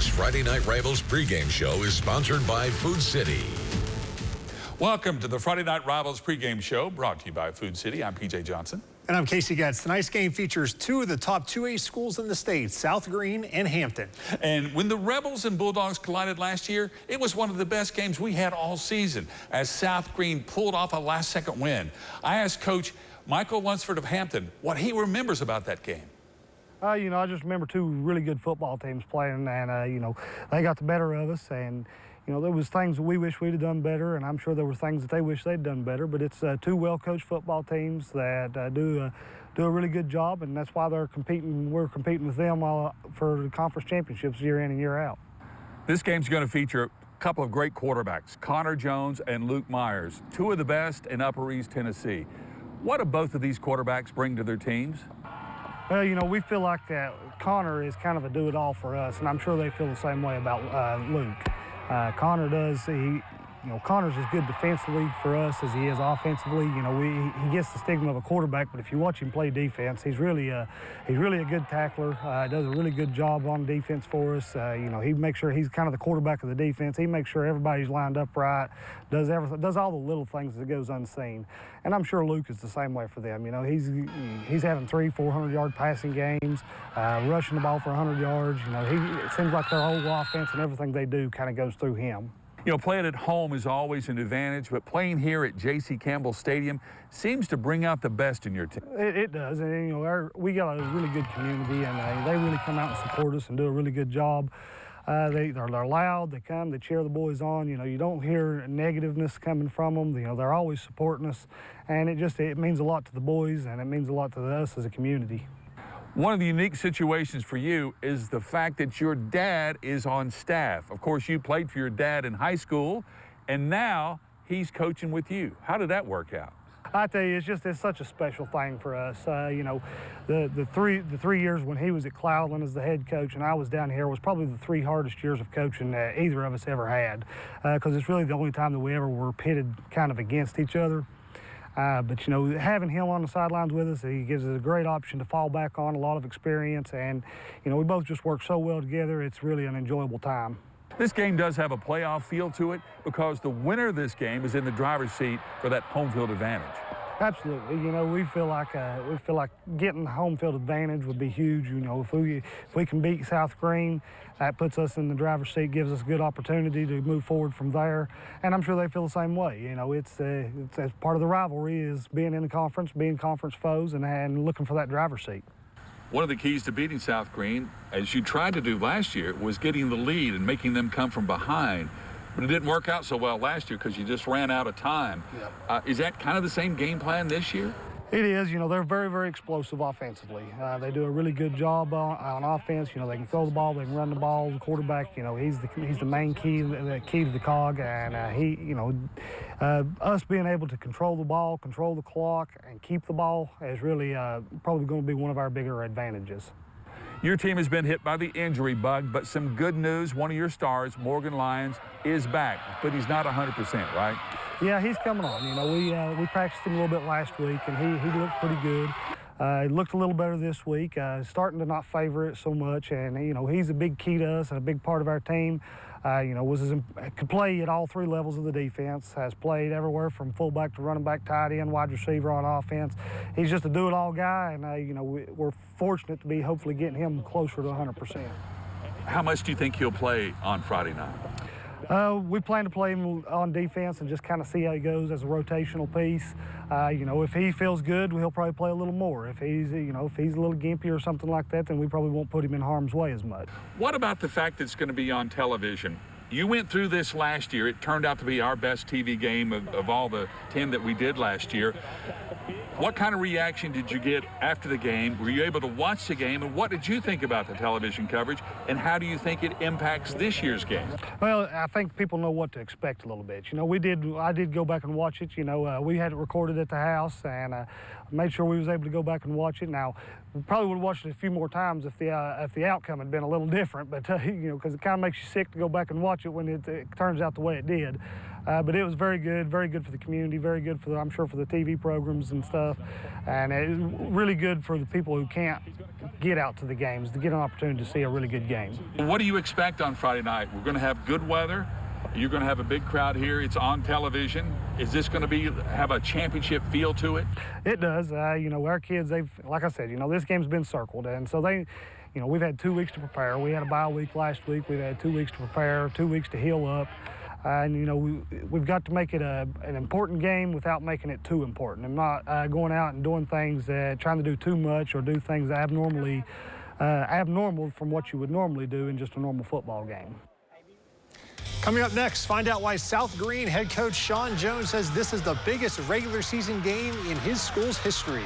This Friday Night Rivals pregame show is sponsored by Food City. Welcome to the Friday Night Rivals pregame show, brought to you by Food City. I'm PJ Johnson. And I'm Casey Getz. Tonight's game features two of the top 2A schools in the state, South Greene and Hampton. And when the Rebels and Bulldogs collided last year, it was one of the best games we had all season as South Greene pulled off a last-second win. I asked Coach Michael Lunsford of Hampton what he remembers about that game. I just remember two really good football teams playing, and, they got the better of us. And, there was things that we wish we'd have done better, and I'm sure there were things that they wish they'd done better. But it's two well-coached football teams that do a really good job, and that's why they're competing. We're competing with them for the conference championships year in and year out. This game's going to feature a couple of great quarterbacks, Connor Jones and Luke Myers, two of the best in Upper East Tennessee. What do both of these quarterbacks bring to their teams? Well, we feel like Connor is kind of a do-it-all for us, and I'm sure they feel the same way about Luke. Connor does. Connor's as good defensively for us as he is offensively. He gets the stigma of a quarterback, but if you watch him play defense, he's really a good tackler. Does a really good job on defense for us. He makes sure he's kind of the quarterback of the defense. He makes sure everybody's lined up right. Does everything. Does all the little things that goes unseen. And I'm sure Luke is the same way for them. He's having 300-400-yard passing games, rushing the ball for 100 yards. It seems like their whole offense and everything they do kind of goes through him. Playing at home is always an advantage, but playing here at J.C. Campbell Stadium seems to bring out the best in your team. It does, and we got a really good community, and they really come out and support us and do a really good job. They're loud, they come, they cheer the boys on. You don't hear negativeness coming from them. They're always supporting us, and it means a lot to the boys, and it means a lot to us as a community. One of the unique situations for you is the fact that your dad is on staff. Of course, you played for your dad in high school, and now he's coaching with you. How did that work out? I tell you, it's such a special thing for us. The three years when he was at Cloudland as the head coach and I was down here was probably the three hardest years of coaching that either of us ever had, because it's really the only time that we ever were pitted kind of against each other. But having him on the sidelines with us, he gives us a great option to fall back on, a lot of experience, and we both just work so well together. It's really an enjoyable time. This game does have a playoff feel to it because the winner of this game is in the driver's seat for that home field advantage. Absolutely. We feel like getting the home field advantage would be huge. If we can beat South Greene, that puts us in the driver's seat, gives us a good opportunity to move forward from there. And I'm sure they feel the same way. It's part of the rivalry is being in the conference, being conference foes, and looking for that driver's seat. One of the keys to beating South Greene, as you tried to do last year, was getting the lead and making them come from behind. But it didn't work out so well last year because you just ran out of time. Yep. Is that kind of the same game plan this year? It is. They're very, very explosive offensively. They do a really good job on offense. They can throw the ball, they can run the ball. The quarterback, he's the main key to the cog, and us being able to control the ball, control the clock, and keep the ball is really probably going to be one of our bigger advantages. Your team has been hit by the injury bug, but some good news. One of your stars, Morgan Lyons, is back, but he's not 100%, right? Yeah, he's coming on. We practiced him a little bit last week, and he looked pretty good. He looked a little better this week, starting to not favor it so much, and he's a big key to us and a big part of our team. Could play at all three levels of the defense, has played everywhere from fullback to running back, tight end, wide receiver on offense. He's just a do-it-all guy, and we're fortunate to be hopefully getting him closer to 100%. How much do you think he'll play on Friday night? We plan to play him on defense and just kind of see how he goes as a rotational piece. If he feels good, he'll probably play a little more. If he's a little gimpy or something like that, then we probably won't put him in harm's way as much. What about the fact that it's going to be on television? You went through this last year. It turned out to be our best TV game of all the 10 that we did last year. What kind of reaction did you get after the game? Were you able to watch the game? And what did you think about the television coverage? And how do you think it impacts this year's game? Well, I think people know what to expect a little bit. I did go back and watch it. We had it recorded at the house and made sure we was able to go back and watch it. Now, we probably would have watched it a few more times if the outcome had been a little different. But because it kind of makes you sick to go back and watch it when it turns out the way it did. But it was very good for the community, very good for I'm sure for the TV programs and stuff, and it was really good for the people who can't get out to the games to get an opportunity to see a really good game. What do you expect on Friday night? We're going to have good weather. You're going to have a big crowd here. It's on television. Is this going to have a championship feel to it? It does. You know, our kids, like I said, you know, this game's been circled, and so you know, we've had 2 weeks to prepare. We had a bye week last week. We've had 2 weeks to prepare, 2 weeks to heal up. And, you know, we've got to make it an important game without making it too important and not going out and doing things trying to do too much or do things abnormal from what you would normally do in just a normal football game. Coming up next, find out why South Greene head coach Sean Jones says this is the biggest regular season game in his school's history.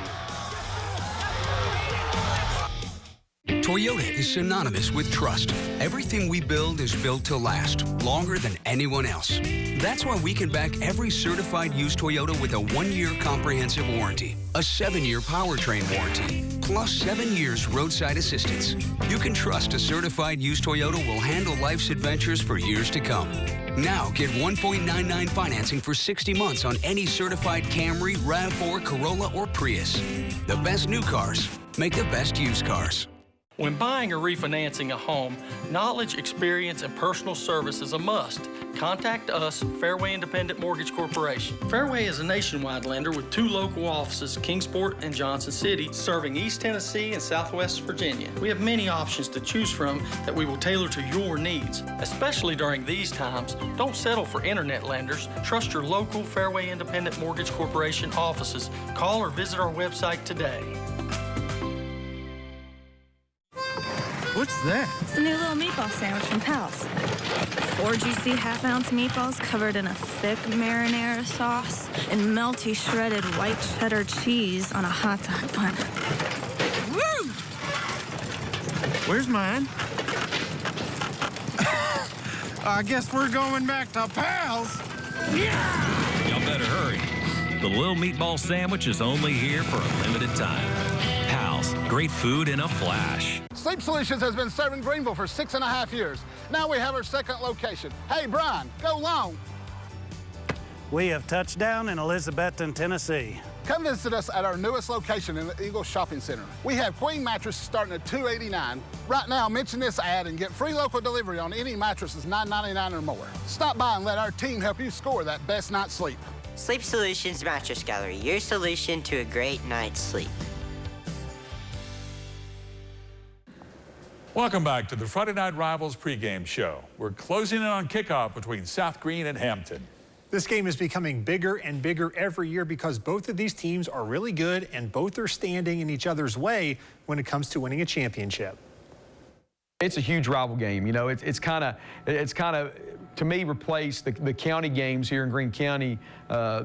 Toyota is synonymous with trust. Everything we build is built to last longer than anyone else. That's why we can back every certified used Toyota with a 1-year comprehensive warranty, a 7-year powertrain warranty, plus 7 years roadside assistance. You can trust a certified used Toyota will handle life's adventures for years to come. Now get 1.99 financing for 60 months on any certified Camry, RAV4, Corolla, or Prius. The best new cars make the best used cars. When buying or refinancing a home, knowledge, experience, and personal service is a must. Contact us, Fairway Independent Mortgage Corporation. Fairway is a nationwide lender with 2 local offices, Kingsport and Johnson City, serving East Tennessee and Southwest Virginia. We have many options to choose from that we will tailor to your needs. Especially during these times, don't settle for internet lenders. Trust your local Fairway Independent Mortgage Corporation offices. Call or visit our website today. What's that? It's a new little meatball sandwich from Pal's. 4 juicy half-ounce meatballs covered in a thick marinara sauce and melty shredded white cheddar cheese on a hot dog bun. Woo! Where's mine? I guess we're going back to Pal's. Yeah! Y'all better hurry. The little meatball sandwich is only here for a limited time. Pal's, great food in a flash. Sleep Solutions has been serving Greenville for 6.5 years. Now we have our second location. Hey, Brian, go long. We have touched down in Elizabethton, Tennessee. Come visit us at our newest location in the Eagle Shopping Center. We have queen mattresses starting at $289. Right now, mention this ad and get free local delivery on any mattresses $9.99 or more. Stop by and let our team help you score that best night's sleep. Sleep Solutions Mattress Gallery, your solution to a great night's sleep. Welcome back to the Friday Night Rivals pregame show. We're closing in on kickoff between South Greene and Hampton. This game is becoming bigger and bigger every year because both of these teams are really good and both are standing in each other's way when it comes to winning a championship. It's a huge rival game. You know, it's kind of to me replaced the county games here in Greene County,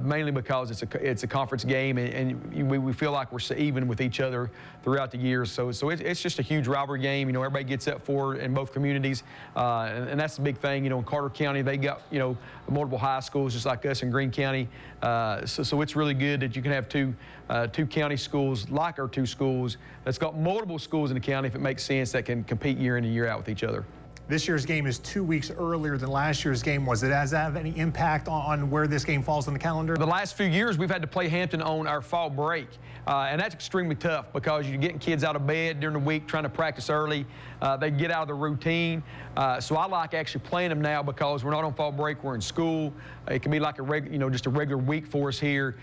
mainly because it's a conference game and we feel like we're even with each other throughout the years. So it's just a huge rivalry game. You know, everybody gets up for it in both communities, and that's the big thing. You know, in Carter County they got multiple high schools just like us in Greene County. So it's really good that you can have two county schools like our 2 schools that's got multiple schools in the county, if it makes sense, that can compete year in and year out with each other. This year's game is 2 weeks earlier than last year's game. Does it have any impact on where this game falls on the calendar? The last few years, we've had to play Hampton on our fall break, and that's extremely tough because you're getting kids out of bed during the week, trying to practice early. They get out of the routine. So I like actually playing them now because we're not on fall break, we're in school. It can be like just a regular week for us here,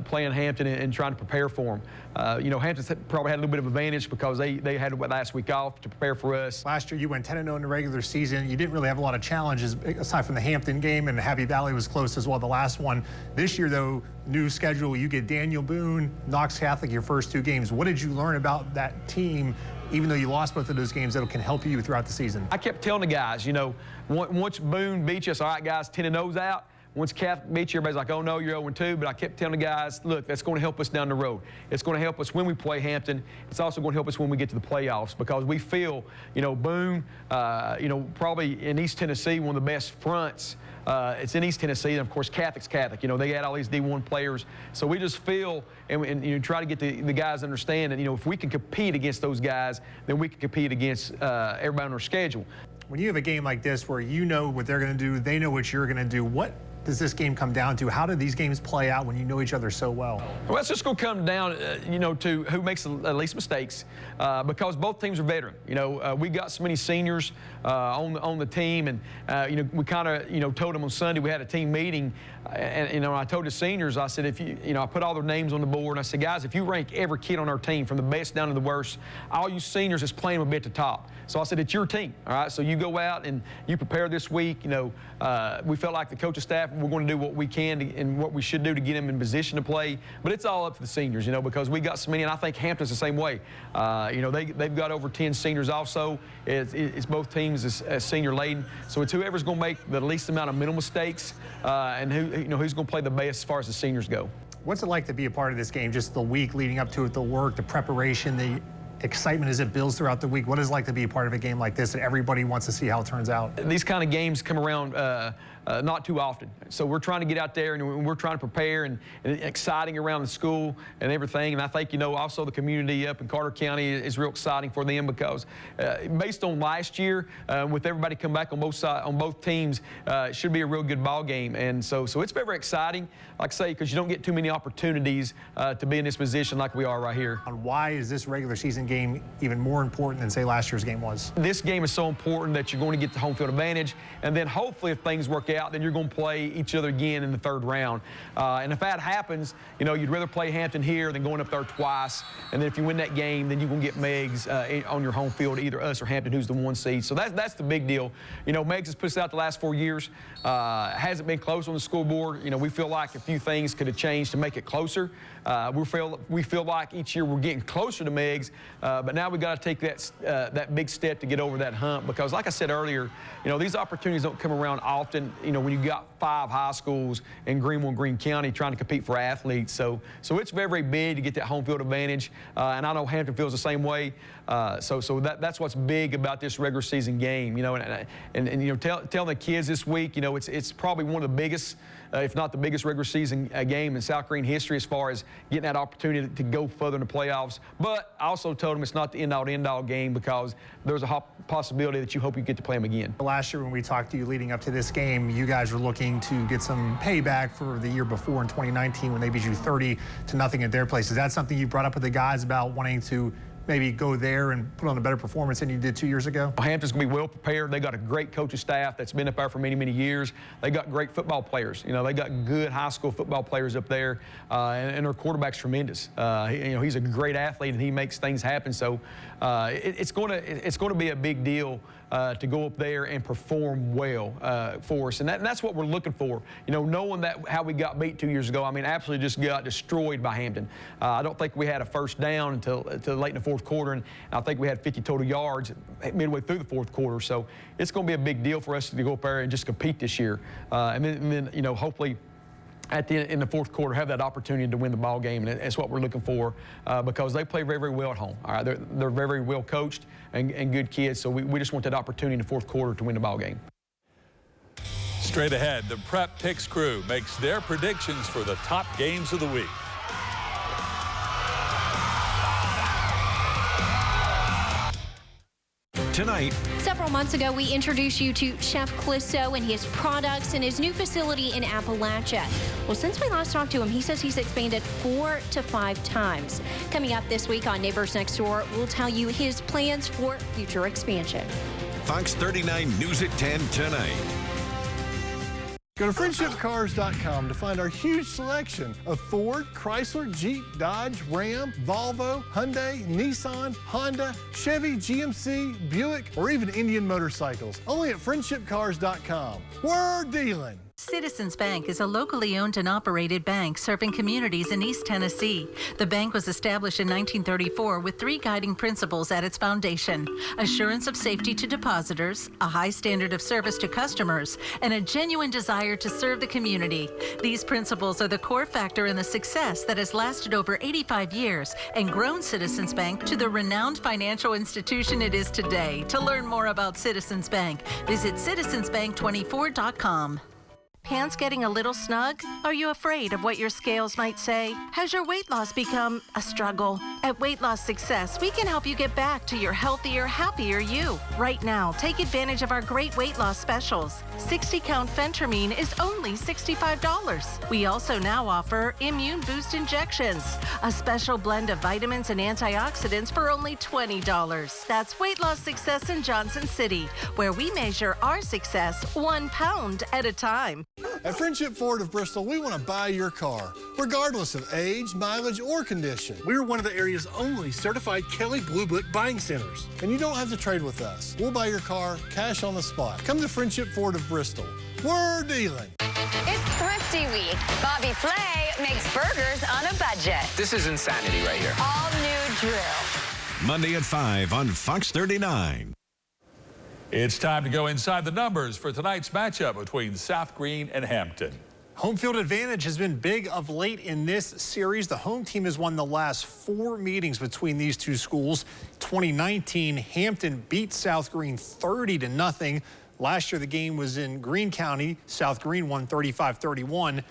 playing Hampton and trying to prepare for them. Hampton's probably had a little bit of advantage because they had last week off to prepare for us. Last year you went 10-0 in the regular season. You didn't really have a lot of challenges aside from the Hampton game, and Happy Valley was close as well, the last one. This year though, new schedule, you get Daniel Boone, Knox Catholic, your first 2 games. What did you learn about that team, even though you lost both of those games, that can help you throughout the season? I kept telling the guys, once Boone beat us, all right, guys, 10-0's out. Once Catholic beats you, everybody's like, oh, no, you're 0-2. But I kept telling the guys, look, that's going to help us down the road. It's going to help us when we play Hampton. It's also going to help us when we get to the playoffs because we feel, Boone, probably in East Tennessee, one of the best fronts. It's in East Tennessee, and of course, Catholic's Catholic. They got all these D1 players. So we just feel and try to get the guys to understand that, if we can compete against those guys, then we can compete against everybody on our schedule. When you have a game like this where you know what they're going to do, they know what you're going to do, what does this game come down to? How do these games play out when you know each other so well? Well, it's just going to come down, to who makes the least mistakes, because both teams are veteran. We got so many seniors on the team, and we kind of told them on Sunday we had a team meeting, and I told the seniors, I said, if I put all their names on the board, and I said, guys, if you rank every kid on our team from the best down to the worst, all you seniors is playing will be at the top. So I said, it's your team, all right? So you go out and you prepare this week. We felt like the coaching staff, we're going to do what we can and what we should do to get them in position to play. But it's all up to the seniors, because we got so many, and I think Hampton's the same way. They've got over 10 seniors also. It's both teams is senior laden. So it's whoever's going to make the least amount of mental mistakes and who's going to play the best as far as the seniors go. What's it like to be a part of this game, just the week leading up to it, the work, the preparation, the excitement as it builds throughout the week? What is it like to be a part of a game like this that everybody wants to see how it turns out? These kind of games come around not too often. So we're trying to get out there and we're trying to prepare and exciting around the school and everything. And I think, also the community up in Carter County is real exciting for them because based on last year, with everybody come back on both teams, it should be a real good ball game. And so it's very, very exciting, like I say, because you don't get too many opportunities to be in this position like we are right here. And why is this regular season game even more important than, say, last year's game was? This game is so important that you're going to get the home field advantage, and then hopefully if things work out, then you're going to play each other again in the third round. And if that happens, you'd rather play Hampton here than going up there twice. And then if you win that game, then you're going to get Meigs on your home field, either us or Hampton, who's the 1 seed. So that's the big deal. Meigs has put us out the last 4 years. Hasn't been close on the scoreboard. We feel like a few things could have changed to make it closer. We feel like each year we're getting closer to Meigs, but now we've got to take that big step to get over that hump because, like I said earlier, these opportunities don't come around often, when you've got 5 high schools in Greenville and Greene County trying to compete for athletes. So it's very, very big to get that home field advantage, and I know Hampton feels the same way. So that's what's big about this regular season game, and telling the kids this week, it's probably one of the biggest, if not the biggest regular season game in South Greene history as far as getting that opportunity to go further in the playoffs. But I also told them it's not the end-all game because there's a possibility that you hope you get to play them again. Last year when we talked to you leading up to this game, you guys were looking to get some payback for the year before in 2019 when they beat you 30-0 at their place. Is that something you brought up with the guys about wanting to maybe go there and put on a better performance than you did 2 years ago? Hampton's going to be well prepared. They got a great coaching staff that's been up there for many, many years. They got great football players. They got good high school football players up there, and their quarterback's tremendous. He's a great athlete and he makes things happen. So it's going to be a big deal to go up there and perform well for us, and that's what we're looking for. Knowing how we got beat 2 years ago, absolutely just got destroyed by Hampton. I don't think we had a first down until late in the fourth quarter, and I think we had 50 total yards midway through the fourth quarter. So it's going to be a big deal for us to go up there and just compete this year, and then hopefully in the fourth quarter have that opportunity to win the ball game, and that's what we're looking for because they play very, very well at home. All right, they're very, very well coached and good kids, so we just want that opportunity in the fourth quarter to win the ball game. Straight ahead, the Prep Picks crew makes their predictions for the top games of the week. Tonight. Several months ago, we introduced you to Chef Clisso and his products and his new facility in Appalachia. Well, since we last talked to him, he says he's expanded 4 to 5 times. Coming up this week on Neighbors Next Door, we'll tell you his plans for future expansion. Fox 39 News at 10 tonight. Go to friendshipcars.com to find our huge selection of Ford, Chrysler, Jeep, Dodge, Ram, Volvo, Hyundai, Nissan, Honda, Chevy, GMC, Buick, or even Indian motorcycles. Only at friendshipcars.com. We're dealing. Citizens Bank is a locally owned and operated bank serving communities in East Tennessee. The bank was established in 1934 with 3 guiding principles at its foundation: assurance of safety to depositors, a high standard of service to customers, and a genuine desire to serve the community. These principles are the core factor in the success that has lasted over 85 years and grown Citizens Bank to the renowned financial institution it is today. To learn more about Citizens Bank, visit citizensbank24.com. Pants getting a little snug? Are you afraid of what your scales might say? Has your weight loss become a struggle? At Weight Loss Success, we can help you get back to your healthier, happier you. Right now, take advantage of our great weight loss specials. 60-count Phentermine is only $65. We also now offer Immune Boost Injections, a special blend of vitamins and antioxidants for only $20. That's Weight Loss Success in Johnson City, where we measure our success 1 pound at a time. At Friendship Ford of Bristol, we want to buy your car, regardless of age, mileage, or condition. We're one of the area's only certified Kelley Blue Book buying centers. And you don't have to trade with us. We'll buy your car cash on the spot. Come to Friendship Ford of Bristol. We're dealing. It's Thrifty Week. Bobby Flay makes burgers on a budget. This is insanity right here. All new drill. Monday at 5 on Fox 39. It's time to go inside the numbers for tonight's matchup between South Greene and Hampton. Home field advantage has been big of late in this series. The home team has won the last 4 meetings between these two schools. 2019, Hampton beat South Greene 30-0. Last year, the game was in Greene County. South Greene won 35-31.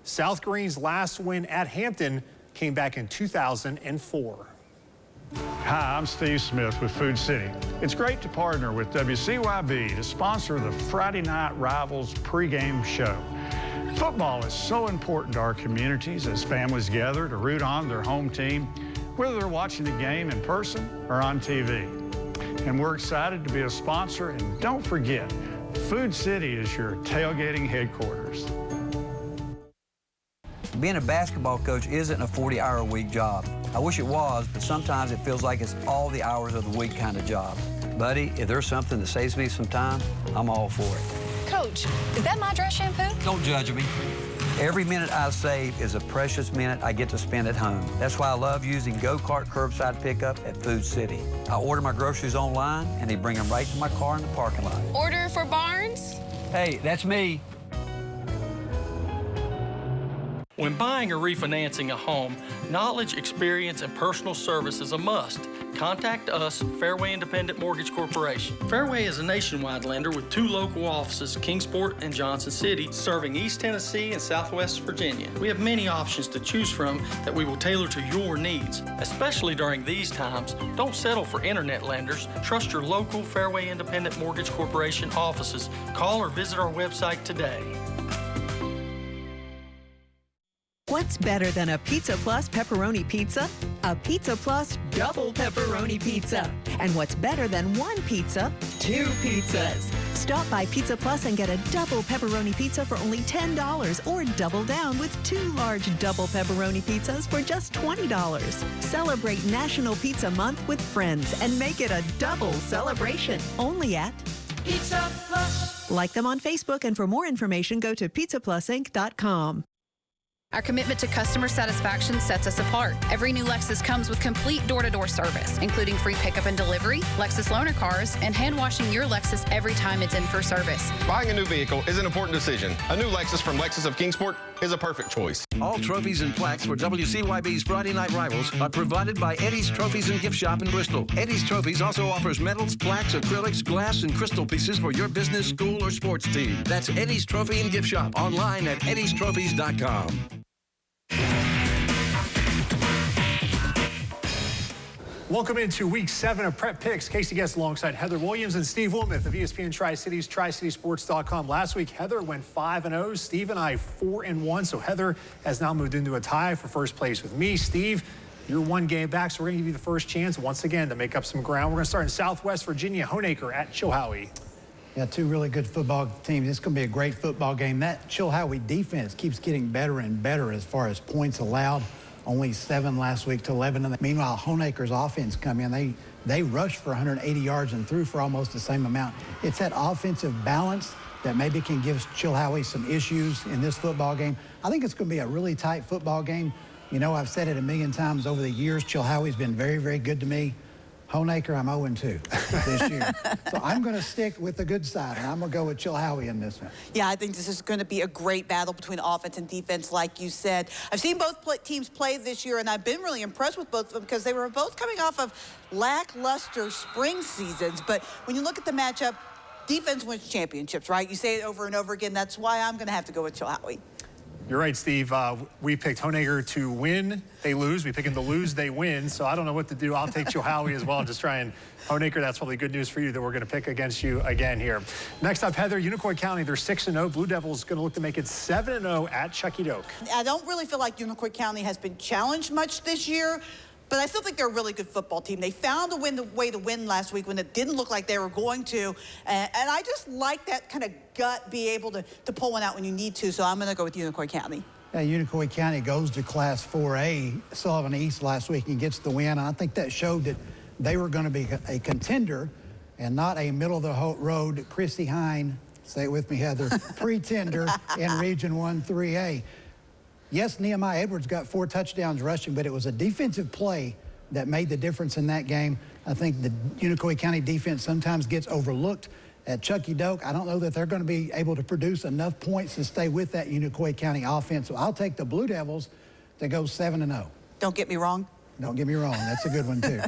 South Greene's last win at Hampton came back in 2004. Hi, I'm Steve Smith with Food City. It's great to partner with WCYB to sponsor the Friday Night Rivals pregame show. Football is so important to our communities as families gather to root on their home team, whether they're watching the game in person or on TV. And we're excited to be a sponsor, and don't forget, Food City is your tailgating headquarters. Being a basketball coach isn't a 40-hour-a-week job. I wish it was, but sometimes it feels like it's all the hours of the week kind of job. Buddy, if there's something that saves me some time, I'm all for it. Coach, is that my dress shampoo? Don't judge me. Every minute I save is a precious minute I get to spend at home. That's why I love using Go-Kart curbside pickup at Food City. I order my groceries online, and they bring them right to my car in the parking lot. Order for Barnes? Hey, that's me. When buying or refinancing a home, knowledge, experience, and personal service is a must. Contact us, Fairway Independent Mortgage Corporation. Fairway is a nationwide lender with 2 local offices, Kingsport and Johnson City, serving East Tennessee and Southwest Virginia. We have many options to choose from that we will tailor to your needs. Especially during these times, don't settle for internet lenders. Trust your local Fairway Independent Mortgage Corporation offices. Call or visit our website today. What's better than a Pizza Plus pepperoni pizza? A Pizza Plus double pepperoni pizza. And what's better than 1 pizza? 2 pizzas. Stop by Pizza Plus and get a double pepperoni pizza for only $10, or double down with 2 large double pepperoni pizzas for just $20. Celebrate National Pizza Month with friends and make it a double celebration. Only at Pizza Plus. Like them on Facebook, and for more information, go to pizzaplusinc.com. Our commitment to customer satisfaction sets us apart. Every new Lexus comes with complete door-to-door service, including free pickup and delivery, Lexus loaner cars, and hand washing your Lexus every time it's in for service. Buying a new vehicle is an important decision. A new Lexus from Lexus of Kingsport is a perfect choice. All trophies and plaques for WCYB's Friday Night Rivals are provided by Eddie's Trophies and Gift Shop in Bristol. Eddie's Trophies also offers medals, plaques, acrylics, glass, and crystal pieces for your business, school, or sports team. That's Eddie's Trophy and Gift Shop, online at eddiestrophies.com. Welcome into week 7 of Prep Picks. Casey Guest alongside Heather Williams and Steve Wilmoth of ESPN Tri-Cities, TriCitySports.com. Last week, Heather went 5-0. Steve and I 4-1. So Heather has now moved into a tie for first place with me. Steve, you're 1 game back, so we're going to give you the first chance once again to make up some ground. We're going to start in Southwest Virginia, Honaker at Chilhowie. Yeah, 2 really good football teams. It's going to be a great football game. That Chilhowie defense keeps getting better and better as far as points allowed. Only 7 last week to 11. Meanwhile, Honaker's offense come in. They rushed for 180 yards and threw for almost the same amount. It's that offensive balance that maybe can give Chilhowie some issues in this football game. I think it's going to be a really tight football game. You know, I've said it a million times over the years. Chilhowie's been very, very good to me. Honaker, I'm 0-2 this year. So I'm going to stick with the good side, and I'm going to go with Chilhowie in this one. Yeah, I think this is going to be a great battle between offense and defense, like you said. I've seen both teams play this year, and I've been really impressed with both of them because they were both coming off of lackluster spring seasons. But when you look at the matchup, defense wins championships, right? You say it over and over again. That's why I'm going to have to go with Chilhowie. You're right, Steve. We picked Honaker to win, they lose. We pick him to lose, they win. So I don't know what to do. I'll take Chilhowie as well. Just try and Honaker, that's probably good news for you that we're going to pick against you again here. Next up, Heather, Unicoi County, they're 6-0. Blue Devils going to look to make it 7-0 at Chucky Doak. I don't really feel like Unicoi County has been challenged much this year, but I still think they're a really good football team. They found the way to win last week when it didn't look like they were going to. And I just like that kind of gut, be able to pull one out when you need to. So I'm going to go with Unicoi County. Yeah, Unicoi County goes to Class 4A, Sullivan East last week and gets the win. And I think that showed that they were going to be a contender and not a middle-of-the-road Chrissy Hine, say it with me, Heather, pretender in Region 1 3A. Yes, Nehemiah Edwards got 4 touchdowns rushing, but it was a defensive play that made the difference in that game. I think the Unicoi County defense sometimes gets overlooked. At Chucky Doak, I don't know that they're going to be able to produce enough points to stay with that Unicoi County offense. So I'll take the Blue Devils to go 7-0. Don't get me wrong. Don't get me wrong. That's a good one, too.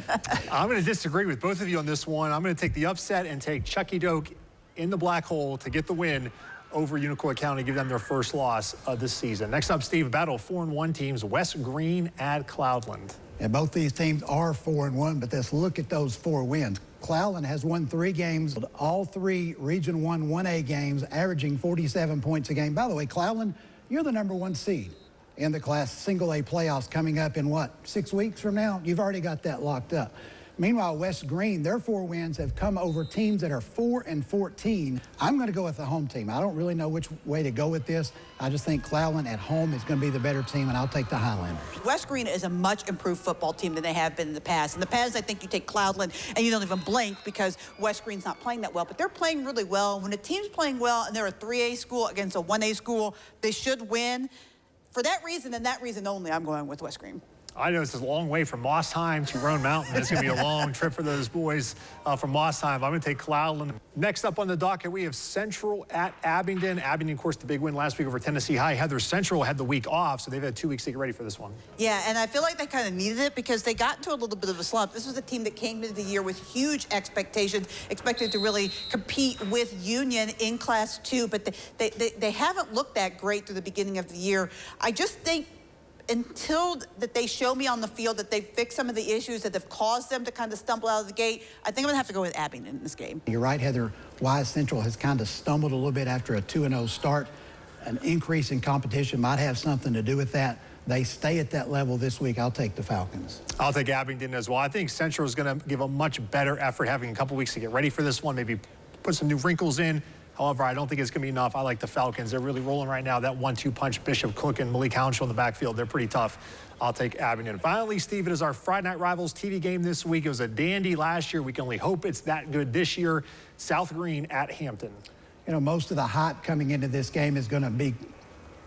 I'm going to disagree with both of you on this one. I'm going to take the upset and take Chucky Doak in the black hole to get the win over Unicoi County, give them their first loss of this season. Next up, Steve, a battle of 4-1 teams, West Greene at Cloudland. And both these teams are 4-1, but let's look at those 4 wins. Cloudland has won 3 games, all 3 Region 1 1A games, averaging 47 points a game. By the way, Cloudland, you're the #1 seed in the Class Single A playoffs coming up in, what, 6 weeks from now? You've already got that locked up. Meanwhile, West Greene, their 4 wins have come over teams that are 4-14. I'm going to go with the home team. I don't really know which way to go with this. I just think Cloudland at home is going to be the better team, and I'll take the Highlanders. West Greene is a much improved football team than they have been in the past. In the past, I think you take Cloudland and you don't even blink because West Greene's not playing that well, but they're playing really well. When a team's playing well and they're a 3A school against a 1A school, they should win. For that reason and that reason only, I'm going with West Greene. I know it's a long way from Mossheim to Roan Mountain. It's going to be a long trip for those boys from Mossheim. I'm going to take Cloudland. Next up on the docket, we have Central at Abingdon. Abingdon, of course, the big win last week over Tennessee High. Heather, Central had the week off, so they've had 2 weeks to get ready for this one. Yeah, and I feel like they kind of needed it because they got into a little bit of a slump. This was a team that came into the year with huge expectations, expected to really compete with Union in Class 2, but they haven't looked that great through the beginning of the year. I just think until that they show me on the field that they fixed some of the issues that have caused them to kind of stumble out of the gate, I think I'm going to have to go with Abingdon in this game. You're right, Heather. Wise Central has kind of stumbled a little bit after a 2-0 start. An increase in competition might have something to do with that. They stay at that level this week. I'll take the Falcons. I'll take Abingdon as well. I think Central is going to give a much better effort, having a couple weeks to get ready for this one, maybe put some new wrinkles in. However, I don't think it's going to be enough. I like the Falcons. They're really rolling right now. That 1-2 punch, Bishop, Cook, and Malik Hounshaw in the backfield, they're pretty tough. I'll take Abingdon. Finally, Steve, it is our Friday Night Rivals TV game this week. It was a dandy last year. We can only hope it's that good this year. South Greene at Hampton. You know, most of the hype coming into this game is going to be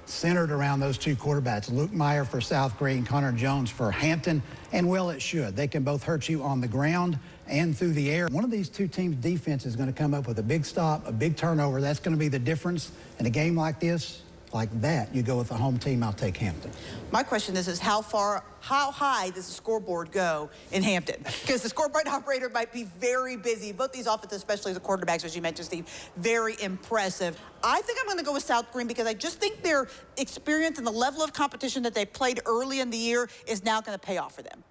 centered around those 2 quarterbacks, Luke Meyer for South Greene, Connor Jones for Hampton, and well, it should. They can both hurt you on the ground and through the air. One of these 2 teams' defense is going to come up with a big stop, a big turnover. That's going to be the difference in a game like this. Like that, you go with the home team. I'll take Hampton. My question is how high does the scoreboard go in Hampton? Because the scoreboard operator might be very busy. Both these offenses, especially the quarterbacks, as you mentioned, Steve, very impressive. I think I'm going to go with South Greene because I just think their experience and the level of competition that they played early in the year is now going to pay off for them.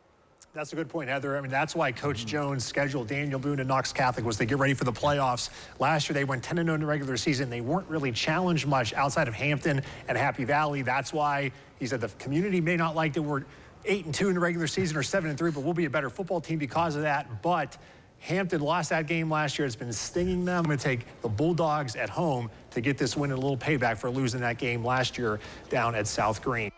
That's a good point, Heather. I mean, that's why Coach Jones scheduled Daniel Boone and Knox Catholic was to get ready for the playoffs. Last year, they went 10-0 in the regular season. They weren't really challenged much outside of Hampton and Happy Valley. That's why he said the community may not like that we're 8-2 in the regular season or 7-3, but we'll be a better football team because of that. But Hampton lost that game last year. It's been stinging them. I'm going to take the Bulldogs at home to get this win and a little payback for losing that game last year down at South Greene.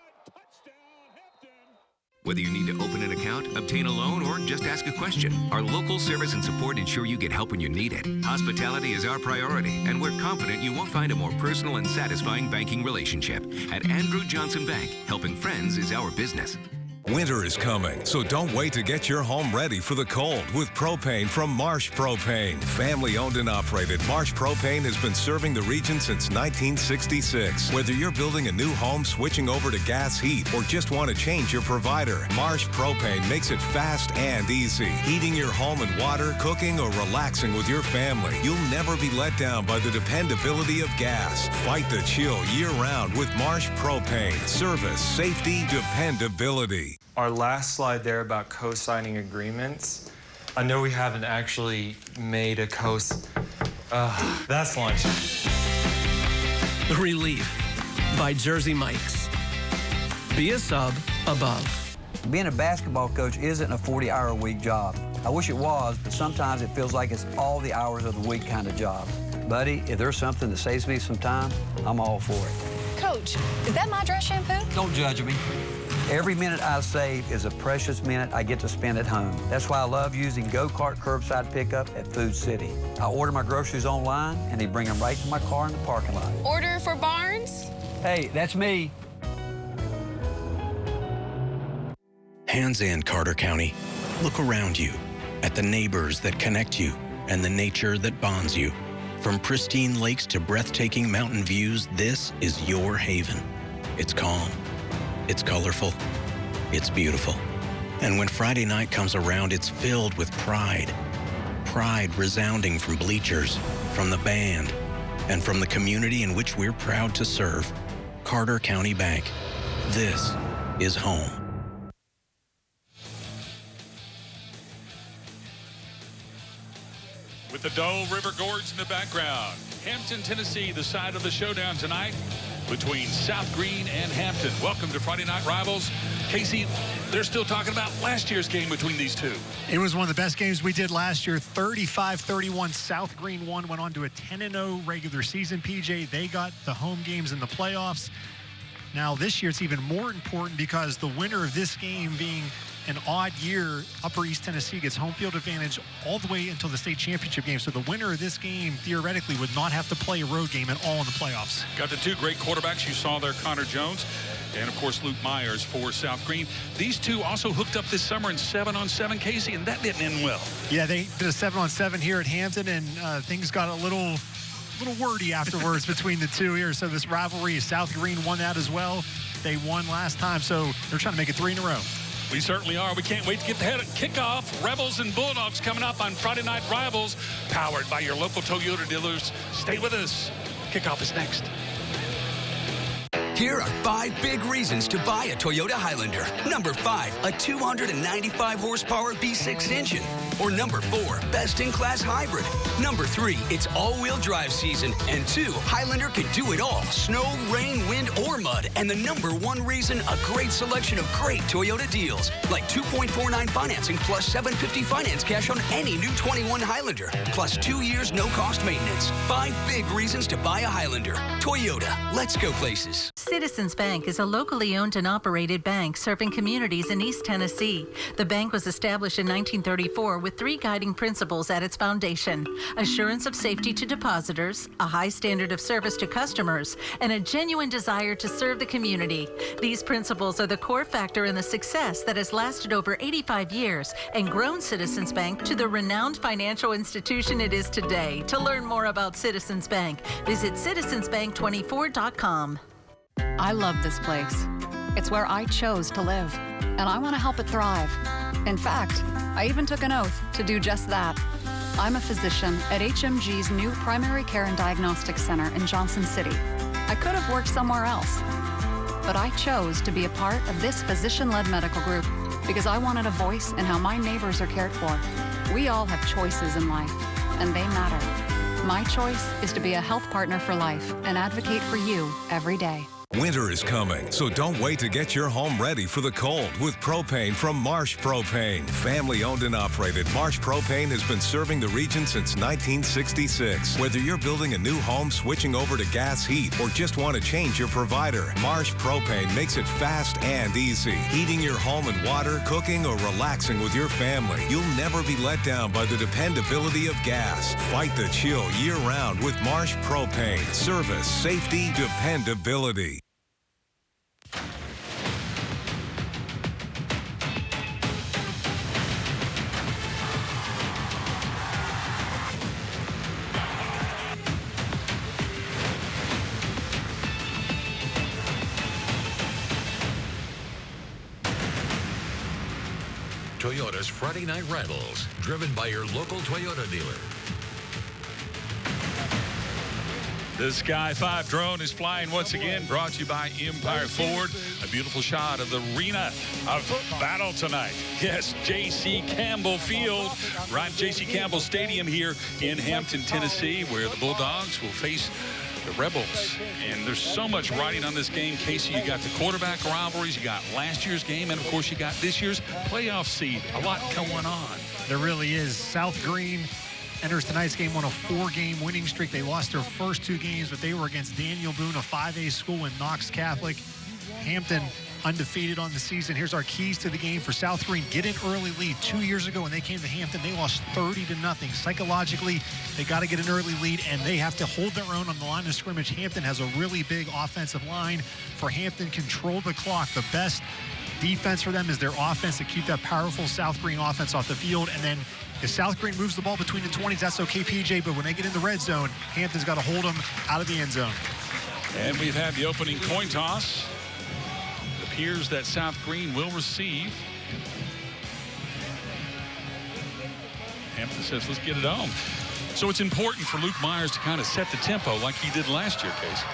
Whether you need to open an account, obtain a loan, or just ask a question, our local service and support ensure you get help when you need it. Hospitality is our priority, and we're confident you won't find a more personal and satisfying banking relationship. At Andrew Johnson Bank, helping friends is our business. Winter is coming, so don't wait to get your home ready for the cold with propane from Marsh Propane. Family owned and operated, Marsh Propane has been serving the region since 1966. Whether you're building a new home, switching over to gas heat, or just want to change your provider, Marsh Propane makes it fast and easy. Heating your home and water, cooking, or relaxing with your family, you'll never be let down by the dependability of gas. Fight the chill year-round with Marsh Propane. Service, safety, dependability. Our last slide there about co-signing agreements. I know we haven't actually made a that's lunch. Relief by Jersey Mike's. Be a sub above. Being a basketball coach isn't a 40-hour-a-week job. I wish it was, but sometimes it feels like it's all the hours of the week kind of job. Buddy, if there's something that saves me some time, I'm all for it. Coach, is that my dress shampoo? Don't judge me. Every minute I save is a precious minute I get to spend at home. That's why I love using Go-Kart curbside pickup at Food City. I order my groceries online, and they bring them right to my car in the parking lot. Order for Barnes? Hey, that's me. Hands in, Carter County. Look around you at the neighbors that connect you and the nature that bonds you. From pristine lakes to breathtaking mountain views, this is your haven. It's calm. It's colorful. It's beautiful. And when Friday night comes around, it's filled with pride. Pride resounding from bleachers, from the band, and from the community in which we're proud to serve. Carter County Bank. This is home. With the Doe River Gorge in the background, Hampton, Tennessee, the side of the showdown tonight between South Greene and Hampton. Welcome to Friday Night Rivals. Casey, they're still talking about last year's game between these two. It was one of the best games we did last year. 35-31. South Greene won, went on to a 10-0 regular season, PJ. They got the home games in the playoffs. Now, this year, it's even more important because the winner of this game being an odd year, Upper East Tennessee gets home field advantage all the way until the state championship game. So the winner of this game, theoretically, would not have to play a road game at all in the playoffs. Got the two great quarterbacks you saw there, Connor Jones and, of course, Luke Myers for South Greene. These two also hooked up this summer in 7-on-7, Casey, and that didn't end well. Yeah, they did a 7-on-7 here at Hampton, and things got a little wordy afterwards between the two here. So this rivalry, South Greene won that as well. They won last time, so they're trying to make it 3 in a row. We certainly are. We can't wait to get the head of Kickoff. Rebels and Bulldogs coming up on Friday Night Rivals, powered by your local Toyota dealers. Stay with us. Kickoff is next. Here are 5 big reasons to buy a Toyota Highlander. Number 5, a 295 horsepower V6 engine. Or number 4, best-in-class hybrid. Number 3, it's all-wheel drive season. And 2, Highlander can do it all. Snow, rain, wind, or mud. And the number 1 reason, a great selection of great Toyota deals. Like 2.49 financing plus $750 finance cash on any new 21 Highlander. Plus 2 years no-cost maintenance. 5 big reasons to buy a Highlander. Toyota, let's go places. Citizens Bank is a locally owned and operated bank serving communities in East Tennessee. The bank was established in 1934 with 3 guiding principles at its foundation: assurance of safety to depositors, a high standard of service to customers, and a genuine desire to serve the community. These principles are the core factor in the success that has lasted over 85 years and grown Citizens Bank to the renowned financial institution it is today. To learn more about Citizens Bank, visit citizensbank24.com. I love this place. It's where I chose to live, and I want to help it thrive. In fact, I even took an oath to do just that. I'm a physician at HMG's new Primary Care and Diagnostic Center in Johnson City. I could have worked somewhere else, but I chose to be a part of this physician-led medical group because I wanted a voice in how my neighbors are cared for. We all have choices in life, and they matter. My choice is to be a health partner for life and advocate for you every day. Winter is coming, so don't wait to get your home ready for the cold with propane from Marsh Propane. Family owned and operated, Marsh Propane has been serving the region since 1966. Whether you're building a new home, switching over to gas heat, or just want to change your provider, Marsh Propane makes it fast and easy. Heating your home and water, cooking, or relaxing with your family, you'll never be let down by the dependability of gas. Fight the chill year-round with Marsh Propane. Service, safety, dependability. Toyota's Friday Night Rentals, driven by your local Toyota dealer. The Sky 5 drone is flying once again, brought to you by Empire Ford. A beautiful shot of the arena of battle tonight. Yes, J.C. Campbell Field, right at J.C. Campbell Stadium here in Hampton, Tennessee, where the Bulldogs will face the Rebels. And there's so much riding on this game. Casey, you got the quarterback rivalries, you got last year's game, and of course you got this year's playoff seed. A lot going on. There really is. South Greene enters tonight's game on a 4-game winning streak. They lost their first 2 games, but they were against Daniel Boone, a 5A school in Knox Catholic. Hampton undefeated on the season. Here's our keys to the game for South Greene. Get an early lead. 2 years ago when they came to Hampton, they lost 30-0. Psychologically, they got to get an early lead, and they have to hold their own on the line of scrimmage. Hampton has a really big offensive line. For Hampton, control the clock. The best defense for them is their offense, to keep that powerful South Greene offense off the field. And then if South Greene moves the ball between the 20s, that's okay, PJ, but when they get in the red zone, Hampton's got to hold them out of the end zone. And we've had the opening coin toss. It appears that South Greene will receive. Hampton says, let's get it on. So it's important for Luke Myers to kind of set the tempo like he did last year, Casey.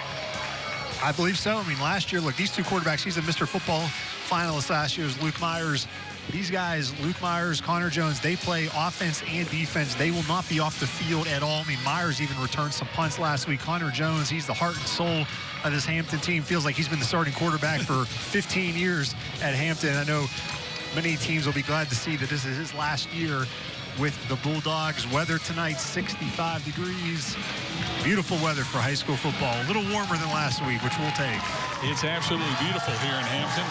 I believe so. I mean, last year, look, these 2 quarterbacks, he's a Mr. Football finalist last year, is Luke Myers. These guys, Luke Myers, Connor Jones, they play offense and defense. They will not be off the field at all. I mean, Myers even returned some punts last week. Connor Jones, he's the heart and soul of this Hampton team. Feels like he's been the starting quarterback for 15 years at Hampton. I know many teams will be glad to see that this is his last year with the Bulldogs. Weather tonight, 65 degrees. Beautiful weather for high school football. A little warmer than last week, which we'll take. It's absolutely beautiful here in Hampton.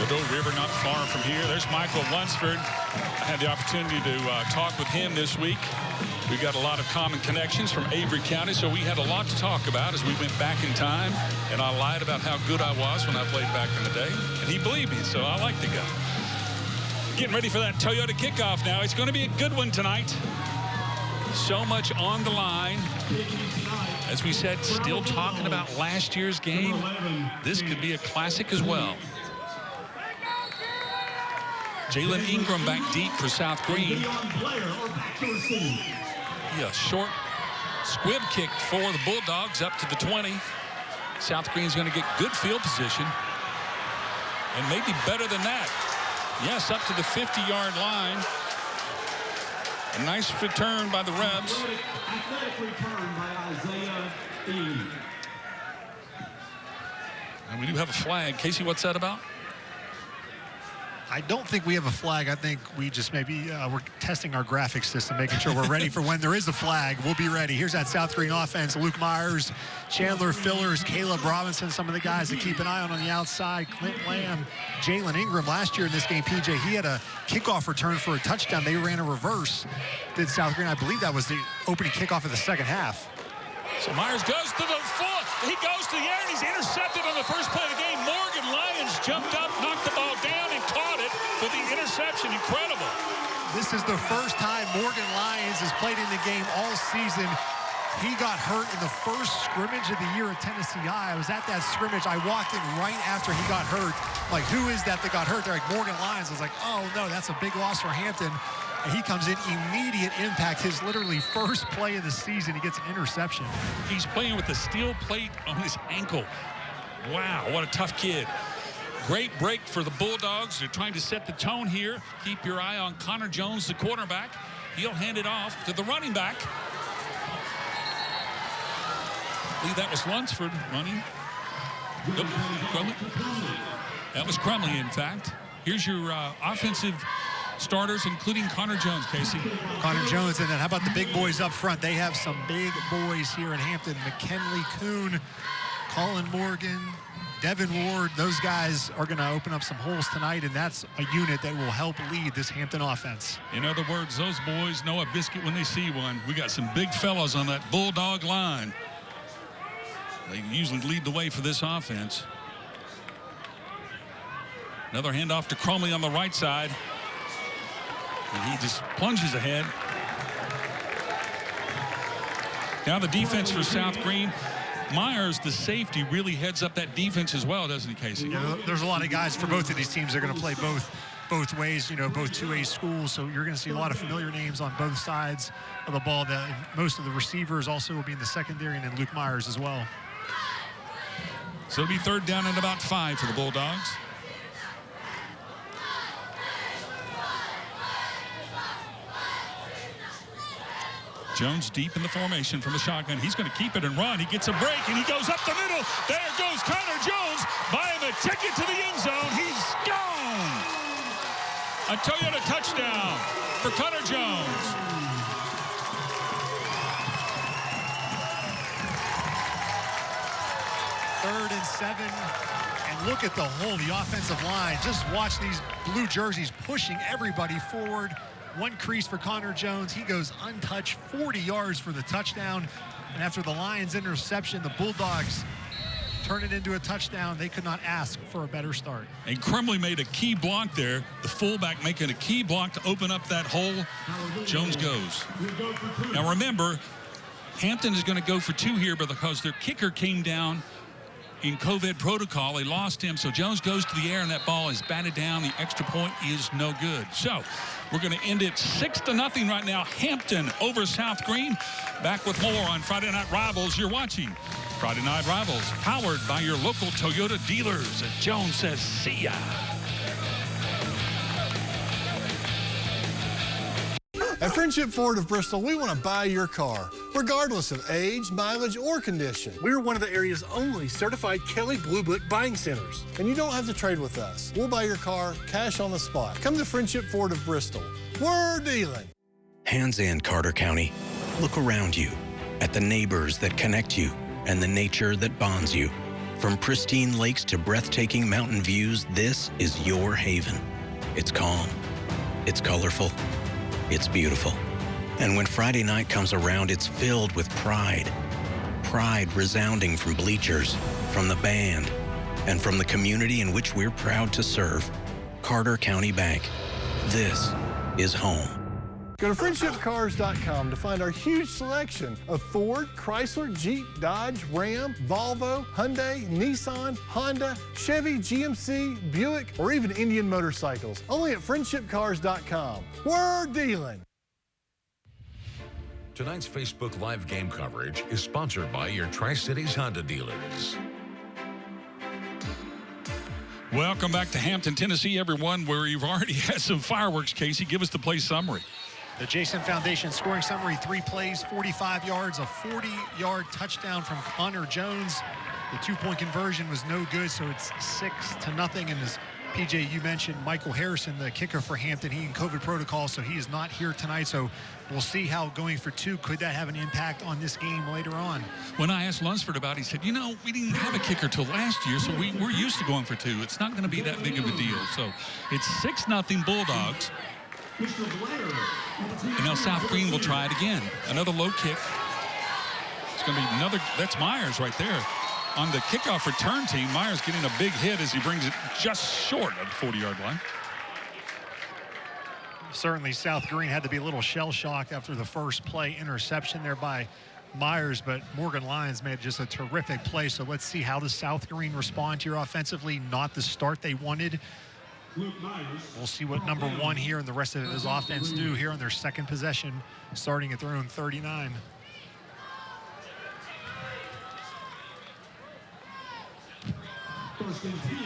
The Doe River not far from here. There's Michael Lunsford. I had the opportunity to talk with him this week. We got a lot of common connections from Avery County, so we had a lot to talk about as we went back in time. And I lied about how good I was when I played back in the day. And he believed me, so I like the guy. Getting ready for that Toyota kickoff now. It's going to be a good one tonight. So much on the line. As we said, still talking about last year's game. This could be a classic as well. Jalen Ingram back deep for South Greene. Yeah, short squib kick for the Bulldogs up to the 20. South Greene's going to get good field position. And maybe better than that. Yes, up to the 50-yard line. A nice return by the Rebs. And we do have a flag. Casey, what's that about? I don't think we have a flag. I think we just maybe we're testing our graphics system, making sure we're ready for when there is a flag. We'll be ready. Here's that South Greene offense. Luke Myers, Chandler Fillers, Caleb Robinson, some of the guys to keep an eye on the outside. Clint Lamb, Jalen Ingram. Last year in this game, PJ, he had a kickoff return for a touchdown. They ran a reverse. Did South Greene. I believe that was the opening kickoff of the second half. So Myers goes to the foot. He goes to the air, and he's intercepted on the first play of the game. Morgan Lyons jumped up, knocked the ball down, and caught it for the interception. Incredible. This is the first time Morgan Lyons has played in the game all season. He got hurt in the first scrimmage of the year at Tennessee High. I was at that scrimmage. I walked in right after he got hurt. Like, who is that got hurt? They're like, Morgan Lyons. I was like, oh, no, that's a big loss for Hampton. And he comes in, immediate impact. His literally first play of the season, he gets an interception. He's playing with a steel plate on his ankle. Wow, what a tough kid. Great break for the Bulldogs. They're trying to set the tone here. Keep your eye on Connor Jones, the quarterback. He'll hand it off to the running back. I believe that was Lunsford running. Nope, Crumley. That was Crumley, in fact. Here's your offensive starters, including Connor Jones, Casey. Connor Jones, and then how about the big boys up front? They have some big boys here in Hampton. McKinley Kuhn, Colin Morgan, Devin Ward. Those guys are going to open up some holes tonight, and that's a unit that will help lead this Hampton offense. In other words, those boys know a biscuit when they see one. We got some big fellas on that Bulldog line. They usually lead the way for this offense. Another handoff to Crumley on the right side. And he just plunges ahead. Now the defense for South Greene. Myers, the safety, really heads up that defense as well, doesn't he, Casey? Yeah, there's a lot of guys for both of these teams. They're going to play both both ways, both two-way schools. So you're going to see a lot of familiar names on both sides of the ball. Most of the receivers also will be in the secondary, and then Luke Myers as well. So it'll be 3rd down and about 5 for the Bulldogs. Jones deep in the formation from the shotgun. He's going to keep it and run. He gets a break, and he goes up the middle. There goes Connor Jones. Buy him a ticket to the end zone. He's gone. A Toyota touchdown for Connor Jones. Third and 7. And look at the offensive line. Just watch these blue jerseys pushing everybody forward. One crease for Connor Jones. He goes untouched, 40 yards for the touchdown. And after the Lions interception, the Bulldogs turn it into a touchdown. They could not ask for a better start. And Crumley made a key block there. The fullback making a key block to open up that hole. Jones goes. Now remember, Hampton is going to go for 2 here because their kicker came down in COVID protocol. They lost him, so Jones goes to the air, and that ball is batted down. The extra point is no good. So we're going to end it 6-0 right now. Hampton over South Greene. Back with more on Friday Night Rivals. You're watching Friday Night Rivals, powered by your local Toyota dealers. As Jones says, see ya. At Friendship Ford of Bristol, we want to buy your car, regardless of age, mileage, or condition. We're one of the area's only certified Kelley Blue Book buying centers. And you don't have to trade with us. We'll buy your car cash on the spot. Come to Friendship Ford of Bristol. We're dealing. Hands in Carter County. Look around you at the neighbors that connect you and the nature that bonds you. From pristine lakes to breathtaking mountain views, this is your haven. It's calm. It's colorful. It's beautiful. And when Friday night comes around, it's filled with pride. Pride resounding from bleachers, from the band, and from the community in which we're proud to serve. Carter County Bank. This is home. Go to friendshipcars.com to find our huge selection of Ford, Chrysler, Jeep, Dodge, Ram, Volvo, Hyundai, Nissan, Honda, Chevy, GMC, Buick, or even Indian motorcycles. Only at friendshipcars.com. We're dealing. Tonight's Facebook Live game coverage is sponsored by your Tri-Cities Honda dealers. Welcome back to Hampton, Tennessee, everyone, where you've already had some fireworks. Casey, give us the play summary. The Jason Foundation scoring summary: 3 plays, 45 yards, a 40-yard touchdown from Connor Jones. The 2-point conversion was no good, so it's 6-0. And as PJ, you mentioned, Michael Harrison, the kicker for Hampton, he in COVID protocol, so he is not here tonight. So we'll see how going for 2, could that have an impact on this game later on? When I asked Lunsford about it, he said, we didn't have a kicker till last year, so we're used to going for 2. It's not going to be that big of a deal. So it's 6-0 Bulldogs. And now South Greene will try it again. Another low kick. It's going to be another. That's Myers right there. On the kickoff return team, Myers getting a big hit as he brings it just short of the 40-yard line. Certainly South Greene had to be a little shell-shocked after the first play interception there by Myers, but Morgan Lyons made just a terrific play. So let's see how does South Greene respond here offensively. Not the start they wanted. We'll see what number 1 here and the rest of his offense do here on their second possession, starting at their own 39.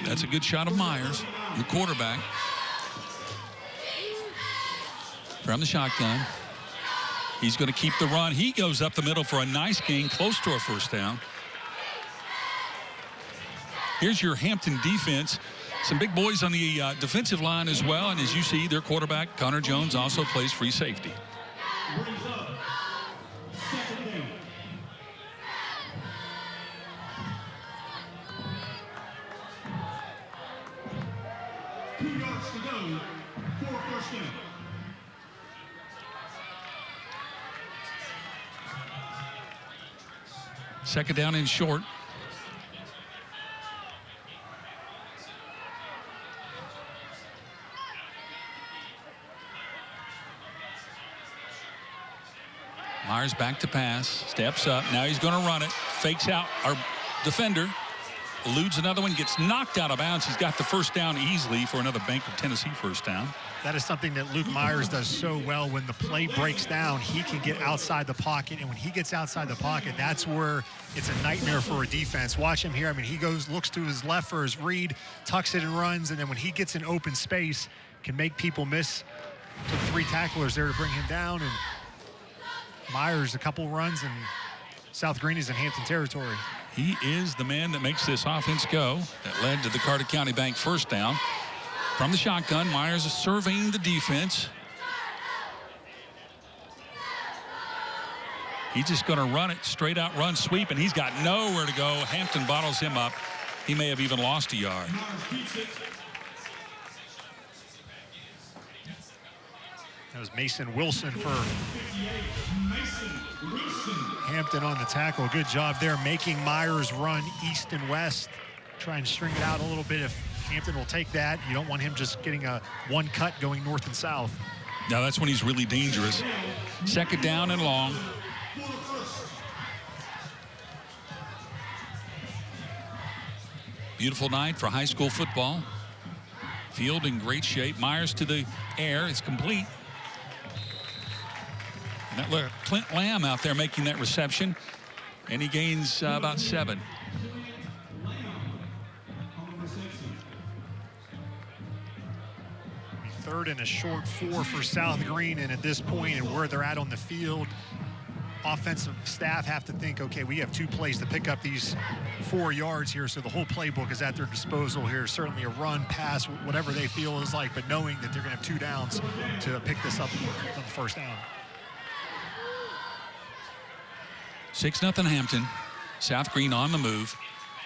That's a good shot of Myers, the quarterback. From the shotgun. He's going to keep the run. He goes up the middle for a nice gain, close to a first down. Here's your Hampton defense. Some big boys on the defensive line as well. And as you see, their quarterback, Connor Jones, also plays free safety. Second down and short. Myers back to pass, steps up. Now he's going to run it. Fakes out our defender eludes another one, gets knocked out of bounds. He's got the first down easily for another Bank of Tennessee first down. That is something that Luke Myers does so well. When the play breaks down, he can get outside the pocket, and when he gets outside the pocket, that's where it's a nightmare for a defense. Watch him here. I mean, he looks to his left for his read, tucks it and runs, and then when he gets in open space, can make people miss. Took 3 tacklers there to bring him down, and Myers a couple runs, and South Greene is in Hampton territory. He is the man that makes this offense go. That led to the Carter County Bank first down. From the shotgun, Myers is surveying the defense. He's just going to run it, straight out run sweep, and he's got nowhere to go. Hampton bottles him up. He may have even lost a yard. That was Mason Wilson for Hampton on the tackle. Good job there, making Myers run east and west. Try and string it out a little bit if Hampton will take that. You don't want him just getting a one cut going north and south. Now that's when he's really dangerous. Second down and long. Beautiful night for high school football. Field in great shape. Myers to the air. It's complete. And that look, Clint Lamb out there making that reception. And he gains about 7. Third and a short 4 for South Greene, and at this point and where they're at on the field, offensive staff have to think, okay, we have 2 plays to pick up these 4 yards here, so the whole playbook is at their disposal here. Certainly a run, pass, whatever they feel is like, but knowing that they're going to have 2 downs to pick this up on the first down. 6-0 Hampton. South Greene on the move.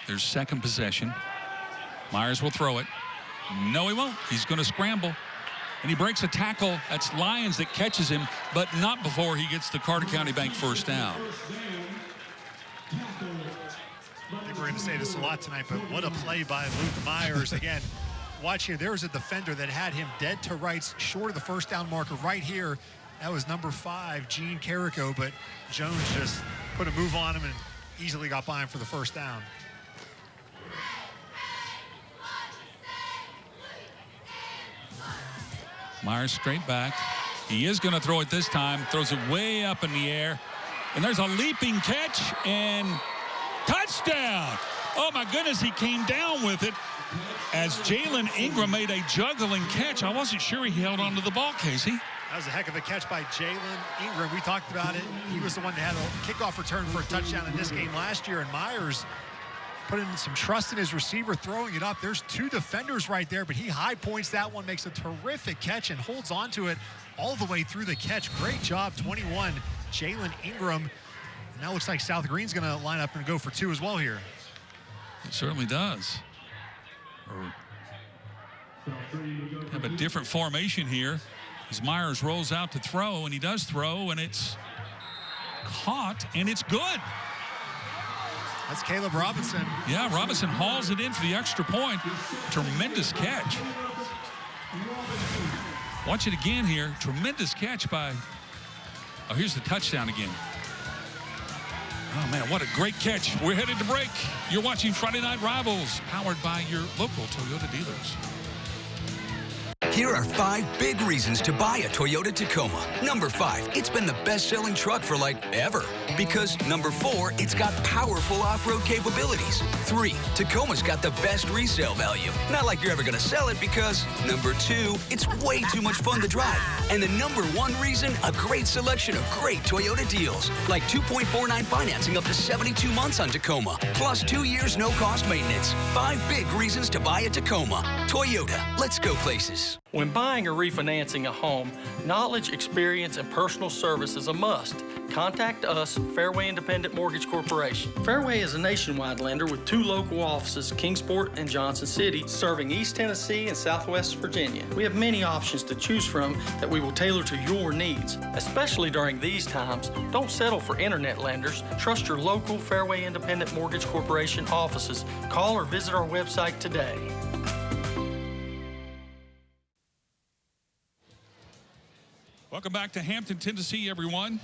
Their second possession. Myers will throw it. No, he won't. He's going to scramble. And he breaks a tackle. That's Lyons that catches him, but not before he gets the Carter County Bank first down. I think we're going to say this a lot tonight, but what a play by Luke Myers. Again, watch here. There was a defender that had him dead to rights, short of the first down marker right here. That was number 5, Gene Carrico, but Jones just put a move on him and easily got by him for the first down. Myers straight back. He is going to throw it this time. Throws it way up in the air. And there's a leaping catch and touchdown. Oh, my goodness, he came down with it as Jalen Ingram made a juggling catch. I wasn't sure he held onto the ball, Casey. That was a heck of a catch by Jalen Ingram. We talked about it. He was the one that had a kickoff return for a touchdown in this game last year, and Myers put in some trust in his receiver, throwing it up. There's 2 defenders right there, but he high points that one, makes a terrific catch, and holds on to it all the way through the catch. Great job, 21, Jalen Ingram. And now looks like South Greene's going to line up and go for 2 as well here. It certainly does. Have a different formation here as Myers rolls out to throw, and he does throw, and it's caught, and it's good. That's Caleb Robinson. Yeah, Robinson hauls it in for the extra point. Tremendous catch. Watch it again here. Tremendous catch by, oh, here's the touchdown again. Oh, man, what a great catch. We're headed to break. You're watching Friday Night Rivals, powered by your local Toyota dealers. Here are 5 big reasons to buy a Toyota Tacoma. Number 5, it's been the best-selling truck for like ever. Because number 4, it's got powerful off-road capabilities. 3, Tacoma's got the best resale value. Not like you're ever gonna sell it because number 2, it's way too much fun to drive. And the number 1 reason, a great selection of great Toyota deals. Like 2.49 financing up to 72 months on Tacoma. Plus 2 years no-cost maintenance. 5 big reasons to buy a Tacoma. Toyota, let's go places. When buying or refinancing a home, knowledge, experience, and personal service is a must. Contact us, Fairway Independent Mortgage Corporation. Fairway is a nationwide lender with 2 local offices, Kingsport and Johnson City, serving East Tennessee and Southwest Virginia. We have many options to choose from that we will tailor to your needs. Especially during these times, don't settle for internet lenders. Trust your local Fairway Independent Mortgage Corporation offices. Call or visit our website today. Welcome back to Hampton, Tennessee, everyone.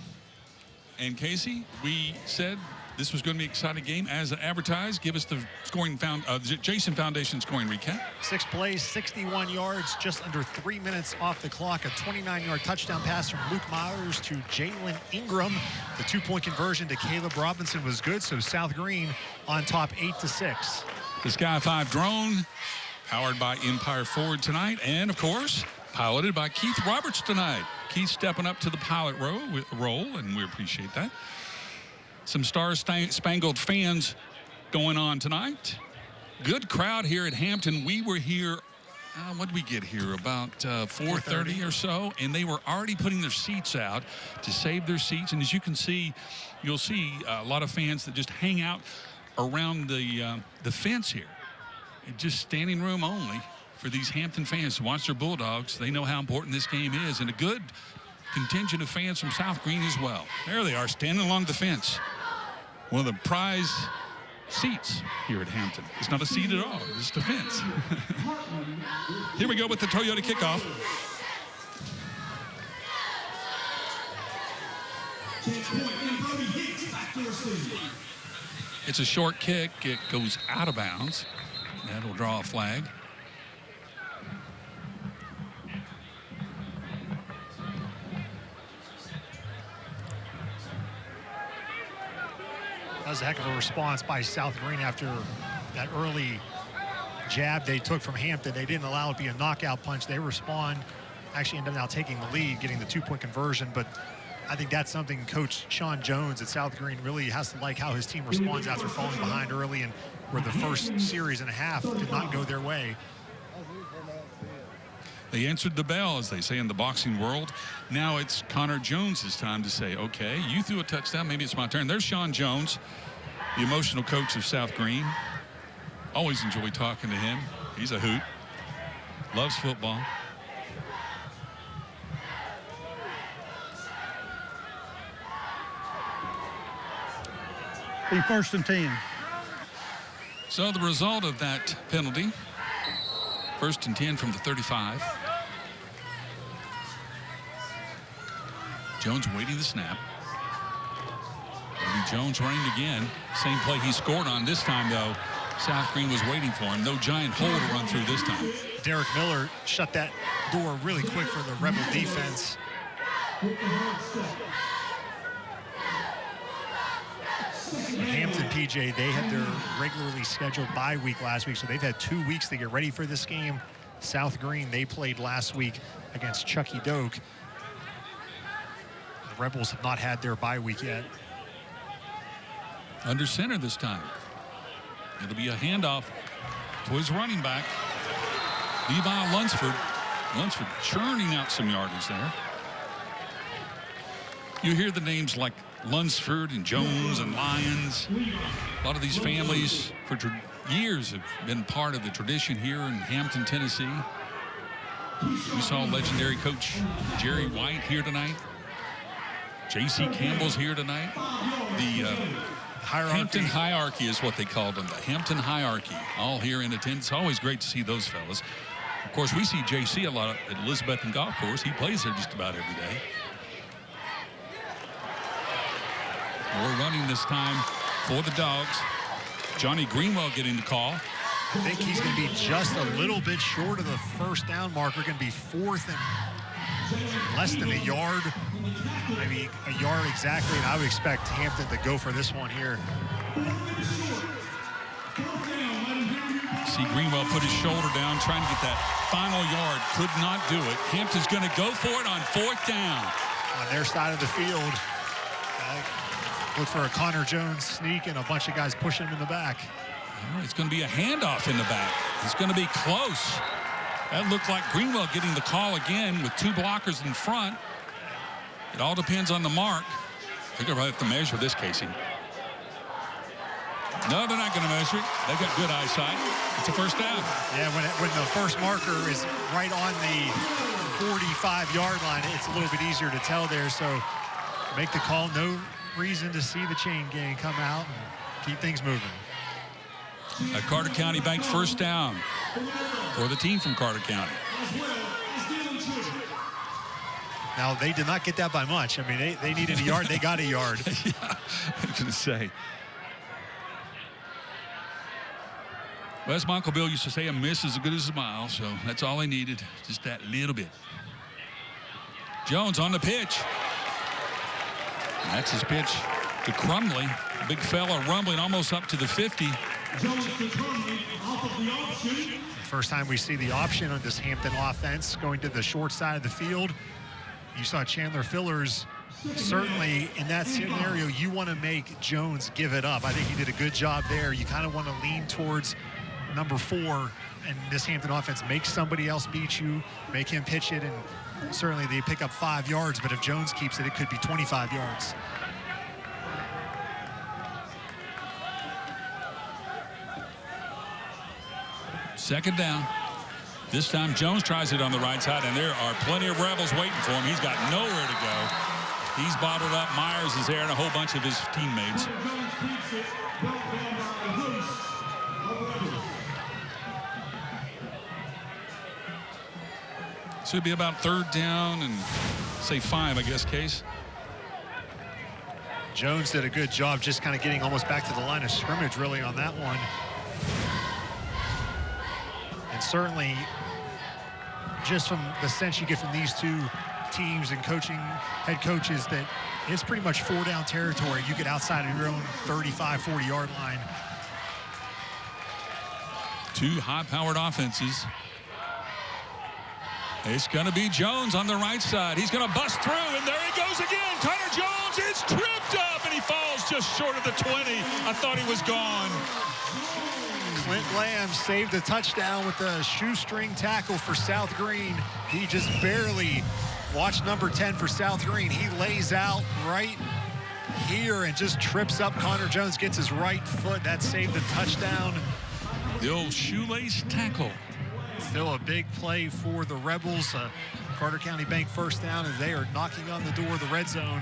And Casey, we said this was going to be an exciting game as advertised. Give us the Jason Foundation scoring recap. 6 plays, 61 yards, just under 3 minutes off the clock. A 29-yard touchdown pass from Luke Myers to Jalen Ingram. The 2-point conversion to Caleb Robinson was good, so South Greene on top 8-6. The Sky 5 drone, powered by Empire Ford tonight, and of course, piloted by Keith Roberts tonight. Keith stepping up to the pilot role, and we appreciate that. Some Star-Spangled Fans going on tonight. Good crowd here at Hampton. We were here, what did we get here? About 4:30 or so, and they were already putting their seats out to save their seats. And as you can see, you'll see a lot of fans that just hang out around the fence here. Just standing room only for these Hampton fans to watch their Bulldogs. They know how important this game is, and a good contingent of fans from South Greene as well. There they are, standing along the fence. One of the prize seats here at Hampton. It's not a seat at all, it's just a fence. Here we go with the Toyota kickoff. It's a short kick. It goes out of bounds. That'll draw a flag. That was a heck of a response by South Greene after that early jab they took from Hampton. They didn't allow it to be a knockout punch. They respond, actually end up now taking the lead, getting the 2-point conversion. But I think that's something Coach Sean Jones at South Greene really has to like, how his team responds after falling behind early, and where the first series and a half did not go their way. They answered the bell, as they say in the boxing world. Now it's Connor Jones's time to say, okay, you threw a touchdown, maybe it's my turn. There's Sean Jones, the emotional coach of South Greene. Always enjoy talking to him. He's a hoot. Loves football. Be 1st and 10. So the result of that penalty, 1st and 10 from the 35. Jones waiting the snap. Maybe Jones running again. Same play he scored on this time, though. South Greene was waiting for him. No giant hole to run through this time. Derek Miller shut that door really quick for the Rebel defense. Hampton, PJ, they had their regularly scheduled bye week last week, so they've had 2 weeks to get ready for this game. South Greene, they played last week against Chucky Doak. The Rebels have not had their bye week yet. Under center this time. It'll be a handoff to his running back, Levi Lunsford. Lunsford churning out some yardage there. You hear the names like Lunsford and Jones and Lyons. A lot of these families for years have been part of the tradition here in Hampton, Tennessee. We saw legendary coach Jerry White here tonight. J.C. Campbell's here tonight. The Hampton Hierarchy is what they called them, the Hampton Hierarchy, all here in attendance. It's always great to see those fellas. Of course, we see J.C. a lot at Elizabeth and Golf Course. He plays there just about every day. More running this time for the Dogs. Johnny Greenwell getting the call. I think he's going to be just a little bit short of the first down marker. Going to be 4th and less than a yard, maybe a yard exactly. And I would expect Hampton to go for this one here. See Greenwell put his shoulder down, trying to get that final yard. Could not do it. Hampton's going to go for it on 4th down. On their side of the field. Look for a Connor Jones sneak and a bunch of guys pushing him in the back. All right, it's going to be a handoff in the back. It's going to be close. That looked like Greenwell getting the call again with 2 blockers in front. It all depends on the mark. They're going to have to measure this, Casey. No, they're not going to measure it. They've got good eyesight. It's a first down. Yeah, when the first marker is right on the 45-yard line, it's a little bit easier to tell there. So make the call. No reason to see the chain gang come out and keep things moving. A Carter County Bank first down for the team from Carter County. Now, they did not get that by much. I mean, they needed a yard. They got a yard. Yeah, I was going to say, Well, as Michael Bill used to say, a miss is as good as a mile, so that's all he needed, just that little bit. Jones on the pitch. That's his pitch to Crumley. Big fella rumbling almost up to the 50. First time we see the option on this Hampton offense going to the short side of the field. You saw Chandler Fillers. Certainly in that scenario, you want to make Jones give it up. I think he did a good job there. You kind of want to lean towards number 4, and this Hampton offense makes somebody else beat you, make him pitch it, and certainly they pick up 5 yards, but if Jones keeps it, it could be 25 yards. Second down. This time Jones tries it on the right side, and there are plenty of Rebels waiting for him. He's got nowhere to go. He's bottled up. Myers is there and a whole bunch of his teammates. So it'd be about 3rd down and say 5, I guess, Case. Jones did a good job just kind of getting almost back to the line of scrimmage really on that one. And certainly just from the sense you get from these two teams and head coaches that it's pretty much 4-down territory. You get outside of your own 35, 40-yard line. 2 high-powered offenses. It's going to be Jones on the right side. He's going to bust through, and there he goes again. Connor Jones is tripped up, and he falls just short of the 20. I thought he was gone. Clint Lamb saved the touchdown with the shoestring tackle for South Greene. He just barely watched number 10 for South Greene. He lays out right here and just trips up. Connor Jones gets his right foot. That saved the touchdown. The old shoelace tackle. Still a big play for the Rebels. Carter County Bank first down as they are knocking on the door of the red zone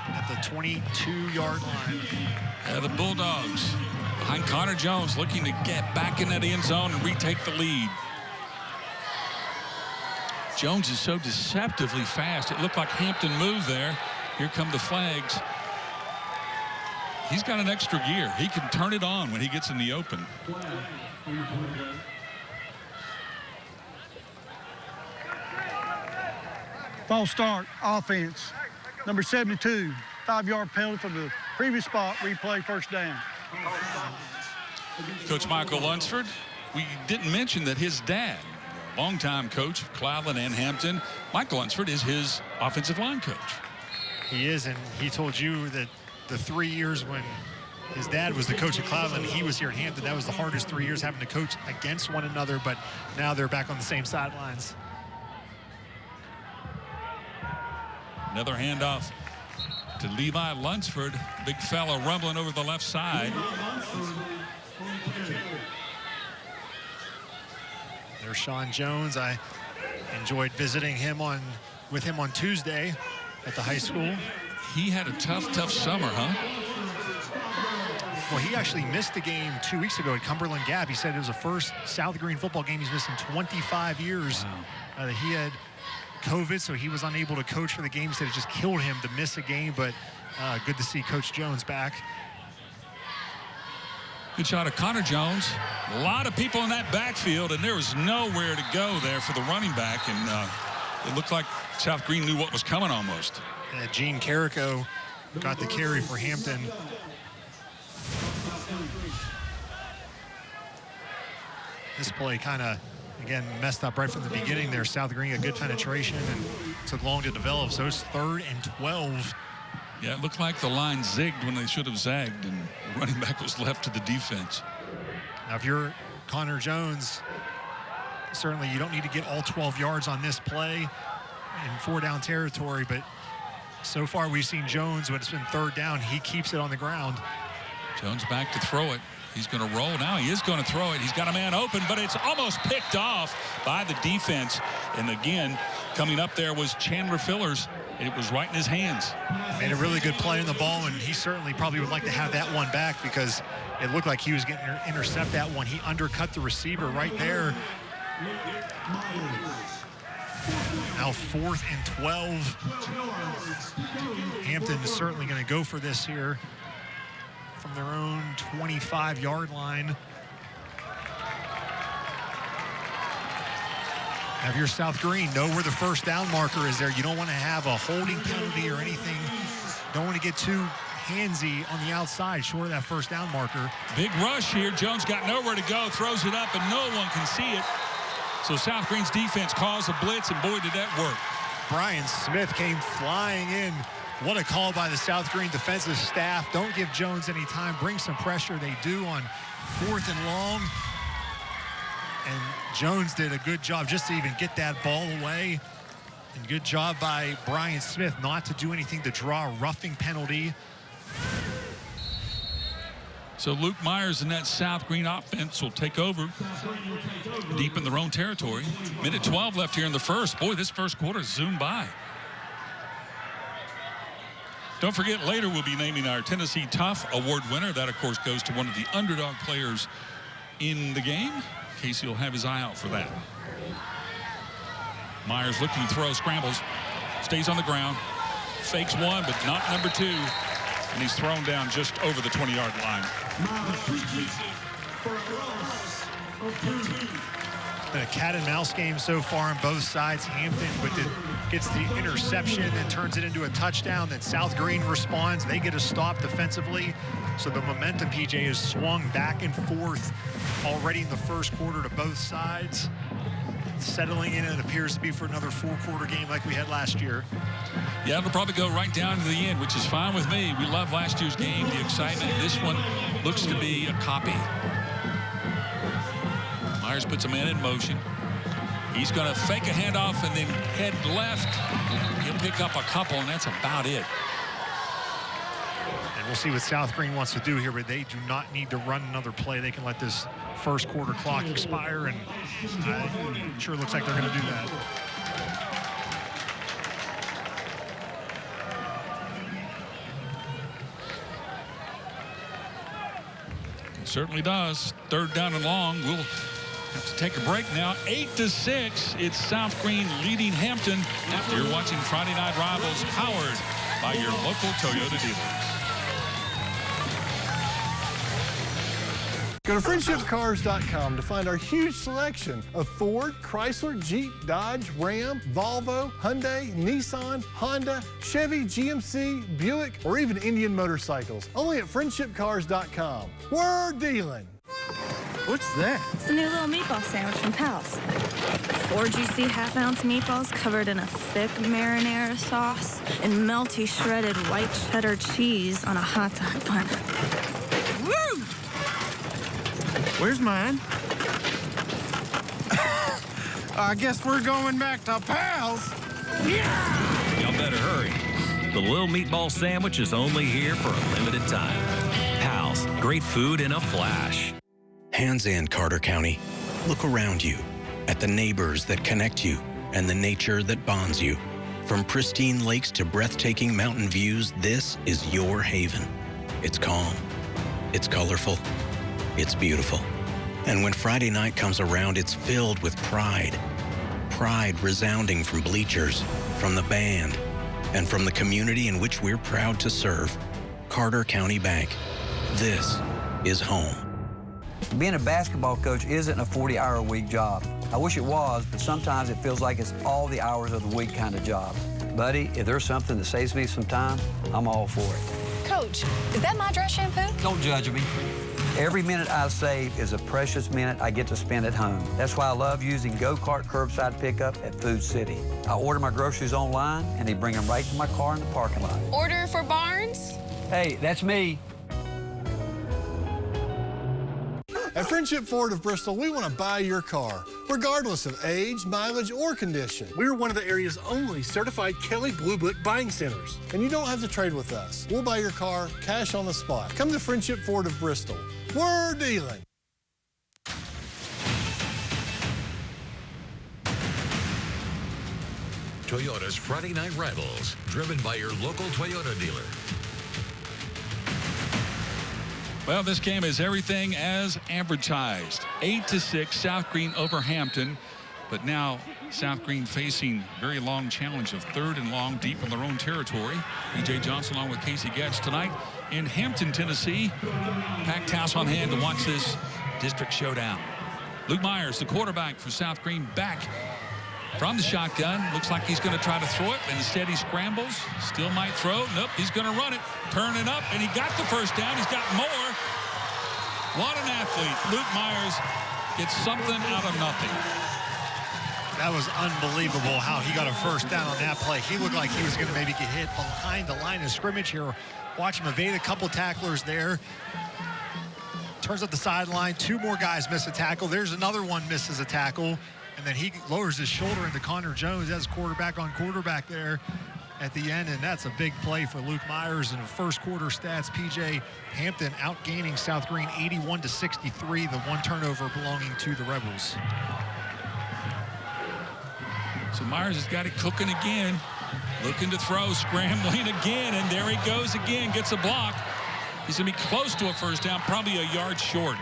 at the 22-yard line. The Bulldogs behind Connor Jones looking to get back in that end zone and retake the lead. Jones is so deceptively fast. It looked like Hampton moved there. Here come the flags. He's got an extra gear. He can turn it on when he gets in the open. False start, offense. Number 72, 5-yard penalty from the previous spot, replay, first down. Coach Michael Lunsford, we didn't mention that his dad, longtime coach of Cloudland and Hampton, Michael Lunsford is his offensive line coach. He is, and he told you that the 3 years when his dad was the coach at Cloudland, he was here at Hampton. That was the hardest 3 years having to coach against one another, but now they're back on the same sidelines. Another handoff to Levi Lunsford. Big fella rumbling over the left side. There's Sean Jones. I enjoyed visiting with him on Tuesday at the high school. He had a tough summer, huh? Well, he actually missed the game 2 weeks ago at Cumberland Gap. He said it was the first South Greene football game he's missed in 25 years. Wow. He had COVID, so he was unable to coach for the game. He said it just killed him to miss a game, but good to see Coach Jones back. Good shot of Connor Jones. A lot of people in that backfield, and there was nowhere to go there for the running back, and it looked like South Greene knew what was coming almost. Gene Carrico got the carry for Hampton. This play kind of, again, messed up right from the beginning there. South Greene got good penetration and took long to develop, so it's 3rd and 12. Yeah, it looked like the line zigged when they should have zagged, and the running back was left to the defense. Now, if you're Connor Jones, certainly you don't need to get all 12 yards on this play in 4-down territory, but so far we've seen Jones, when it's been 3rd down, he keeps it on the ground. Jones back to throw it. He's going to roll now. He is going to throw it. He's got a man open, but it's almost picked off by the defense. And again, coming up there was Chandler Fillers. It was right in his hands. Made a really good play on the ball, and he certainly probably would like to have that one back because it looked like he was getting to intercept that one. He undercut the receiver right there. Now 4th and 12. Hampton is certainly going to go for this here from their own 25-yard line. Have your South Greene know where the first down marker is there. You don't want to have a holding penalty or anything. Don't want to get too handsy on the outside, short of that first down marker. Big rush here. Jones got nowhere to go, throws it up, and no one can see it. So South Greene's defense calls a blitz, and boy, did that work. Brian Smith came flying in. What a call by the South Greene defensive staff. Don't give Jones any time. Bring some pressure. They do on 4th and long. And Jones did a good job just to even get that ball away. And good job by Brian Smith not to do anything to draw a roughing penalty. So Luke Myers and that South Greene offense will take over deep in their own territory. Minute 12 left here in the first. Boy, this first quarter zoomed by. Don't forget, later we'll be naming our Tennessee Tough Award winner. That, of course, goes to one of the underdog players in the game. Casey will have his eye out for that. Myers looking to throw, scrambles, stays on the ground, fakes one, but not number 2. And he's thrown down just over the 20-yard line. Been a cat and mouse game so far on both sides. Hampton gets the interception and turns it into a touchdown. Then South Greene responds. They get a stop defensively. So the momentum, PJ, is swung back and forth already in the first quarter to both sides. Settling in, it appears to be for another 4-quarter game like we had last year. Yeah, it'll probably go right down to the end, which is fine with me. We love last year's game, the excitement. This one looks to be a copy. Myers puts a man in motion. He's going to fake a handoff and then head left. He'll pick up a couple, and that's about it. And we'll see what South Greene wants to do here, but they do not need to run another play. They can let this first quarter clock expire, and it sure looks like they're going to do that. It certainly does. 3rd down and long. We'll have to take a break now. 8-6. It's South Greene leading Hampton after you're watching Friday Night Rivals, powered by your local Toyota dealers. Go to friendshipcars.com to find our huge selection of Ford, Chrysler, Jeep, Dodge, Ram, Volvo, Hyundai, Nissan, Honda, Chevy, GMC, Buick, or even Indian motorcycles. Only at friendshipcars.com. We're dealing. What's that? It's a new little meatball sandwich from Pal's. 4 juicy half-ounce meatballs covered in a thick marinara sauce and melty shredded white cheddar cheese on a hot dog bun. Woo! Where's mine? I guess we're going back to Pal's. Yeah! Y'all better hurry. The little meatball sandwich is only here for a limited time. Pal's, great food in a flash. Hands in Carter County. Look around you at the neighbors that connect you and the nature that bonds you. From pristine lakes to breathtaking mountain views, this is your haven. It's calm. It's colorful. It's beautiful. And when Friday night comes around, it's filled with pride. Pride resounding from bleachers, from the band, and from the community in which we're proud to serve. Carter County Bank. This is home. Being a basketball coach isn't a 40-hour-a-week job. I wish it was, but sometimes it feels like it's all the hours of the week kind of job. Buddy, if there's something that saves me some time, I'm all for it. Coach, is that my dress shampoo? Don't judge me. Every minute I save is a precious minute I get to spend at home. That's why I love using Go-Kart curbside pickup at Food City. I order my groceries online, and they bring them right to my car in the parking lot. Order for Barnes? Hey, that's me. At Friendship Ford of Bristol, we want to buy your car, regardless of age, mileage, or condition. We're one of the area's only certified Kelley Blue Book buying centers. And you don't have to trade with us. We'll buy your car cash on the spot. Come to Friendship Ford of Bristol. We're dealing. Toyota's Friday Night Rivals, driven by your local Toyota dealer. Well, this game is everything as advertised. 8-6, South Greene over Hampton. But now South Greene facing a very long challenge of 3rd and long deep in their own territory. E.J. Johnson along with Casey Getz tonight in Hampton, Tennessee. Packed house on hand to watch this district showdown. Luke Myers, the quarterback for South Greene, back from the shotgun. Looks like he's going to try to throw it, and instead he scrambles. Still might throw. Nope, he's going to run it. Turning up, and he got the first down. He's got more. What an athlete. Luke Myers gets something out of nothing. That was unbelievable how he got a first down on that play. He looked like he was going to maybe get hit behind the line of scrimmage here. Watch him evade a couple tacklers there. Turns up the sideline. Two more guys miss a tackle. There's another one misses a tackle. And then he lowers his shoulder into Connor Jones as quarterback on quarterback there at the end. And that's a big play for Luke Myers. In the first quarter stats, P.J. Hampton outgaining South Greene 81-63. The one turnover belonging to the Rebels. So Myers has got it cooking again. Looking to throw, scrambling again. And there he goes again. Gets a block. He's going to be close to a first down, probably a yard short.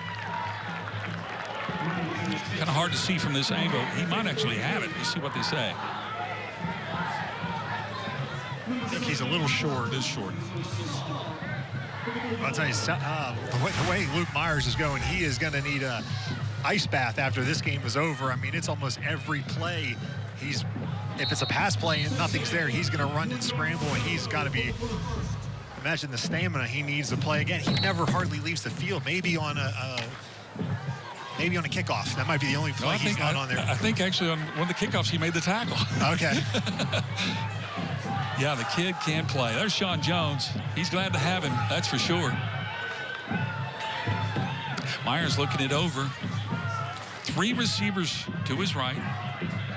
Kind of hard to see from this angle. He might actually have it. Let's see what they say. I think he's a little short. It is short. I'll tell you, the way Luke Myers is going, he is going to need a ice bath after this game is over. I mean, it's almost every play. If it's a pass play and nothing's there, he's going to run and scramble, and he's got to be. Imagine the stamina he needs to play again. He never hardly leaves the field. Maybe on a kickoff. That might be the only play he's not on there. I think actually on one of the kickoffs he made the tackle. Okay. Yeah, the kid can play. There's Sean Jones. He's glad to have him, that's for sure. Myers looking it over. Three receivers to his right.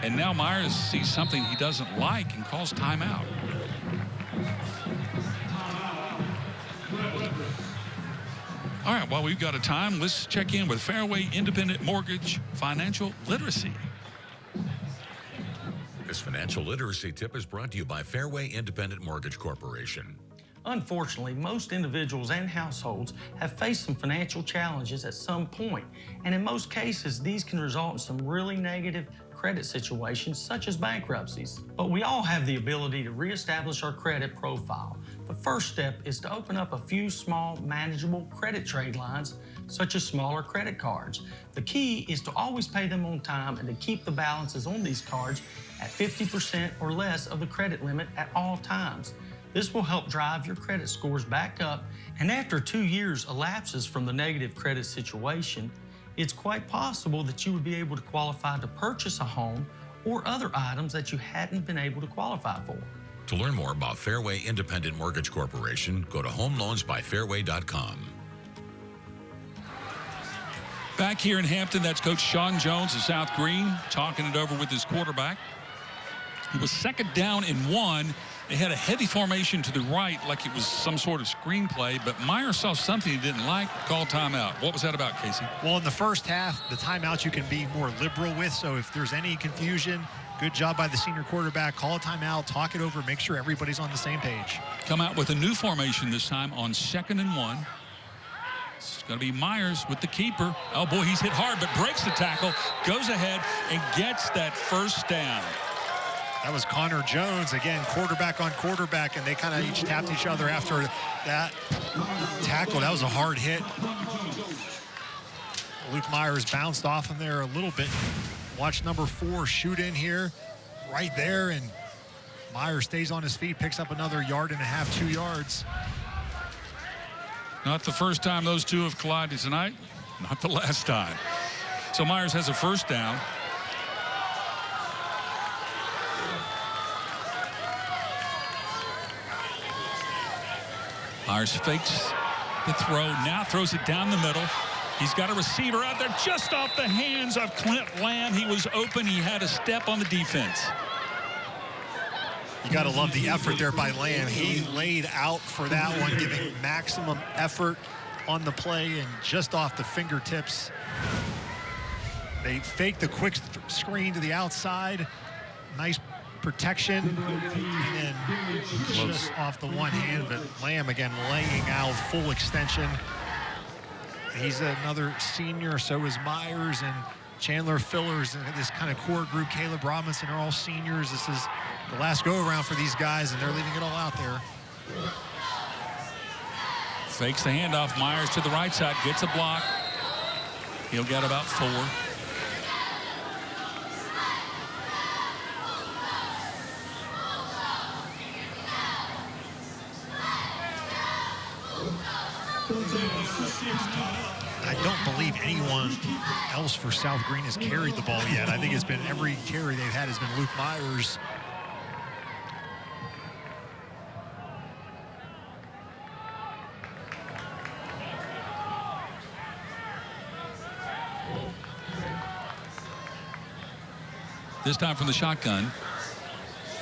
And now Myers sees something he doesn't like and calls timeout. All right, while we've got a time, let's check in with Fairway Independent Mortgage Financial Literacy. This financial literacy tip is brought to you by Fairway Independent Mortgage Corporation. Unfortunately, most individuals and households have faced some financial challenges at some point, and in most cases, these can result in some really negative credit situations, such as bankruptcies. But we all have the ability to reestablish our credit profile. The first step is to open up a few small, manageable credit trade lines, such as smaller credit cards. The key is to always pay them on time and to keep the balances on these cards at 50% or less of the credit limit at all times. This will help drive your credit scores back up, and after 2 years elapses from the negative credit situation, it's quite possible that you would be able to qualify to purchase a home or other items that you hadn't been able to qualify for. To learn more about Fairway Independent Mortgage Corporation, go to homeloansbyfairway.com. Back here in Hampton, that's Coach Sean Jones of South Greene talking it over with his quarterback. It was second down and 1. They had a heavy formation to the right like it was some sort of screenplay, but Myers saw something he didn't like, called timeout. What was that about, Casey? Well, in the first half, the timeouts you can be more liberal with, so if there's any confusion, good job by the senior quarterback. Call a timeout, talk it over, make sure everybody's on the same page. Come out with a new formation this time on 2nd and 1. It's going to be Myers with the keeper. Oh, boy, he's hit hard, but breaks the tackle, goes ahead, and gets that first down. That was Connor Jones, again, quarterback on quarterback, and they kind of each tapped each other after that tackle. That was a hard hit. Luke Myers bounced off him there a little bit. Watch number 4 shoot in here, right there, and Myers stays on his feet, picks up another 1.5 yards, 2 yards. Not the first time those two have collided tonight, not the last time. So Myers has a first down. Myers fakes the throw, now throws it down the middle. He's got a receiver out there just off the hands of Clint Lamb. He was open. He had a step on the defense. You got to love the effort there by Lamb. He laid out for that one, giving maximum effort on the play, and just off the fingertips. They faked the quick screen to the outside. Nice protection, and then just off the one hand, but Lamb again laying out full extension. He's another senior, so is Myers and Chandler Fillers, and this kind of core group. Caleb Robinson are all seniors. This is the last go-around for these guys, and they're leaving it all out there. Fakes the handoff. Myers to the right side, gets a block. He'll get about 4. I don't believe anyone else for South Greene has carried the ball yet. I think it's been every carry they've had has been Luke Myers. This time from the shotgun.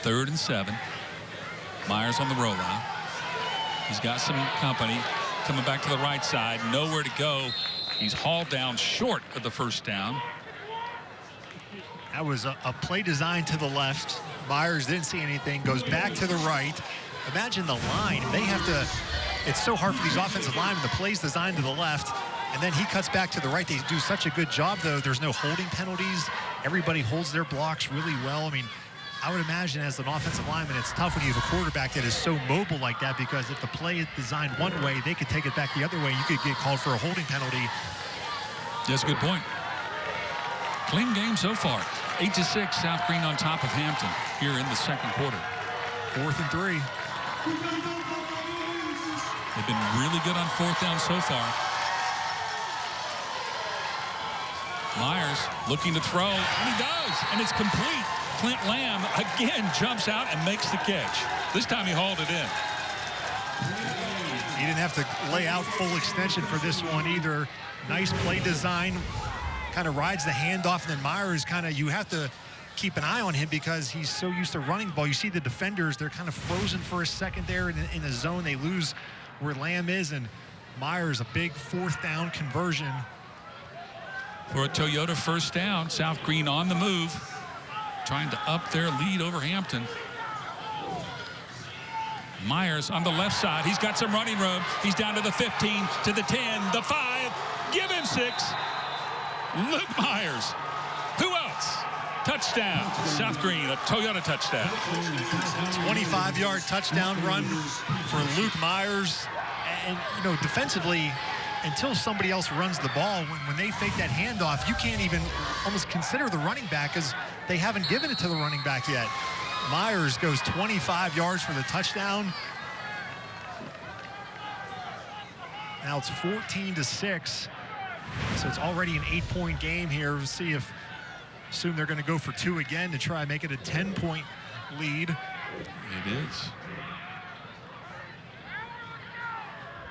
3rd and 7. Myers on the rollout. He's got some company. Coming back to the right side. Nowhere to go. He's hauled down short of the first down. That was a play designed to the left. Myers didn't see anything. Goes back to the right. Imagine the line. They have to. It's so hard for these offensive linemen. The play's designed to the left. And then he cuts back to the right. They do such a good job, though. There's no holding penalties. Everybody holds their blocks really well. I mean, I would imagine as an offensive lineman, it's tough when you have a quarterback that is so mobile like that, because if the play is designed one way, they could take it back the other way. You could get called for a holding penalty. That's a good point. Clean game so far. 8-6, South Greene on top of Hampton here in the second quarter. 4th and 3. They've been really good on 4th down so far. Myers looking to throw, and he does, and it's complete. Clint Lamb again jumps out and makes the catch. This time he hauled it in. He didn't have to lay out full extension for this one either. Nice play design. Kind of rides the handoff, and then Myers you have to keep an eye on him because he's so used to running the ball. You see the defenders, they're kind of frozen for a second there in the zone. They lose where Lamb is, and Myers, a big 4th down conversion. For a Toyota first down, South Greene on the move, trying to up their lead over Hampton. Myers on the left side. He's got some running room. He's down to the 15, to the 10, the 5. Give him 6. Luke Myers. Who else? Touchdown. South Greene, a Toyota touchdown. 25-yard touchdown run for Luke Myers. And, you know, defensively, until somebody else runs the ball, when they fake that handoff, you can't even almost consider the running back because they haven't given it to the running back yet. Myers goes 25 yards for the touchdown. Now it's 14-6. So it's already an 8-point game here. We'll see if soon they're going to go for 2 again to try and make it a 10-point lead. It is.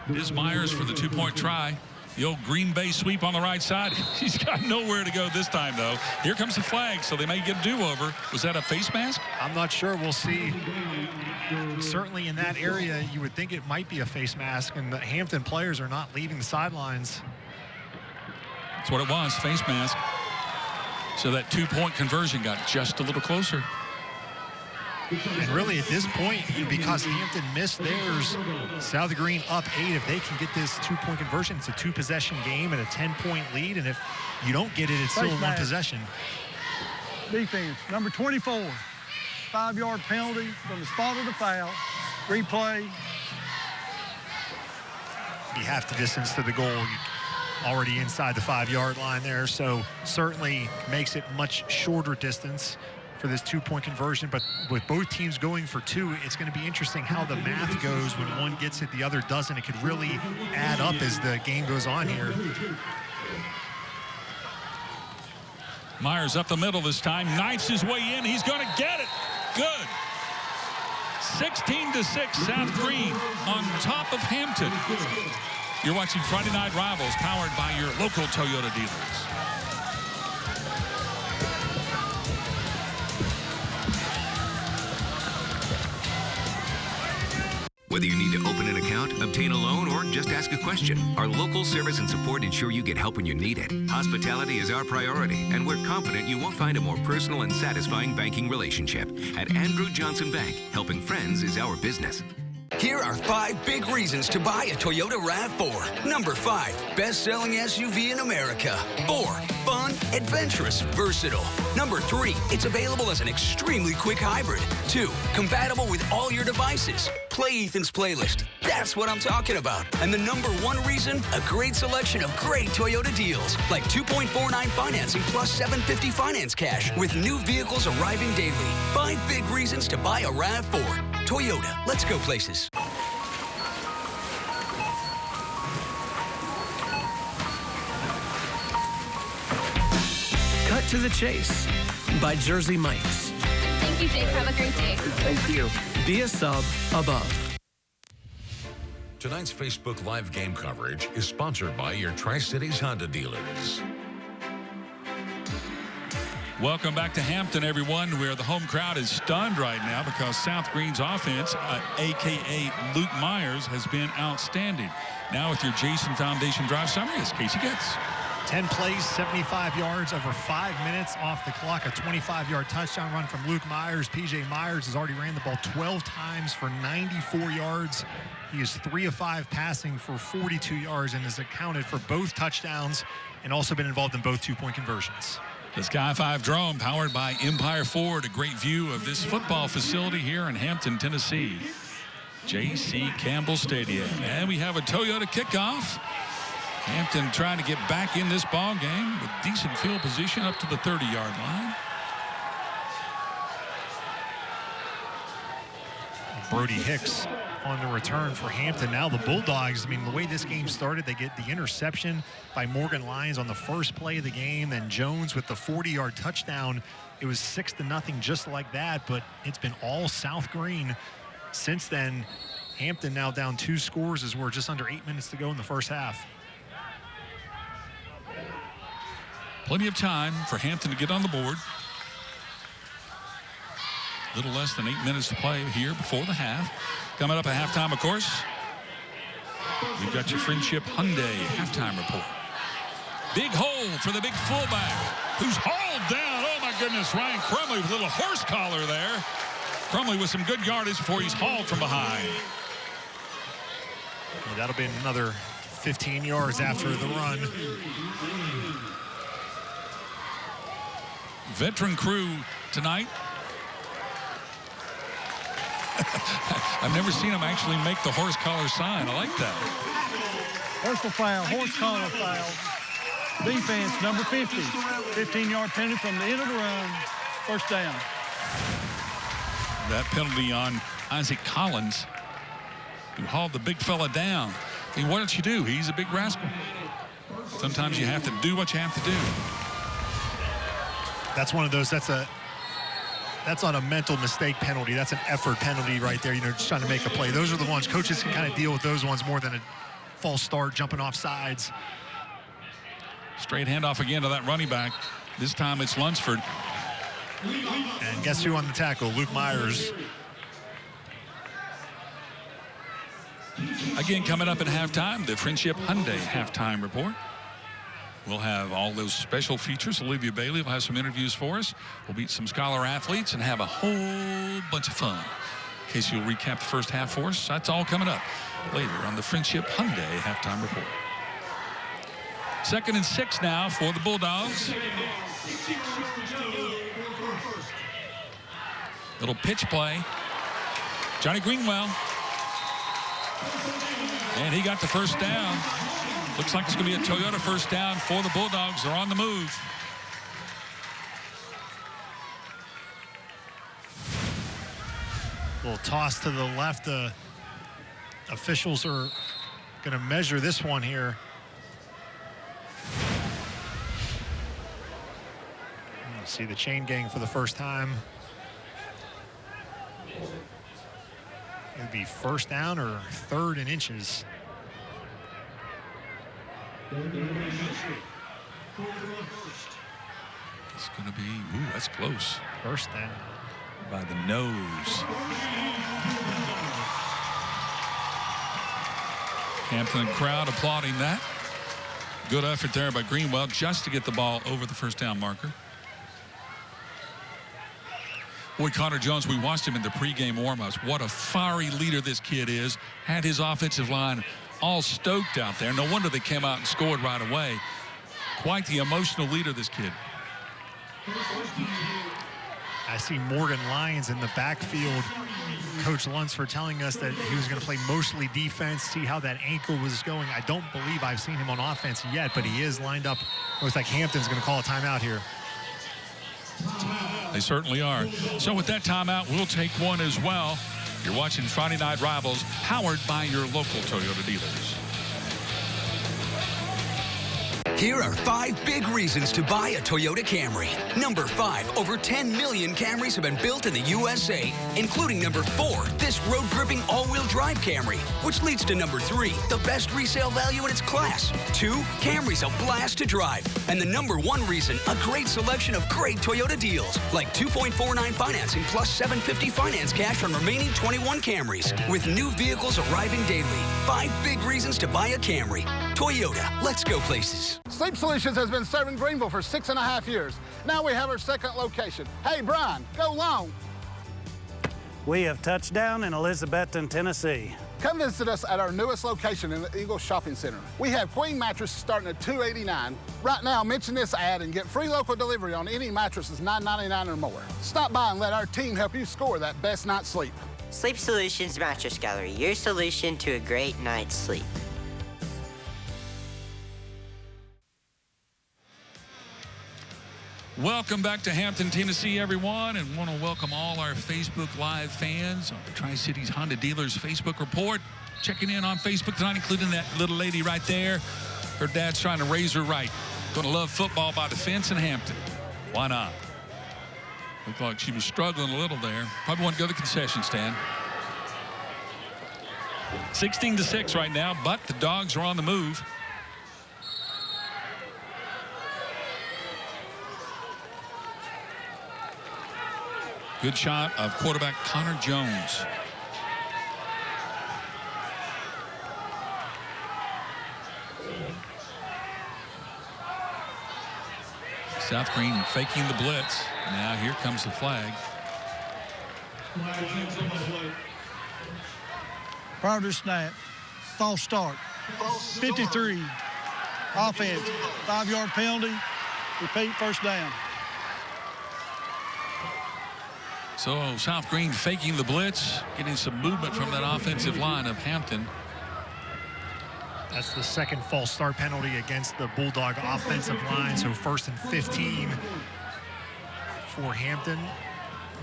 It is Myers for the 2-point try. The old Green Bay sweep on the right side. He's got nowhere to go this time, though. Here comes the flag, so they may get a do-over. Was that a face mask? I'm not sure. We'll see. Certainly in that area, you would think it might be a face mask, and the Hampton players are not leaving the sidelines. That's what it was, face mask. So that 2-point conversion got just a little closer. And really at this point, because Hampton missed theirs, South Greene up 8. If they can get this 2-point conversion, it's a 2-possession game and a 10-point lead. And if you don't get it, it's still 1 possession. Defense, number 24. 5-yard penalty from the spot of the foul. Replay. You have to distance to the goal. You're already inside the 5-yard line there. So certainly makes it much shorter distance for this 2-point conversion, but with both teams going for 2, it's going to be interesting how the math goes when one gets it, the other doesn't. It could really add up as the game goes on here. Myers up the middle this time, knifes his way in. He's going to get it. Good. 16-6, South Greene on top of Hampton. You're watching Friday Night Rivals, powered by your local Toyota dealers. Whether you need to open an account, obtain a loan, or just ask a question, our local service and support ensure you get help when you need it. Hospitality is our priority, and we're confident you won't find a more personal and satisfying banking relationship. At Andrew Johnson Bank, helping friends is our business. Here are 5 big reasons to buy a Toyota RAV4. Number 5, best-selling SUV in America. 4, fun, adventurous, versatile. Number 3, it's available as an extremely quick hybrid. 2, compatible with all your devices. Play Ethan's playlist. That's what I'm talking about. And the number 1 reason, a great selection of great Toyota deals, like 2.49 financing plus $750 finance cash with new vehicles arriving daily. 5 big reasons to buy a RAV4. Toyota, let's go places. to the chase by Jersey Mike's. Thank you, Jake. Have a great day. Thank you. Be a sub above. Tonight's Facebook Live game coverage is sponsored by your Tri-Cities Honda dealers. Welcome back to Hampton, everyone, where the home crowd is stunned right now because South Green's offense, a.k.a. Luke Myers, has been outstanding. Now with your Jason Foundation drive summary, it's Casey Getz. 10 plays, 75 yards, over 5 minutes off the clock. A 25-yard touchdown run from Luke Myers. P.J. Myers has already ran the ball 12 times for 94 yards. He is 3 of 5 passing for 42 yards and has accounted for both touchdowns and also been involved in both two-point conversions. The Sky 5 drone powered by Empire Ford. A great view of this football facility here in Hampton, Tennessee. J.C. Campbell Stadium. And we have a Toyota kickoff. Hampton trying to get back in this ball game with decent field position up to the 30-yard line. Brody Hicks on the return for Hampton. Now the Bulldogs, I mean, the way this game started, they get the interception by Morgan Lyons on the first play of the game. Then Jones with the 40-yard touchdown. It was 6-0 just like that, but it's been all South Green since then. Hampton now down 2 scores as we're just under 8 minutes to go in the first half. Plenty of time for Hampton to get on the board. A little less than 8 minutes to play here before the half. Coming up at halftime, of course, we've got your Friendship Hyundai halftime report. Big hole for the big fullback, who's hauled down. Oh, my goodness, Ryan Crumley with a little horse collar there. Crumley with some good yardage before he's hauled from behind. Well, that'll be another 15 yards after the run. Veteran crew tonight. I've never seen him actually make the horse collar sign. I like that. Personal foul, horse collar foul. Defense, number 50. 15-yard penalty from the end of the run. First down. That penalty on Isaac Collins, who hauled the big fella down. I mean, what did you do? He's a big rascal. Sometimes you have to do what you have to do. That's one of those, that's not a mental mistake penalty. That's an effort penalty right there, you know, just trying to make a play. Those are the ones, coaches can kind of deal with those ones more than a false start, jumping off sides. Straight handoff again to that running back. This time it's Lunsford. And guess who on the tackle? Luke Myers. Again, coming up at halftime, the Friendship Hyundai halftime report. We'll have all those special features. Olivia Bailey will have some interviews for us. We'll meet some scholar athletes and have a whole bunch of fun. In case you'll recap the first half for us, that's all coming up later on the Friendship Hyundai halftime report. 2nd and 6 now for the Bulldogs. Little pitch play. Johnny Greenwell. And he got the first down. Looks like it's going to be a Toyota first down for the Bulldogs. They're on the move. A little toss to the left. The officials are going to measure this one here. You'll see the chain gang for the first time. It'd be first down or 3rd and inches. It's going to be, ooh, that's close. First down. By the nose. Hampton crowd applauding that. Good effort there by Greenwell just to get the ball over the first down marker. Boy, Connor Jones, we watched him in the pregame warmups. What a fiery leader this kid is. Had his offensive line all stoked out there. No wonder they came out and scored right away. Quite the emotional leader, this kid. I see Morgan Lyons in the backfield. Coach Lunsford telling us that he was going to play mostly defense, see how that ankle was going. I don't believe I've seen him on offense yet, but he is lined up. Looks like Hampton's going to call a timeout here. They certainly are. So with that timeout, we'll take one as well. You're watching Friday Night Rivals, powered by your local Toyota dealers. Here are 5 big reasons to buy a Toyota Camry. Number 5, over 10 million Camrys have been built in the USA, including number 4, this road-gripping all-wheel drive Camry, which leads to number 3, the best resale value in its class. 2, Camry's a blast to drive. And the number 1 reason, a great selection of great Toyota deals, like 2.49 financing plus $750 finance cash on remaining 21 Camrys, with new vehicles arriving daily. 5 big reasons to buy a Camry. Toyota, let's go places. Sleep Solutions has been serving Greenville for 6.5 years. Now we have our second location. Hey, Brian, go long. We have touched down in Elizabethton, Tennessee. Come visit us at our newest location in the Eagle Shopping Center. We have queen mattresses starting at $289. Right now, mention this ad and get free local delivery on any mattresses $9.99 or more. Stop by and let our team help you score that best night's sleep. Sleep Solutions Mattress Gallery, your solution to a great night's sleep. Welcome back to Hampton, Tennessee, everyone, and want to welcome all our Facebook Live fans on the Tri-Cities Honda Dealers Facebook report. Checking in on Facebook tonight, including that little lady right there. Her dad's trying to raise her right. Going to love football by the fence in Hampton. Why not? Looked like she was struggling a little there. Probably want to go to the concession stand. 16-6 right now, but the Dogs are on the move. Good shot of quarterback Connor Jones. South Greene faking the blitz. Now here comes the flag. Prior to snap, false start. 53. Offense, 5-yard penalty. Repeat, first down. So South Greene faking the blitz, getting some movement from that offensive line of Hampton. That's the second false start penalty against the Bulldog offensive line. So 1st and 15 for Hampton.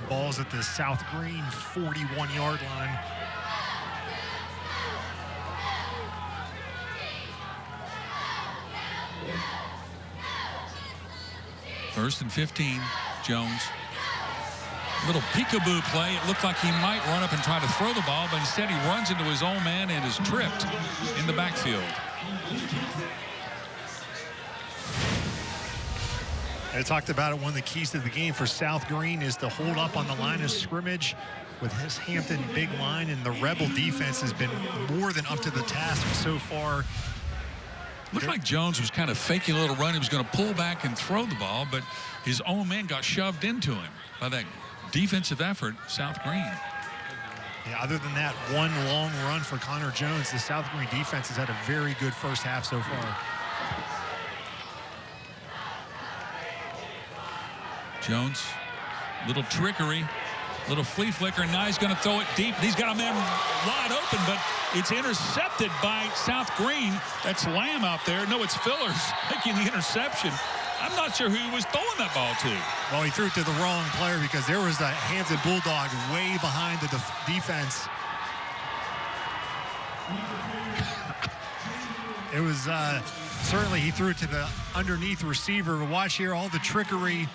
Ball's at the South Greene 41-yard line. First and 15, Jones. Little peekaboo play. It looked like he might run up and try to throw the ball, but instead he runs into his own man and is tripped in the backfield. I talked about it. One of the keys to the game for South Greene is to hold up on the line of scrimmage with his Hampton big line, and the Rebel defense has been more than up to the task so far. Looked like Jones was kind of faking a little run. He was going to pull back and throw the ball, but his own man got shoved into him by that defensive effort, South Greene. Yeah, other than that one long run for Connor Jones, the South Greene defense has had a very good first half so far. Jones, little trickery, little flea flicker, and now he's going to throw it deep. He's got a man wide open, but it's intercepted by South Greene. That's Lamb out there. No, it's Fillers making the interception. I'm not sure who he was throwing that ball to. Well, he threw it to the wrong player because there was a Hampton Bulldog way behind the defense. It was certainly he threw it to the underneath receiver. Watch here, all the trickery.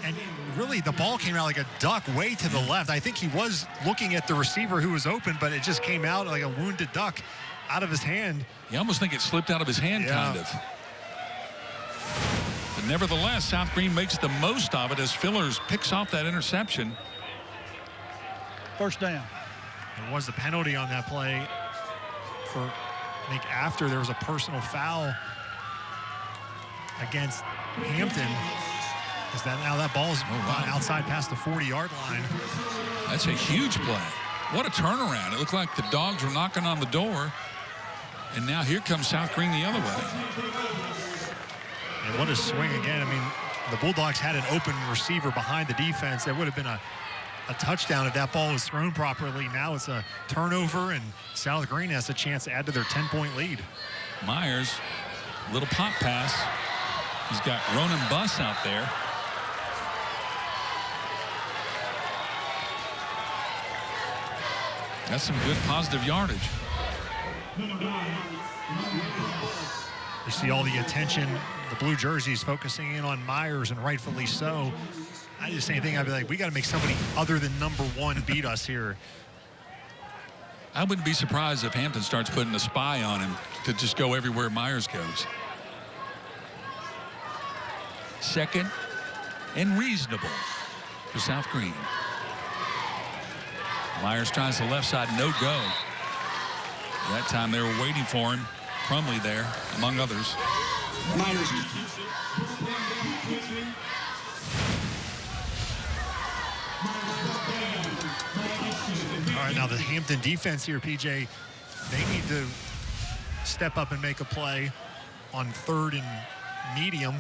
And really, the ball came out like a duck way to the left. I think he was looking at the receiver who was open, but it just came out like a wounded duck out of his hand. You almost think it slipped out of his hand, kind of. But nevertheless, South Greene makes the most of it as Fillers picks off that interception. First down. There was a penalty on that play for, I think, after there was a personal foul against Hampton. Is that now that ball's outside past the 40-yard line? That's a huge play. What a turnaround. It looked like the Dogs were knocking on the door. And now here comes South Greene the other way. And what a swing again. I mean, the Bulldogs had an open receiver behind the defense. That would have been a touchdown if that ball was thrown properly. Now it's a turnover, and South Greene has a chance to add to their 10-point lead. Myers, little pop pass. He's got Ronan Buss out there. That's some good positive yardage. You see all the attention, the blue jerseys focusing in on Myers, and rightfully so. I just say anything, I'd be like, we got to make somebody other than number 1 beat us here. I wouldn't be surprised if Hampton starts putting a spy on him to just go everywhere Myers goes. Second and reasonable for South Greene. Myers tries the left side, no go. That time they were waiting for him. Crumley there, among others. Myers. All right, now the Hampton defense here, PJ, they need to step up and make a play on 3rd and medium.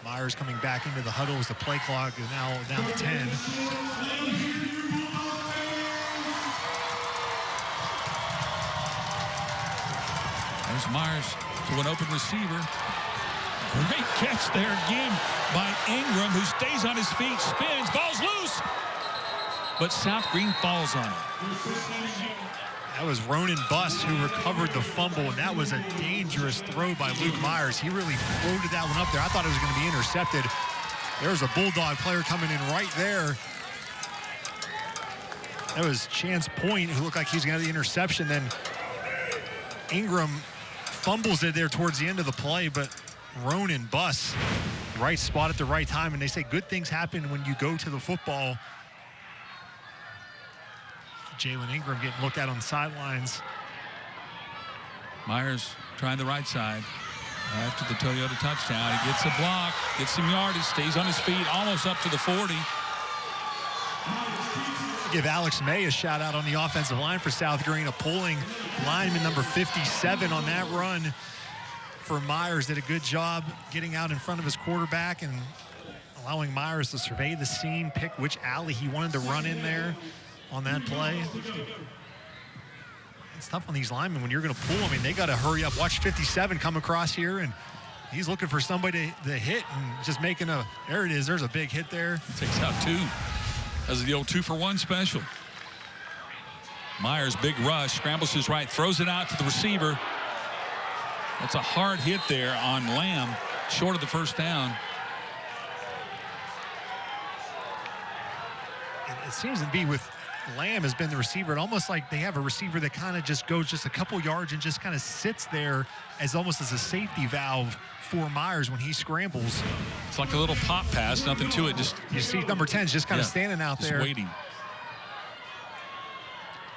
Myers coming back into the huddle as the play clock is now down to 10. There's Myers to an open receiver. Great catch there again by Ingram, who stays on his feet, spins, ball's loose. But South Greene falls on it. That was Ronan Buss who recovered the fumble, and that was a dangerous throw by Luke Myers. He really floated that one up there. I thought it was going to be intercepted. There's a Bulldog player coming in right there. That was Chance Point, who looked like he was going to have the interception. Then Ingram fumbles it there towards the end of the play, but Ronan Buss, right spot at the right time. And they say good things happen when you go to the football. Jalen Ingram getting looked at on the sidelines. Myers trying the right side. After the Toyota touchdown, he gets a block, gets some yardage, stays on his feet, almost up to the 40. Give Alex May a shout out on the offensive line for South Greene, a pulling lineman number 57 on that run for Myers. Did a good job getting out in front of his quarterback and allowing Myers to survey the scene, pick which alley he wanted to run in there on that play. It's tough on these linemen when you're going to pull. I mean, they got to hurry up. Watch 57 come across here, and he's looking for somebody to hit and just making a, there it is. There's a big hit there. Takes out 2. As the old 2-for-1 special. Myers, big rush, scrambles his right, throws it out to the receiver. That's a hard hit there on Lamb, short of the first down. It seems to be with Lamb has been the receiver. It's almost like they have a receiver that kind of just goes just a couple yards and just kind of sits there as almost as a safety valve for Myers when he scrambles. It's like a little pop pass, nothing to it. Just you see number 10's just kind of standing out there. Just waiting.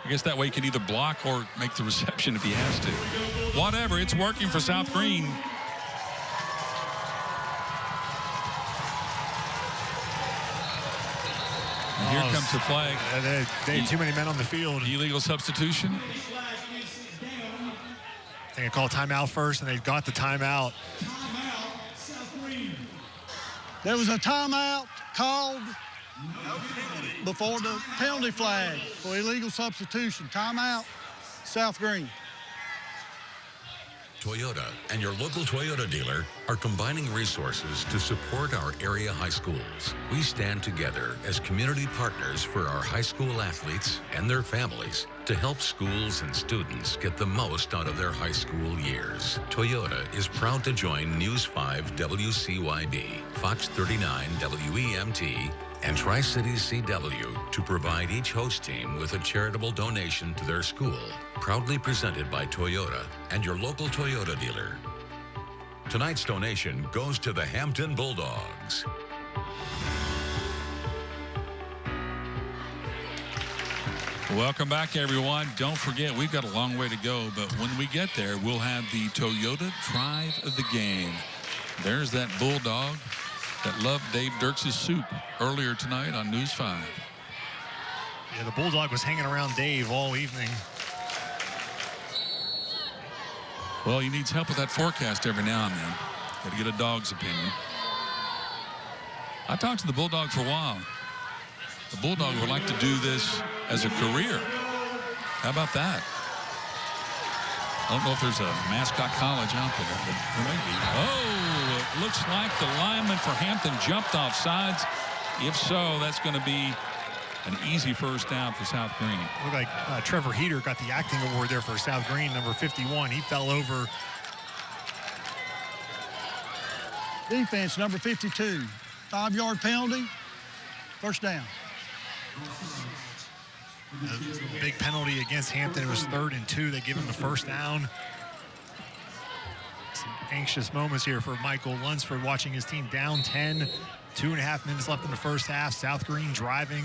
I guess that way he can either block or make the reception if he has to. Whatever, it's working for South Greene. And here comes the flag. They had too many men on the field. Illegal substitution. I think I called timeout first, and they got the timeout. There was a timeout called before the penalty flag for illegal substitution. Timeout, South Greene. Toyota and your local Toyota dealer are combining resources to support our area high schools. We stand together as community partners for our high school athletes and their families to help schools and students get the most out of their high school years. Toyota is proud to join News 5 WCYD, Fox 39 WEMT, and Tri-Cities CW to provide each host team with a charitable donation to their school. Proudly presented by Toyota and your local Toyota dealer. Tonight's donation goes to the Hampton Bulldogs. Welcome back, everyone. Don't forget, we've got a long way to go, but when we get there, we'll have the Toyota Drive of the Game. There's that Bulldog that loved Dave Dirks' soup earlier tonight on News 5. Yeah, the Bulldog was hanging around Dave all evening. Well, he needs help with that forecast every now and then. Got to get a dog's opinion. I talked to the Bulldog for a while. The Bulldog would like to do this as a career. How about that? I don't know if there's a mascot college out there, but there may be. Oh, it looks like the lineman for Hampton jumped off sides. If so, that's going to be An easy first down for South Greene. Looked like Trevor Heater got the acting award there for South Greene, number 51. He fell over. Defense, number 52. 5-yard penalty, first down. A big penalty against Hampton. It was 3rd and 2. They give him the first down. Some anxious moments here for Michael Lunsford, watching his team down 10. 2.5 minutes left in the first half. South Greene driving.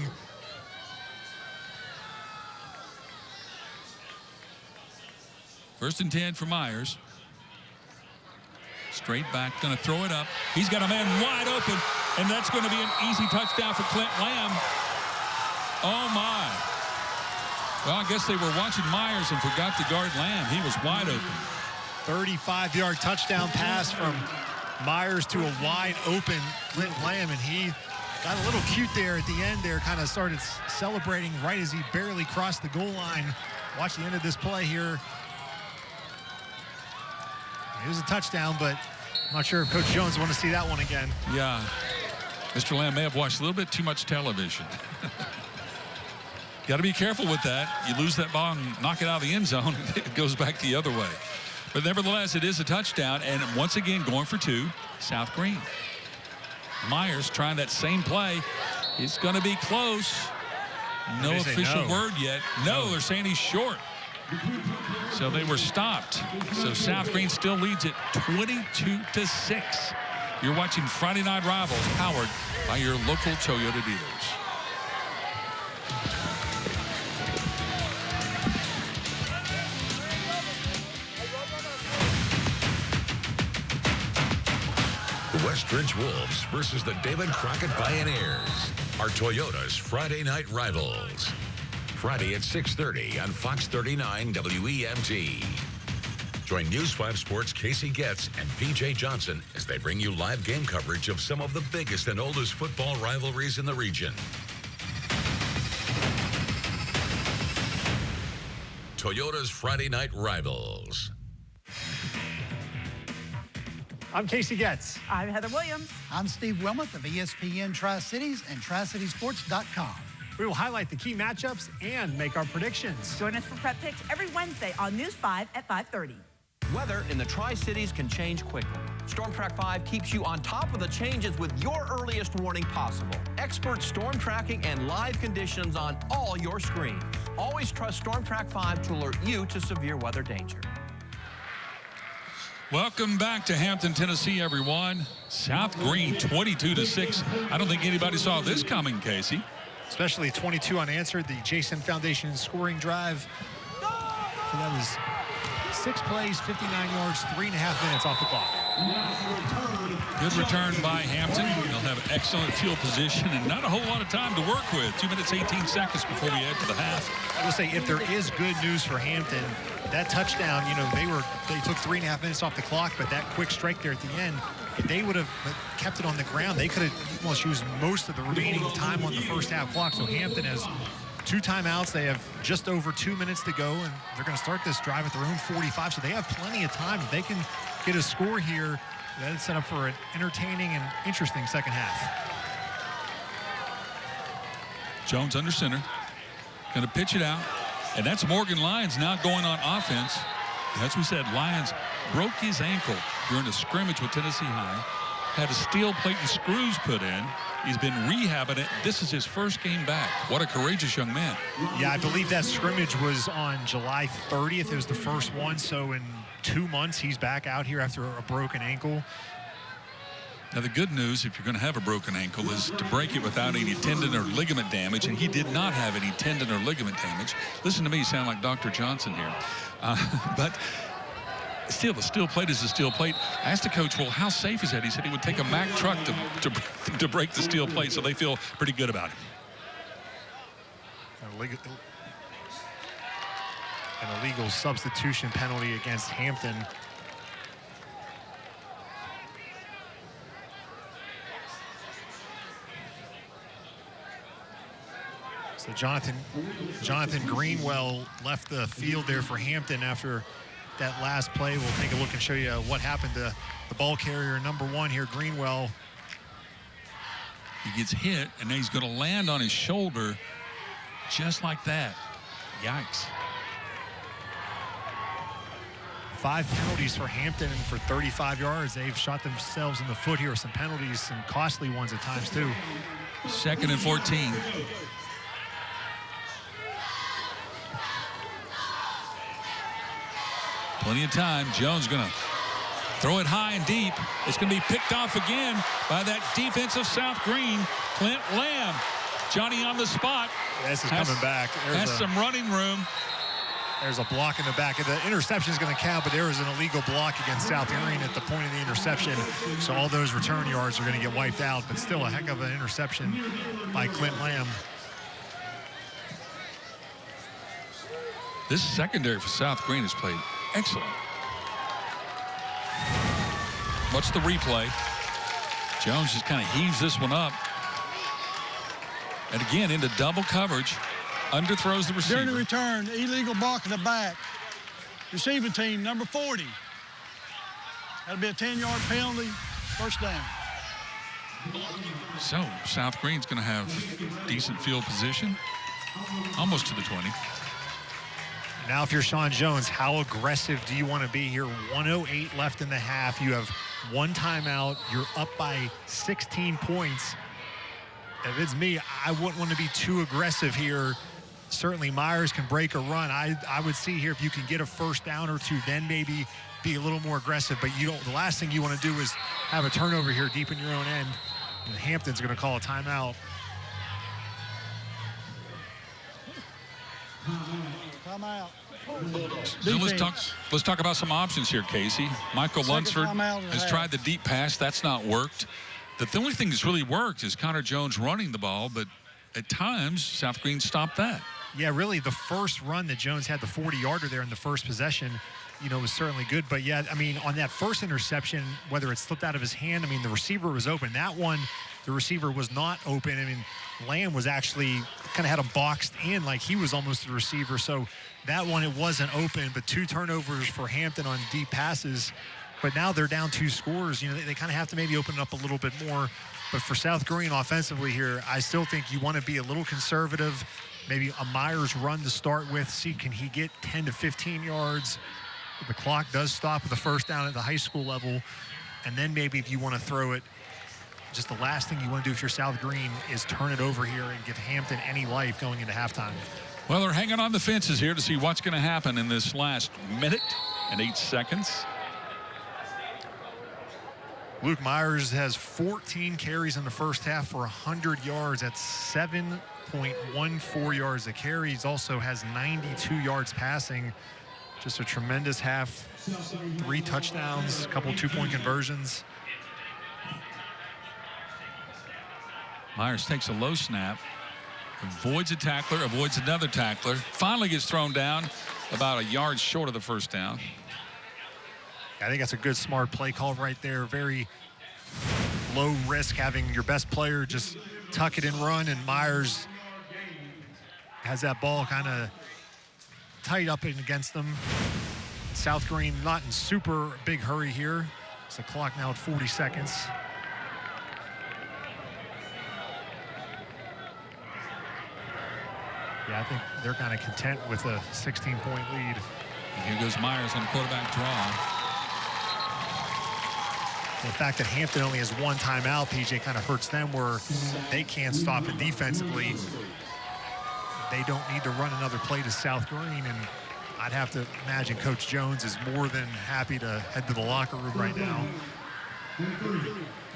First and 10 for Myers. Straight back, going to throw it up. He's got a man wide open, and that's going to be an easy touchdown for Clint Lamb. Oh, my. Well, I guess they were watching Myers and forgot to guard Lamb. He was wide open. 35-yard touchdown pass from Myers to a wide open Clint Lamb, and he got a little cute there at the end there, kind of started celebrating right as he barely crossed the goal line. Watch the end of this play here. It was a touchdown, but I'm not sure if Coach Jones want to see that one again. Yeah. Mr. Lamb may have watched a little bit too much television. Got to be careful with that. You lose that ball and knock it out of the end zone, it goes back the other way. But nevertheless, it is a touchdown, and once again, going for 2, South Greene. Myers trying that same play. It's going to be close. No official word yet. No, they're saying he's short. So they were stopped. So South Greene still leads it 22-6. You're watching Friday Night Rivals, powered by your local Toyota dealers. The Westridge Wolves versus the David Crockett Pioneers are Toyota's Friday Night Rivals. Friday at 6:30 on Fox 39 WEMT. Join News 5 Sports' Casey Getz and PJ Johnson as they bring you live game coverage of some of the biggest and oldest football rivalries in the region. Toyota's Friday Night Rivals. I'm Casey Getz. I'm Heather Williams. I'm Steve Wilmoth of ESPN Tri-Cities and TriCitiesSports.com. We will highlight the key matchups and make our predictions. Join us for Prep Picks every Wednesday on News 5 at 5:30. Weather in the Tri-Cities can change quickly. Storm Track 5 keeps you on top of the changes with your earliest warning possible. Expert storm tracking and live conditions on all your screens. Always trust Storm Track 5 to alert you to severe weather danger. Welcome back to Hampton, Tennessee, everyone. South Greene 22-6. I don't think anybody saw this coming, Casey. Especially 22 unanswered. The Jason Foundation scoring drive. So that was 6 plays, 59 yards, 3.5 minutes off the clock. Good return by Hampton. They'll have excellent field position and not a whole lot of time to work with. 2 minutes, 18 seconds before we head to the half. I will say, if there is good news for Hampton, that touchdown, you know, they took 3.5 minutes off the clock, but that quick strike there at the end, if they would have kept it on the ground, they could have almost used most of the remaining time on the first half clock. So Hampton has 2 timeouts. They have just over 2 minutes to go, and they're going to start this drive at their own 45. So they have plenty of time. If they can get a score here, that'd set up for an entertaining and interesting second half. Jones under center. Going to pitch it out. And that's Morgan Lyons now going on offense. As we said, Lyons broke his ankle during a scrimmage with Tennessee High. Had a steel plate and screws put in. He's been rehabbing it. This is his first game back. What a courageous young man. Yeah, I believe that scrimmage was on July 30th. It was the first one. So in 2 months, he's back out here after a broken ankle. Now, the good news, if you're going to have a broken ankle, is to break it without any tendon or ligament damage, and he did not have any tendon or ligament damage. Listen to me sound like Dr. Johnson here. But still, the steel plate is a steel plate. I asked the coach, well, how safe is that? He said he would take a Mack truck to break the steel plate, so they feel pretty good about it. An illegal substitution penalty against Hampton. So Jonathan Greenwell left the field there for Hampton after that last play. We'll take a look and show you what happened to the ball carrier number 1 here, Greenwell. He gets hit, and then he's going to land on his shoulder. just like that. Yikes. 5 penalties for Hampton for 35 yards. They've shot themselves in the foot here with some penalties, some costly ones at times too. 2nd and 14. Plenty of time. Jones going to throw it high and deep. It's going to be picked off again by that defensive South Greene, Clint Lamb. Johnny on the spot. This is coming back. Has some running room. There's a block in the back. The interception is going to count, but there was an illegal block against South Greene at the point of the interception. So all those return yards are going to get wiped out, but still a heck of an interception by Clint Lamb. This secondary for South Greene has played excellent. What's the replay? Jones just kind of heaves this one up. And again, into double coverage. Underthrows the receiver. During the return, illegal block in the back. Receiving team, number 40. That'll be a 10-yard penalty, first down. So, South Greene's going to have decent field position. Almost to the 20. Now, if you're Sean Jones, how aggressive do you want to be here? 1:08 left in the half. You have 1 timeout. You're up by 16 points. If it's me, I wouldn't want to be too aggressive here. Certainly Myers can break a run. I would see here if you can get a first down or 2, then maybe be a little more aggressive. But you don't. The last thing you want to do is have a turnover here deep in your own end. And Hampton's going to call a timeout. Timeout. So let's talk about some options here, Casey. Michael Lunsford has tried the deep pass. That's not worked. The only thing that's really worked is Connor Jones running the ball, but at times South Greene stopped that. Yeah, really, the first run that Jones had, the 40-yarder there in the first possession, was certainly good. But, yeah, I mean, on that first interception, whether it slipped out of his hand, I mean, the receiver was open. That one, the receiver was not open. I mean, Lamb was actually kind of had him boxed in like he was almost the receiver. So that one, it wasn't open. But 2 turnovers for Hampton on deep passes. But now they're down 2 scores. They kind of have to maybe open it up a little bit more. But for South Greene offensively here, I still think you want to be a little conservative. Maybe a Myers run to start with. See, can he get 10 to 15 yards? The clock does stop with the first down at the high school level. And then maybe if you want to throw it, just the last thing you want to do if you're South Greene is turn it over here and give Hampton any life going into halftime. Well, they're hanging on the fences here to see what's going to happen in this last minute and 8 seconds. Luke Myers has 14 carries in the first half for 100 yards. That's 7.14 yards a carry. He also has 92 yards passing. Just a tremendous half. 3 touchdowns, a couple 2-point conversions. Myers takes a low snap, avoids a tackler, avoids another tackler, finally gets thrown down about a yard short of the first down. I think that's a good, smart play call right there. Very low risk having your best player just tuck it and run, and Myers has that ball kind of tight up and against them. South Greene not in super big hurry here. It's the clock now at 40 seconds. Yeah, I think they're kind of content with a 16-point lead. And here goes Myers on the quarterback draw. The fact that Hampton only has 1 timeout, PJ, kind of hurts them where they can't stop it defensively. They don't need to run another play to South Greene, and I'd have to imagine Coach Jones is more than happy to head to the locker room right now.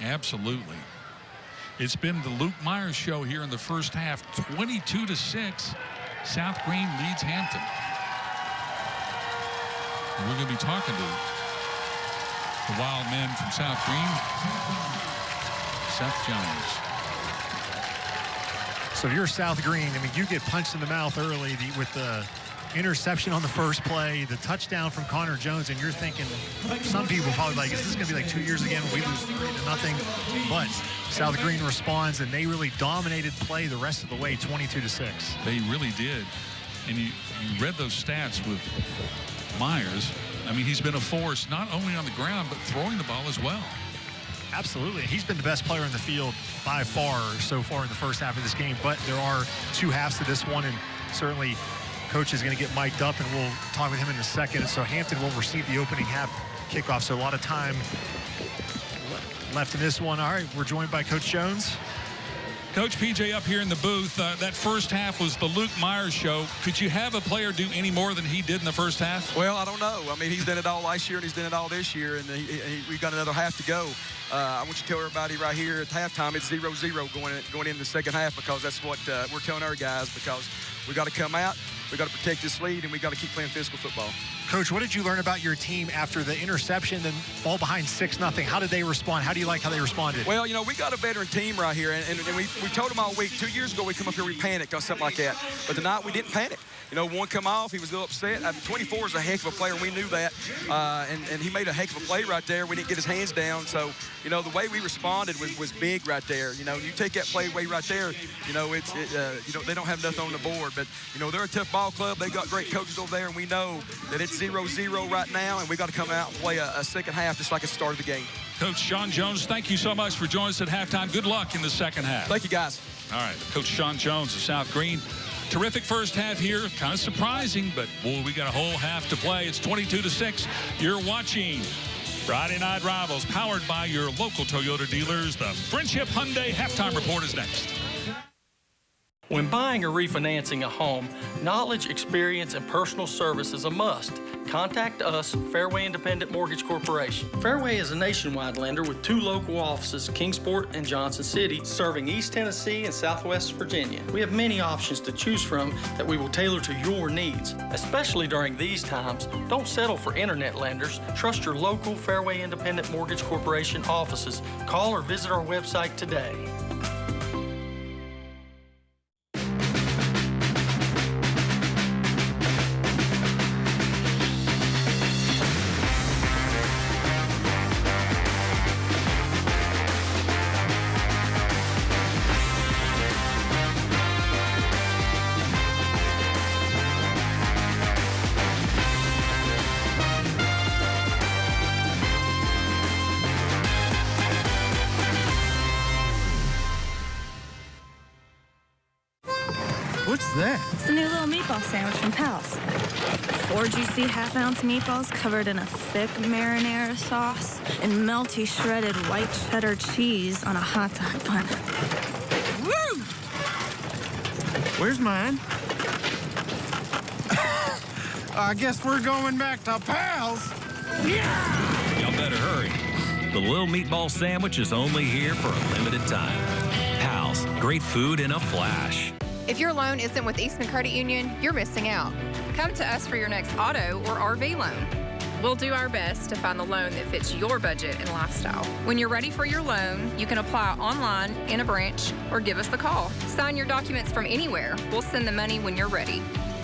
Absolutely. It's been the Luke Myers show here in the first half. 22-6. South Greene leads Hampton. And we're going to be talking to the wild man from South Greene, Seth Jones. So if you're South Greene, I mean, you get punched in the mouth early with the interception on the first play, the touchdown from Connor Jones, and you're thinking, some people probably like, is this going to be like 2 years again? We lose 3-0. But South Greene responds, and they really dominated play the rest of the way, 22-6. They really did. And you read those stats with Myers. I mean, he's been a force not only on the ground, but throwing the ball as well. Absolutely. He's been the best player in the field by far so far in the first half of this game, but there are two halves to this one, and certainly Coach is going to get mic'd up, and we'll talk with him in a second. So Hampton will receive the opening half kickoff, so a lot of time left in this one. All right, we're joined by Coach Jones. Coach PJ up here in the booth. That first half was the Luke Myers show. Could you have a player do any more than he did in the first half? Well, I don't know. I mean, he's done it all last year, and he's done it all this year, and we've got another half to go. I want you to tell everybody right here at halftime it's 0-0 going into the second half, because that's what we're telling our guys, because we got to come out, we got to protect this lead, and we got to keep playing physical football. Coach, what did you learn about your team after the interception, then fall behind 6-0? How did they respond? How do you like how they responded? Well, you know, we got a veteran team right here, and we told them all week. 2 years ago, we come up here, we panicked or something like that. But tonight, we didn't panic. You know, one come off, he was a little upset. 24 is a heck of a player, and we knew that. And he made a heck of a play right there. We didn't get his hands down. So, you know, the way we responded was big right there. You know, you take that play away right there, you know, you know, they don't have nothing on the board. But, you know, they're a tough ball club. They got great coaches over there, and we know that it's 0-0 right now, and we got to come out and play a second half just like it started the game. Coach Sean Jones, thank you so much for joining us at halftime. Good luck in the second half. Thank you, guys. All right, Coach Sean Jones of South Greene. Terrific first half here. Kind of surprising, but, boy, we got a whole half to play. It's 22-6. You're watching Friday Night Rivals, powered by your local Toyota dealers. The Friendship Hyundai Halftime Report is next. When buying or refinancing a home, knowledge, experience, and personal service is a must. Contact us, Fairway Independent Mortgage Corporation. Fairway is a nationwide lender with 2 local offices, Kingsport and Johnson City, serving East Tennessee and Southwest Virginia. We have many options to choose from that we will tailor to your needs. Especially during these times, don't settle for internet lenders. Trust your local Fairway Independent Mortgage Corporation offices. Call or visit our website today. What's that? It's a new little meatball sandwich from Pal's. 4 juicy half-ounce meatballs covered in a thick marinara sauce and melty shredded white cheddar cheese on a hot dog bun. Woo! Where's mine? I guess we're going back to Pal's. Yeah! Y'all better hurry. The little meatball sandwich is only here for a limited time. Pal's, great food in a flash. If your loan isn't with Eastman Credit Union, you're missing out. Come to us for your next auto or RV loan. We'll do our best to find the loan that fits your budget and lifestyle. When you're ready for your loan, you can apply online, in a branch, or give us the call. Sign your documents from anywhere. We'll send the money when you're ready.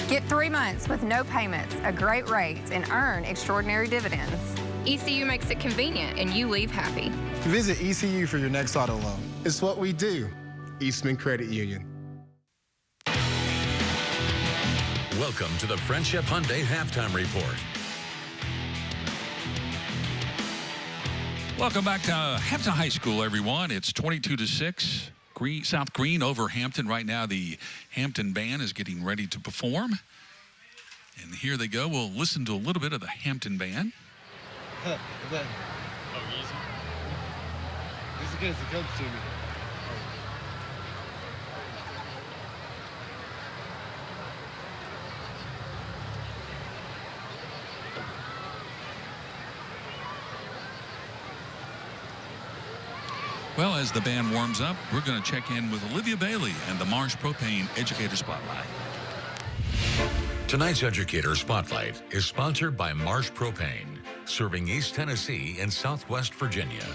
Get 3 months with no payments, a great rate, and earn extraordinary dividends. ECU makes it convenient, and you leave happy. Visit ECU for your next auto loan. It's what we do. Eastman Credit Union. Welcome to the Friendship Hyundai Halftime Report. Welcome back to Hampton High School, everyone. It's 22-6. South Greene over Hampton. Right now, the Hampton band is getting ready to perform. And here they go. We'll listen to a little bit of the Hampton band. Oh, easy. This is good as it comes to me. Well, as the band warms up, we're going to check in with Olivia Bailey and the Marsh Propane Educator Spotlight. Tonight's Educator Spotlight is sponsored by Marsh Propane, serving East Tennessee and Southwest Virginia.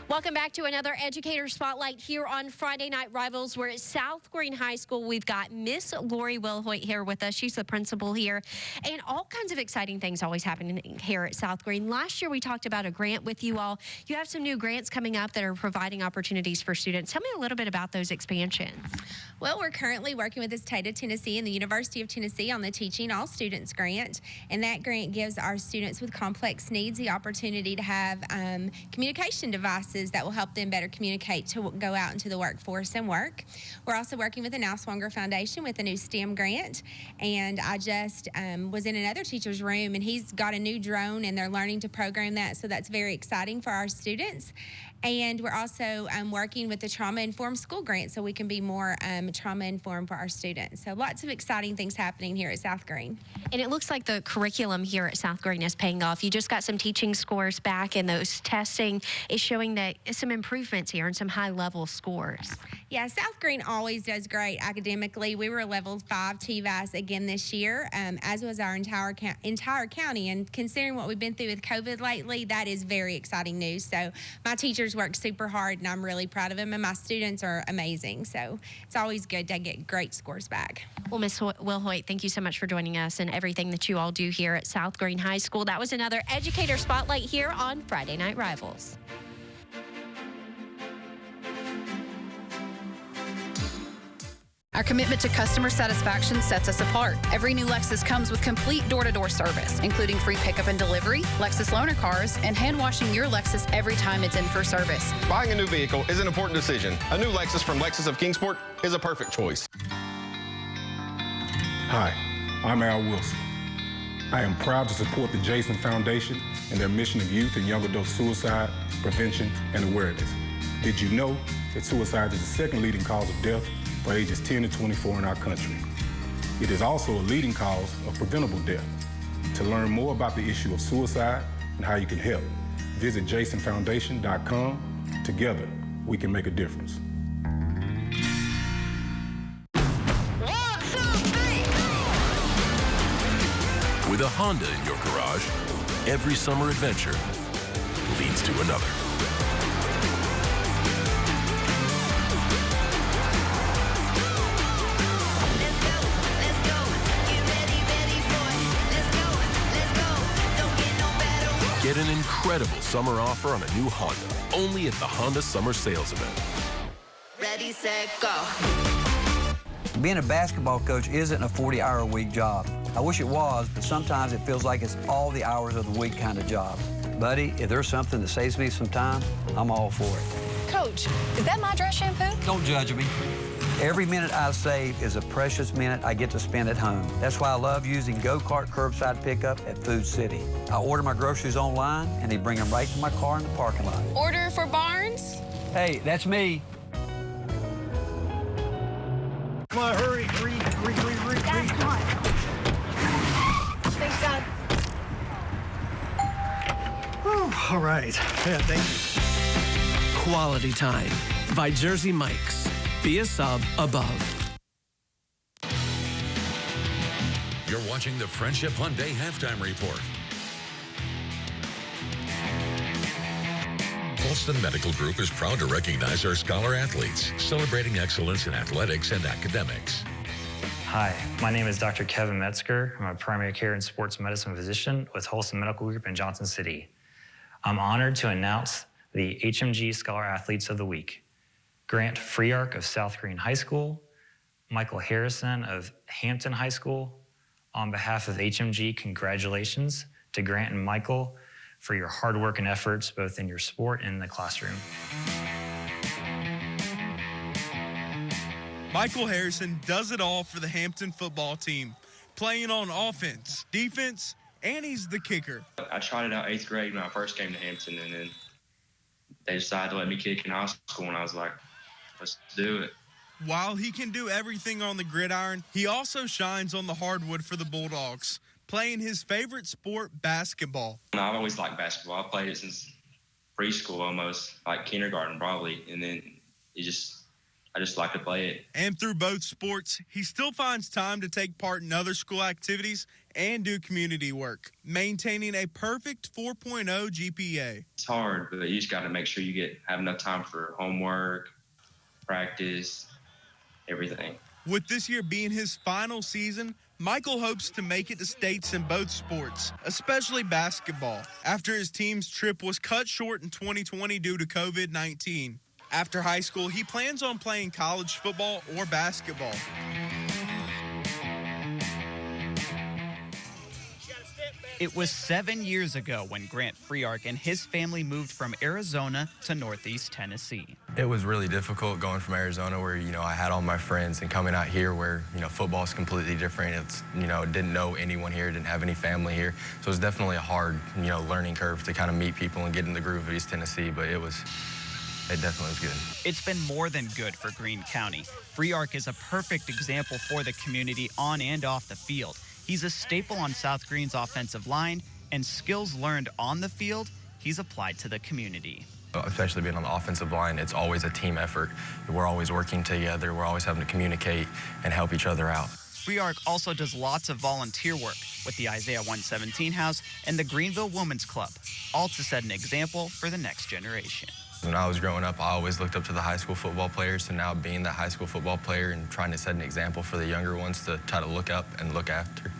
Welcome back to another Educator Spotlight here on Friday Night Rivals. We're at South Greene High School. We've got Miss Lori Wilhoit here with us. She's the principal here. And all kinds of exciting things always happening here at South Greene. Last year we talked about a grant with you all. You have some new grants coming up that are providing opportunities for students. Tell me a little bit about those expansions. Well, we're currently working with the state of Tennessee and the University of Tennessee on the Teaching All Students grant. And that grant gives our students with complex needs the opportunity to have communication devices that will help them better communicate to go out into the workforce and work. We're also working with the Now Swanger Foundation with a new STEM grant. And I just was in another teacher's room, and he's got a new drone, and they're learning to program that, so that's very exciting for our students. And we're also working with the Trauma-Informed School Grant so we can be more trauma-informed for our students. So lots of exciting things happening here at South Greene. And it looks like the curriculum here at South Greene is paying off. You just got some teaching scores back, and those testing is showing that some improvements here and some high-level scores. Yeah, South Greene always does great academically. We were a level 5 TVAS again this year, as was our entire county. And considering what we've been through with COVID lately, that is very exciting news. So my teachers work super hard, and I'm really proud of them, and my students are amazing. So it's always good to get great scores back. Well, Ms. Wilhoit, thank you so much for joining us and everything that you all do here at South Greene High School. That was another Educator Spotlight here on Friday Night Rivals. Our commitment to customer satisfaction sets us apart. Every new Lexus comes with complete door-to-door service, including free pickup and delivery, Lexus loaner cars, and hand-washing your Lexus every time it's in for service. Buying a new vehicle is an important decision. A new Lexus from Lexus of Kingsport is a perfect choice. Hi, I'm Al Wilson. I am proud to support the Jason Foundation and their mission of youth and young adult suicide, prevention, and awareness. Did you know that suicide is the second leading cause of death for ages 10 to 24 in our country? It is also a leading cause of preventable death. To learn more about the issue of suicide and how you can help, visit jasonfoundation.com. Together, we can make a difference. With a Honda in your garage, every summer adventure leads to another. Get an incredible summer offer on a new Honda, only at the Honda Summer Sales Event. Ready, set, go. Being a basketball coach isn't a 40-hour-a-week job. I wish it was, but sometimes it feels like it's all the hours of the week kind of job. Buddy, if there's something that saves me some time, I'm all for it. Coach, is that my dress shampoo? Don't judge me. Every minute I save is a precious minute I get to spend at home. That's why I love using Go-Kart curbside pickup at Food City. I order my groceries online, and they bring them right to my car in the parking lot. Order for Barnes? Hey, that's me. Come on, hurry. Dad, come on. Thanks, Dad. Whew, all right. Yeah, thank you. Quality Time by Jersey Mike's. Be a sub above. You're watching the Friendship Hyundai Halftime Report. Holston Medical Group is proud to recognize our scholar athletes, celebrating excellence in athletics and academics. Hi, my name is Dr. Kevin Metzger. I'm a primary care and sports medicine physician with Holston Medical Group in Johnson City. I'm honored to announce the HMG Scholar Athletes of the Week. Grant Freark of South Greene High School, Michael Harrison of Hampton High School. On behalf of HMG, congratulations to Grant and Michael for your hard work and efforts both in your sport and in the classroom. Michael Harrison does it all for the Hampton football team, playing on offense, defense, and he's the kicker. I tried it out 8th grade when I first came to Hampton, and then they decided to let me kick in high school, and I was like, let's do it. While he can do everything on the gridiron, he also shines on the hardwood for the Bulldogs, playing his favorite sport, basketball. I've always liked basketball. I played it since preschool almost, like kindergarten probably, and then I just like to play it. And through both sports, he still finds time to take part in other school activities and do community work, maintaining a perfect 4.0 GPA. It's hard, but you just got to make sure you have enough time for homework, practice, everything. With this year being his final season, Michael hopes to make it to states in both sports, especially basketball, after his team's trip was cut short in 2020 due to COVID-19. After high school, he plans on playing college football or basketball. It was 7 years ago when Grant Freark and his family moved from Arizona to Northeast Tennessee. It was really difficult going from Arizona where, I had all my friends, and coming out here where, football is completely different. It's, didn't know anyone here, didn't have any family here. So it was definitely a hard, learning curve to kind of meet people and get in the groove of East Tennessee, but it definitely was good. It's been more than good for Greene County. Freark is a perfect example for the community on and off the field. He's a staple on South Greene's offensive line, and skills learned on the field, he's applied to the community. Especially being on the offensive line, it's always a team effort. We're always working together. We're always having to communicate and help each other out. Freark also does lots of volunteer work with the Isaiah 117 House and the Greenville Women's Club, all to set an example for the next generation. When I was growing up, I always looked up to the high school football players, so now being that high school football player and trying to set an example for the younger ones to try to look up and look after,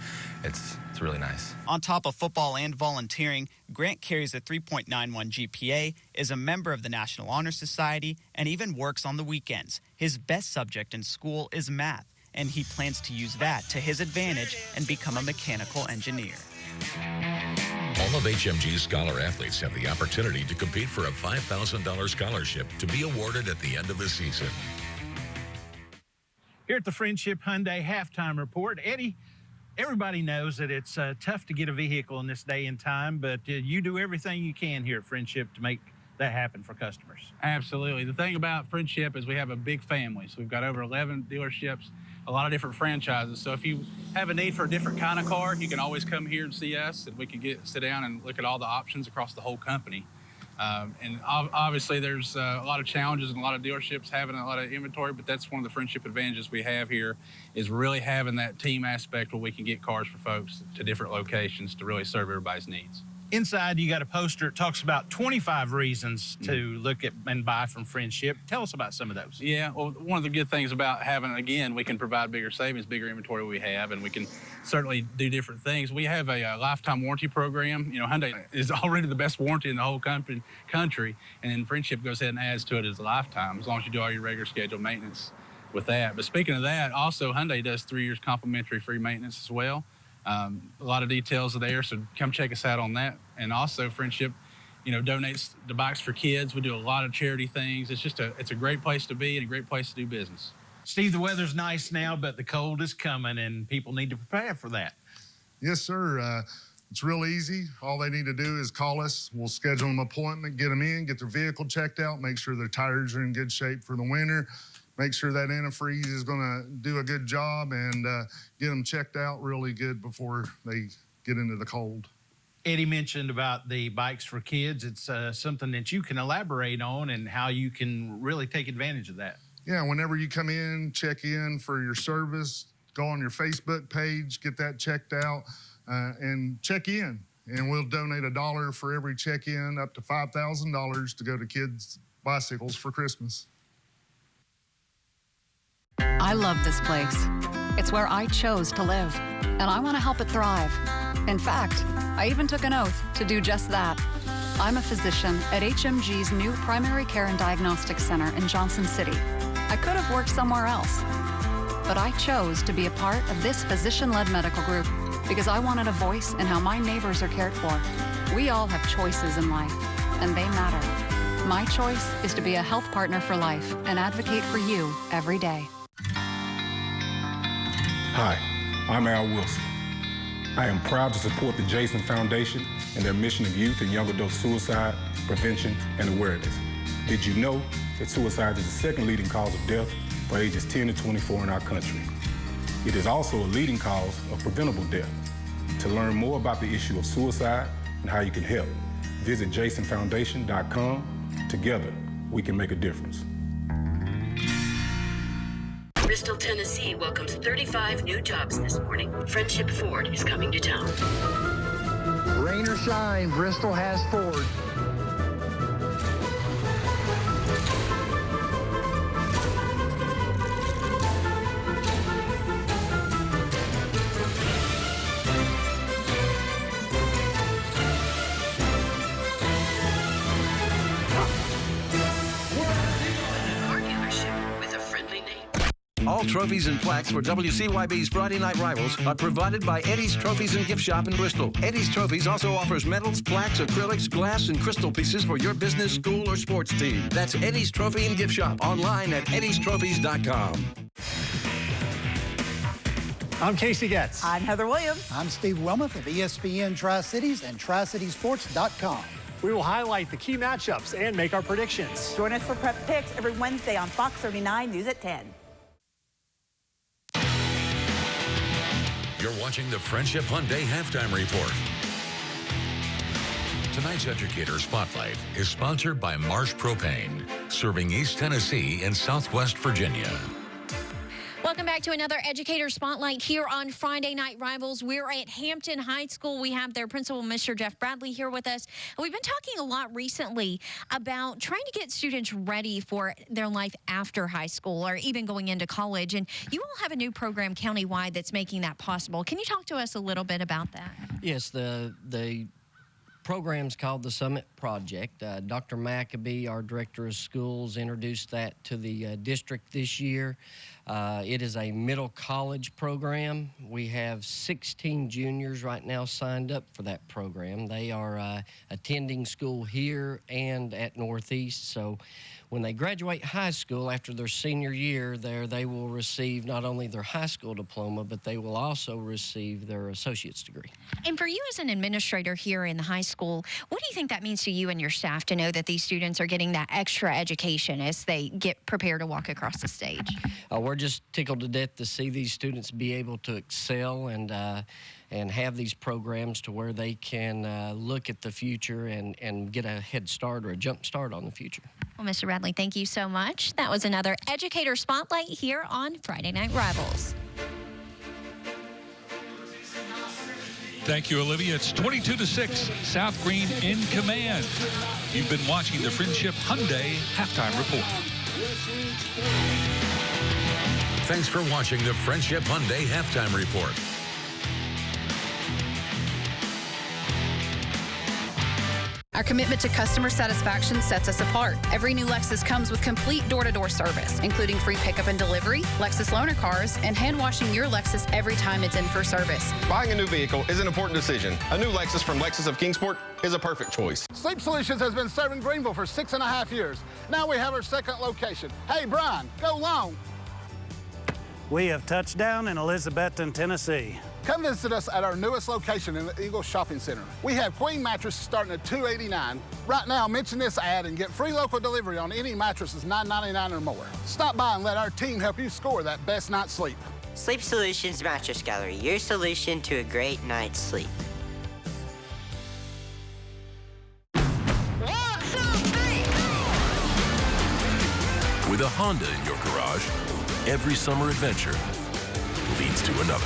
it's really nice. On top of football and volunteering, Grant carries a 3.91 GPA, is a member of the National Honor Society, and even works on the weekends. His best subject in school is math, and he plans to use that to his advantage and become a mechanical engineer. All of HMG's Scholar athletes have the opportunity to compete for a $5,000 scholarship to be awarded at the end of the season. Here at the Friendship Hyundai Halftime Report, Eddie, everybody knows that it's tough to get a vehicle in this day and time, but you do everything you can here at Friendship to make that happen for customers. Absolutely. The thing about Friendship is we have a big family. So we've got over 11 dealerships, a lot of different franchises. So if you have a need for a different kind of car, you can always come here and see us, and we can sit down and look at all the options across the whole company. And obviously there's a lot of challenges and a lot of dealerships having a lot of inventory, but that's one of the Friendship advantages we have here is really having that team aspect where we can get cars for folks to different locations to really serve everybody's needs. Inside, you got a poster. It talks about 25 reasons to look at and buy from Friendship. Tell us about some of those. Yeah, well, one of the good things about having, again, we can provide bigger savings, bigger inventory we have, and we can certainly do different things. We have a lifetime warranty program. Hyundai is already the best warranty in the whole country, and then Friendship goes ahead and adds to it as a lifetime, as long as you do all your regular scheduled maintenance with that. But speaking of that, also Hyundai does 3 years complimentary free maintenance as well. A lot of details are there, so come check us out on that. And also Friendship, donates the bikes for kids. We do a lot of charity things. It's a great place to be and a great place to do business. Steve, the weather's nice now, but the cold is coming and people need to prepare for that. Yes, sir. It's real easy. All they need to do is call us. We'll schedule an appointment, get them in, get their vehicle checked out, make sure their tires are in good shape for the winter. Make sure that antifreeze is going to do a good job and get them checked out really good before they get into the cold. Eddie mentioned about the bikes for kids. It's something that you can elaborate on and how you can really take advantage of that. Yeah, whenever you come in, check in for your service, go on your Facebook page, get that checked out, and check in. And we'll donate $1 for every check-in, up to $5,000 to go to kids' bicycles for Christmas. I love this place. It's where I chose to live, and I want to help it thrive. In fact, I even took an oath to do just that. I'm a physician at HMG's new Primary Care and Diagnostic Center in Johnson City. I could have worked somewhere else, but I chose to be a part of this physician-led medical group because I wanted a voice in how my neighbors are cared for. We all have choices in life, and they matter. My choice is to be a health partner for life and advocate for you every day. Hi, I'm Al Wilson. I am proud to support the Jason Foundation and their mission of youth and young adult suicide, prevention, and awareness. Did you know that suicide is the second leading cause of death for ages 10 to 24 in our country? It is also a leading cause of preventable death. To learn more about the issue of suicide and how you can help, visit jasonfoundation.com. Together, we can make a difference. Bristol, Tennessee welcomes 35 new jobs this morning. Friendship Ford is coming to town. Rain or shine, Bristol has Ford. All trophies and plaques for WCYB's Friday Night Rivals are provided by Eddie's Trophies and Gift Shop in Bristol. Eddie's Trophies also offers medals, plaques, acrylics, glass, and crystal pieces for your business, school, or sports team. That's Eddie's Trophy and Gift Shop online at eddiestrophies.com. I'm Casey Getz. I'm Heather Williams. I'm Steve Wilmoth of ESPN Tri-Cities and TriCitiesSports.com. We will highlight the key matchups and make our predictions. Join us for Prep Picks every Wednesday on Fox 39 News at 10. You're watching the Friendship Hyundai Halftime Report. Tonight's Educator Spotlight is sponsored by Marsh Propane, serving East Tennessee and Southwest Virginia. Welcome back to another Educator Spotlight here on Friday Night Rivals. We're at Hampton High School. We have their principal, Mr. Jeff Bradley, here with us. And we've been talking a lot recently about trying to get students ready for their life after high school or even going into college. And you all have a new program countywide that's making that possible. Can you talk to us a little bit about that? Yes, the program's called the Summit Project. Dr. McAbee, our director of schools, introduced that to the district this year. It is a middle college program. We have 16 juniors right now signed up for that program. They are attending school here and at Northeast. So when they graduate high school after their senior year there, they will receive not only their high school diploma, but they will also receive their associate's degree. And for you as an administrator here in the high school, what do you think that means to you and your staff to know that these students are getting that extra education as they get prepared to walk across the stage? We're just tickled to death to see these students be able to excel and have these programs to where they can look at the future and get a head start or a jump start on the future. Well, Mr. Bradley, thank you so much. That was another Educator Spotlight here on Friday Night Rivals. Thank you, Olivia. It's 22-6, South Greene in command. You've been watching the Friendship Hyundai Halftime Report. Thanks for watching the Friendship Hyundai Halftime Report. Our commitment to customer satisfaction sets us apart. Every new Lexus comes with complete door-to-door service, including free pickup and delivery, Lexus loaner cars, and hand-washing your Lexus every time it's in for service. Buying a new vehicle is an important decision. A new Lexus from Lexus of Kingsport is a perfect choice. Sleep Solutions has been serving Greenville for 6.5 years. Now we have our second location. Hey, Brian, go long. We have touched down in Elizabethton, Tennessee. Come visit us at our newest location in the Eagle Shopping Center. We have queen mattresses starting at $289. Right now, mention this ad and get free local delivery on any mattresses $9.99 or more. Stop by and let our team help you score that best night's sleep. Sleep Solutions Mattress Gallery, your solution to a great night's sleep. With a Honda in your garage, every summer adventure leads to another.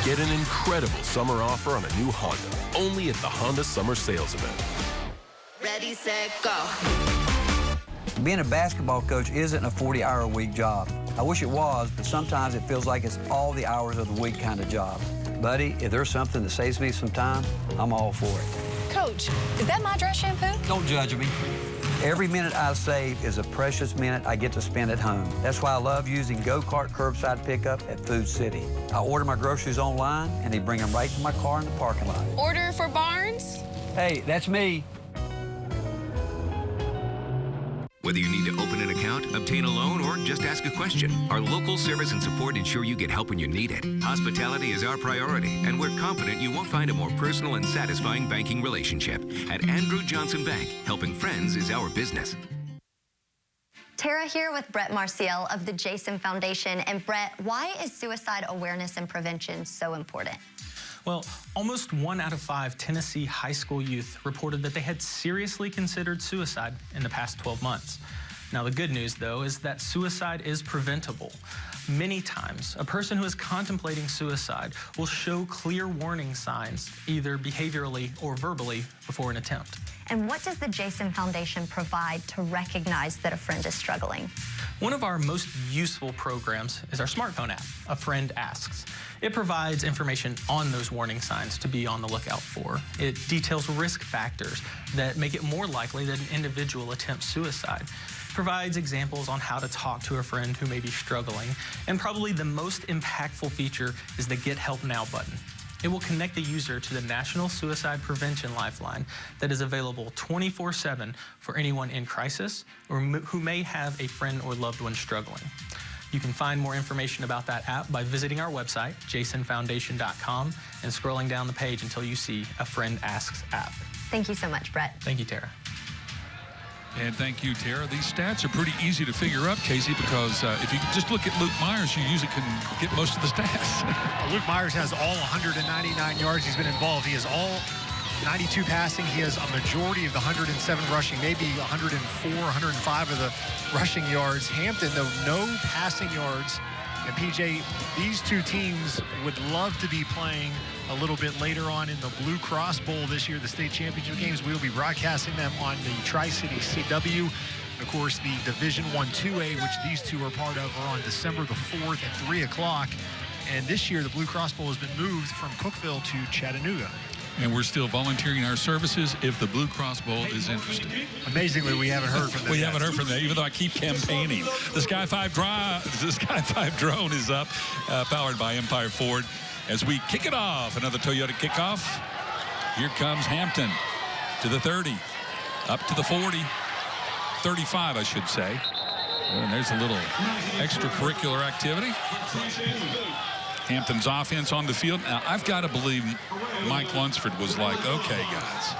Get an incredible summer offer on a new Honda, only at the Honda Summer Sales Event. Ready, set, go. Being a basketball coach isn't a 40-hour-a-week job. I wish it was, but sometimes it feels like it's all the hours of the week kind of job. Buddy, if there's something that saves me some time, I'm all for it. Coach, is that my dress shampoo? Don't judge me. Every minute I save is a precious minute I get to spend at home. That's why I love using Go-Kart curbside pickup at Food City. I order my groceries online, and they bring them right to my car in the parking lot. Order for Barnes? Hey, that's me. Whether you need to open an account, obtain a loan, or just ask a question, our local service and support ensure you get help when you need it. Hospitality is our priority, and we're confident you won't find a more personal and satisfying banking relationship. At Andrew Johnson Bank, helping friends is our business. Tara here with Brett Marciel of the Jason Foundation. And Brett, why is suicide awareness and prevention so important? Well, almost 1 out of 5 Tennessee high school youth reported that they had seriously considered suicide in the past 12 months. Now, the good news, though, is that suicide is preventable. Many times, a person who is contemplating suicide will show clear warning signs, either behaviorally or verbally, before an attempt. And what does the Jason Foundation provide to recognize that a friend is struggling? One of our most useful programs is our smartphone app, A Friend Asks. It provides information on those warning signs to be on the lookout for. It details risk factors that make it more likely that an individual attempts suicide. Provides examples on how to talk to a friend who may be struggling, and probably the most impactful feature is the Get Help Now button. It will connect the user to the National Suicide Prevention Lifeline that is available 24/7 for anyone in crisis or who may have a friend or loved one struggling. You can find more information about that app by visiting our website, jasonfoundation.com, and scrolling down the page until you see A Friend Asks app. Thank you so much, Brett. Thank you, Tara. And thank you, Tara. These stats are pretty easy to figure out, Casey, because if you just look at Luke Myers, you usually can get most of the stats. Luke Myers has all 199 yards he's been involved. He has all 92 passing. He has a majority of the 107 rushing, maybe 104, 105 of the rushing yards. Hampton, though, no passing yards. And PJ, these two teams would love to be playing a little bit later on in the Blue Cross Bowl this year, the state championship games. We'll be broadcasting them on the Tri-City CW. Of course, the Division I 2A, which these two are part of, are on December the 4th at 3 o'clock. And this year, the Blue Cross Bowl has been moved from Cookeville to Chattanooga. And we're still volunteering our services if the Blue Cross Bowl is interested. Amazingly, we haven't heard from them. We haven't heard from them, even though I keep campaigning. The Sky 5 drone is up, powered by Empire Ford. As we kick it off, another Toyota kickoff. Here comes Hampton to the 30, up to the 40, 35, I should say. And there's a little extracurricular activity. Hampton's offense on the field. Now, I've got to believe Mike Lunsford was like, okay, guys,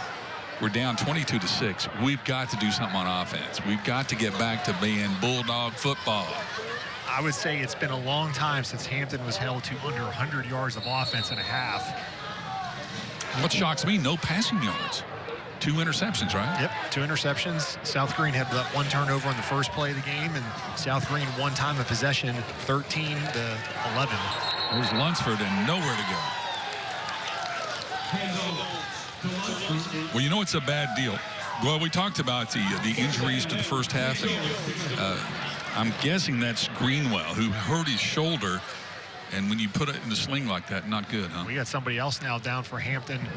we're down 22-6. We've got to do something on offense. We've got to get back to being Bulldog football. I would say it's been a long time since Hampton was held to under 100 yards of offense in a half. What shocks me, no passing yards. 2 interceptions, right? Yep, 2 interceptions. South Greene had that 1 turnover on the first play of the game, and South Greene 1 time of possession, 13-11. There's Lunsford and nowhere to go. Well, you know it's a bad deal. Well, we talked about the injuries to the first half, and I'm guessing that's Greenwell, who hurt his shoulder, and when you put it in the sling like that, not good, huh? We got somebody else now down for Hampton.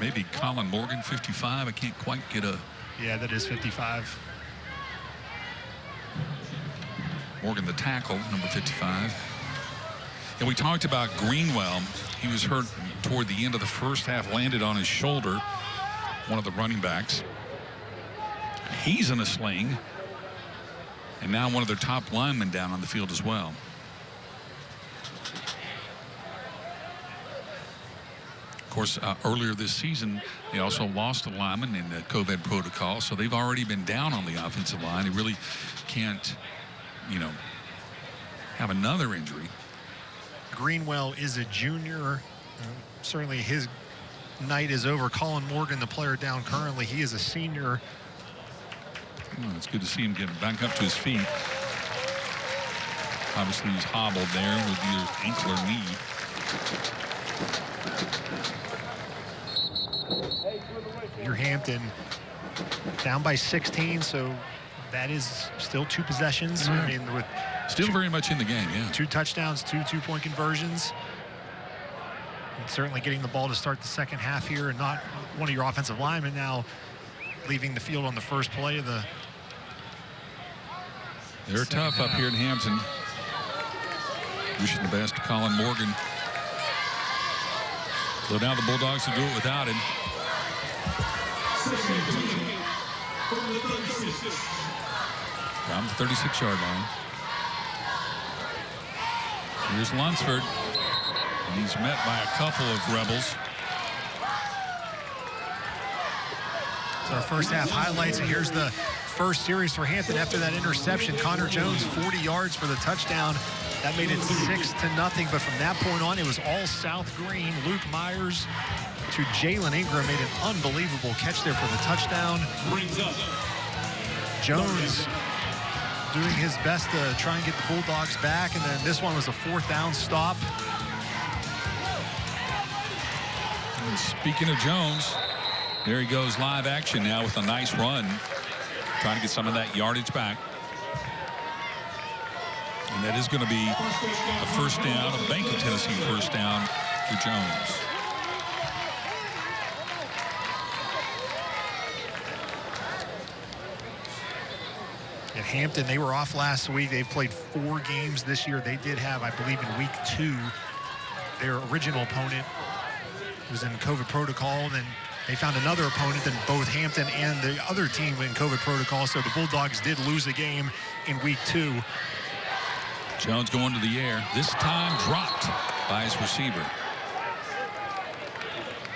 Maybe Colin Morgan, 55. I can't quite get a... Yeah, that is 55. Morgan, the tackle, number 55. And we talked about Greenwell. He was hurt toward the end of the first half, landed on his shoulder, one of the running backs. He's in a sling. And now one of their top linemen down on the field as well. Of course, earlier this season, they also lost a lineman in the COVID protocol, so they've already been down on the offensive line. They really can't, have another injury. Greenwell is a junior. Certainly his night is over. Colin Morgan, the player down currently, he is a senior. Oh, it's good to see him get back up to his feet. Obviously, he's hobbled there with either ankle or knee. Your Hampton down by 16, so that is still 2 possessions. I mean, with still very much in the game, yeah. 2 touchdowns, 2 two-point conversions. And certainly getting the ball to start the second half here, and not one of your offensive linemen now leaving the field on the first play of the... They're tough up here in Hampton. Wishing the best to Colin Morgan. So now the Bulldogs will do it without him. Down the 36-yard line. Here's Lunsford. And he's met by a couple of rebels. So our first half highlights, and here's the first series for Hampton after that interception. Connor Jones, 40 yards for the touchdown. That made it 6-0, but from that point on, it was all South Greene. Luke Myers to Jalen Ingram made an unbelievable catch there for the touchdown. Jones doing his best to try and get the Bulldogs back, and then this one was a 4th down stop. And speaking of Jones, there he goes live action now with a nice run, trying to get some of that yardage back. And that is going to be a first down, a Bank of Tennessee first down for Jones. At Hampton, they were off last week. They've played 4 games this year. They did have, I believe, in week 2, their original opponent was in COVID protocol. Then they found another opponent than both Hampton and the other team in COVID protocol. So the Bulldogs did lose a game in week 2. Jones going to the air. This time dropped by his receiver.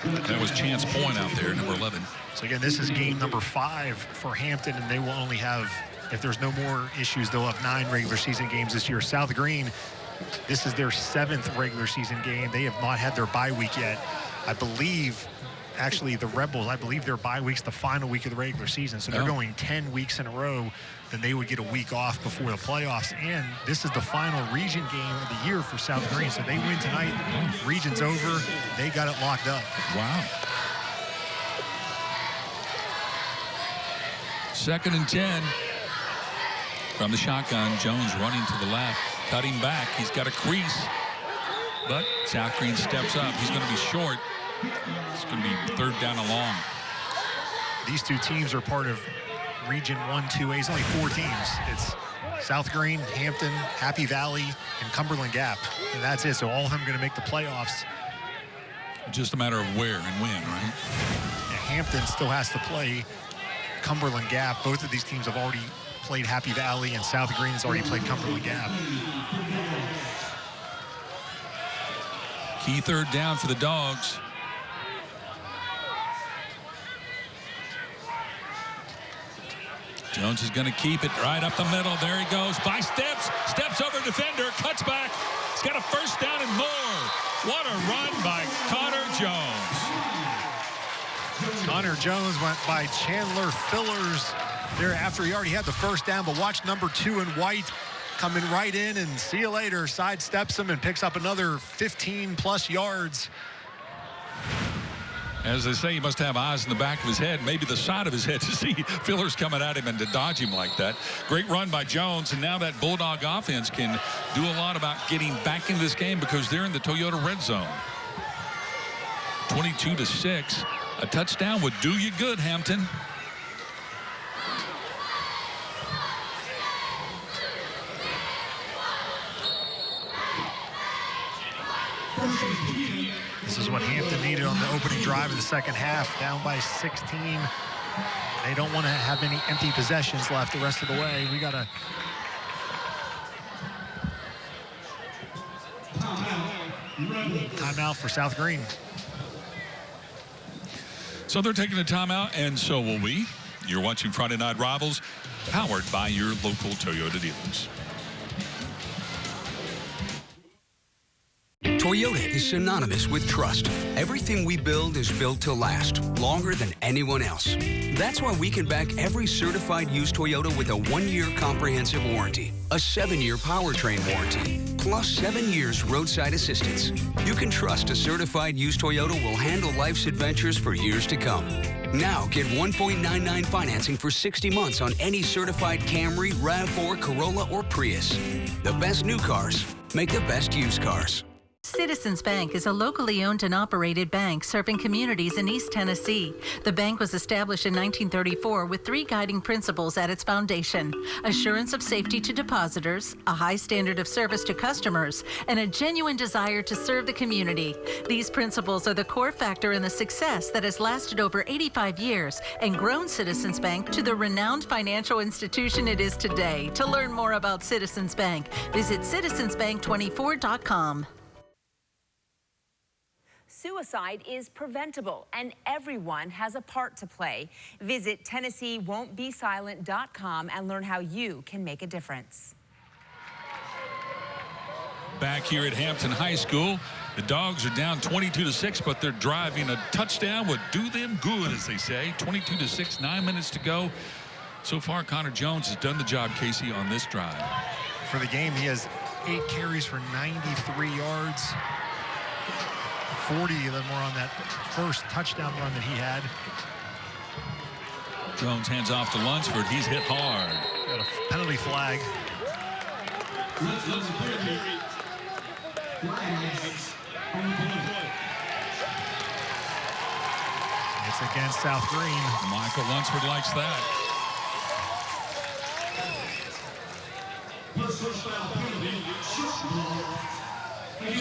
That was Chance Point out there, number 11. So again, this is game number 5 for Hampton, and they will only have, if there's no more issues, they'll have 9 regular season games this year. South Greene, this is their 7th regular season game. They have not had their bye week yet. I believe, actually, the Rebels, I believe their bye week's the final week of the regular season. So they're going 10 weeks in a row. Then they would get a week off before the playoffs. And this is the final region game of the year for South Greene. So they win tonight. Region's over. They got it locked up. Wow. 2nd and 10 from the shotgun. Jones running to the left, cutting back. He's got a crease, but South Greene steps up. He's going to be short. It's going to be 3rd down and long. These 2 teams are part of Region 1, 2A. It's only 4 teams. It's South Greene, Hampton, Happy Valley, and Cumberland Gap. And that's it. So all of them are going to make the playoffs. Just a matter of where and when, right? And Hampton still has to play Cumberland Gap. Both of these teams have already played Happy Valley, and South Greene has already played Cumberland Gap. Key 3rd down for the Dogs. Jones is going to keep it right up the middle. There he goes. By steps over defender, cuts back. He's got a first down and more. What a run by Connor Jones. Connor Jones went by Chandler Fillers there after he already had the first down, but watch number 2 in white coming right in, and see you later, sidesteps him and picks up another 15+ yards. As they say, he must have eyes in the back of his head, maybe the side of his head, to see Fillers coming at him and to dodge him like that. Great run by Jones, and now that Bulldog offense can do a lot about getting back into this game because they're in the Toyota red zone. 22-6. A touchdown would do you good, Hampton. This is what Hampton needed on the opening drive of the second half, down by 16. They don't want to have any empty possessions left the rest of the way. We got a timeout for South Greene. So they're taking a timeout, and so will we. You're watching Friday Night Rivals, powered by your local Toyota dealers. Toyota is synonymous with trust. Everything we build is built to last longer than anyone else. That's why we can back every certified used Toyota with a 1-year comprehensive warranty, a 7-year powertrain warranty, plus 7 years roadside assistance. You can trust a certified used Toyota will handle life's adventures for years to come. Now get 1.99 financing for 60 months on any certified Camry, RAV4, Corolla, or Prius. The best new cars make the best used cars. Citizens Bank is a locally owned and operated bank serving communities in East Tennessee. The bank was established in 1934 with 3 guiding principles at its foundation: assurance of safety to depositors, a high standard of service to customers, and a genuine desire to serve the community. These principles are the core factor in the success that has lasted over 85 years and grown Citizens Bank to the renowned financial institution it is today. To learn more about Citizens Bank, visit citizensbank24.com. Suicide is preventable, and everyone has a part to play. Visit TennesseeWon'tBeSilent.com and learn how you can make a difference. Back here at Hampton High School, the Dogs are down 22-6, but they're driving. A touchdown would do them good, as they say. 22-6, 9 minutes to go. So far, Connor Jones has done the job, Casey, on this drive. For the game, he has 8 carries for 93 yards. 40 of them were on that first touchdown run that he had. Jones hands off to Lunsford. He's hit hard. Got a penalty flag. It's against South Greene. Michael Lunsford likes that.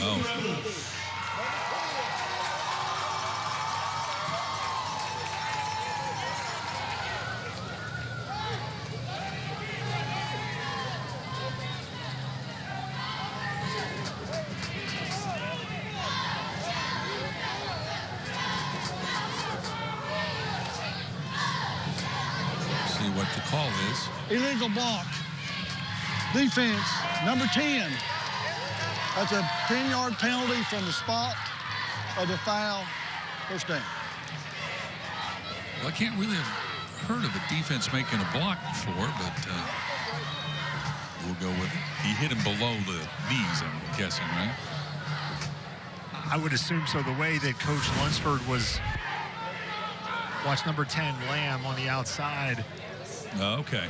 Oh. See what the call is. Illegal block. Defense, number 10. That's a 10-yard penalty from the spot of the foul. First down. Well, I can't really have heard of a defense making a block before, but we'll go with it. He hit him below the knees, I'm guessing, right? I would assume so. The way that Coach Lunsford was, watch number 10, Lamb, on the outside. Okay.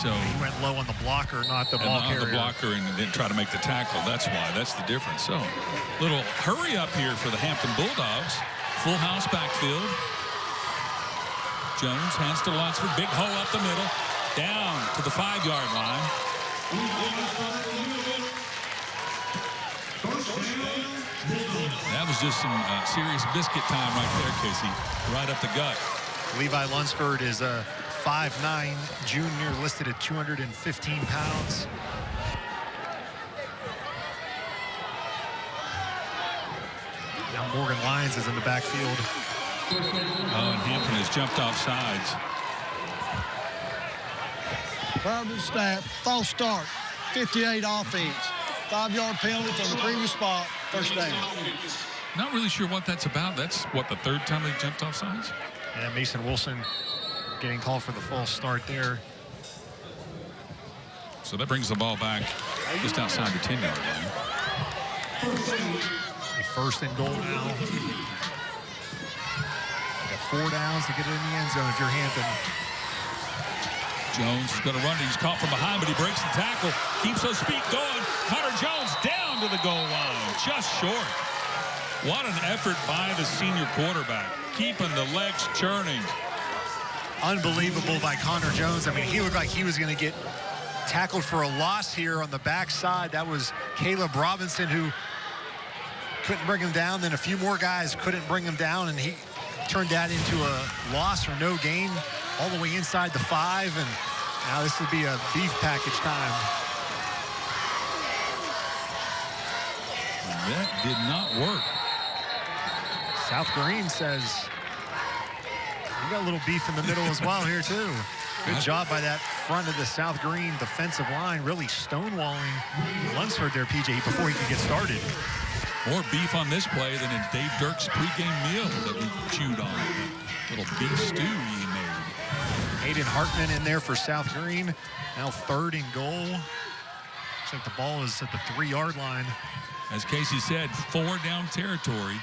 So he went low on the blocker, not the ball carrier. The blocker, and didn't try to make the tackle. That's why. That's the difference. So, little hurry up here for the Hampton Bulldogs. Full house backfield. Jones hands to Lunsford. Big hole up the middle. Down to the 5-yard line. That was just some serious biscuit time right there, Casey. Right up the gut. Levi Lunsford is a 5'9" junior, listed at 215 pounds. Now Morgan Lyons is in the backfield. Oh, and Hampton has jumped off sides. Proud snap, false start, 58 offense. 5-yard penalty from the previous spot, first down. Not really sure what that's about. That's, what, the 3rd time they jumped off sides? Yeah, Mason Wilson getting called for the false start there. So that brings the ball back just outside the 10-yard line. A 1st and goal now. Got 4 downs to get it in the end zone if you're Hampton. Jones is going to run. He's caught from behind, but he breaks the tackle. Keeps those feet going. Connor Jones down to the goal line. Just short. What an effort by the senior quarterback. Keeping the legs churning. Unbelievable by Connor Jones. I mean, he looked like he was going to get tackled for a loss here on the backside. That was Caleb Robinson who couldn't bring him down. Then a few more guys couldn't bring him down, and he turned that into a loss or no gain all the way inside the 5. And now this would be a beef package time. That did not work. South Greene says we got a little beef in the middle as well here too. Good job by that front of the South Greene defensive line, really stonewalling Lunsford there, PJ, before he could get started. More beef on this play than in Dave Dirk's pregame meal that we chewed on. A little beef stew he made. Hayden Hartman in there for South Greene. Now 3rd and goal. Looks like the ball is at the 3-yard line. As Casey said, 4 down territory.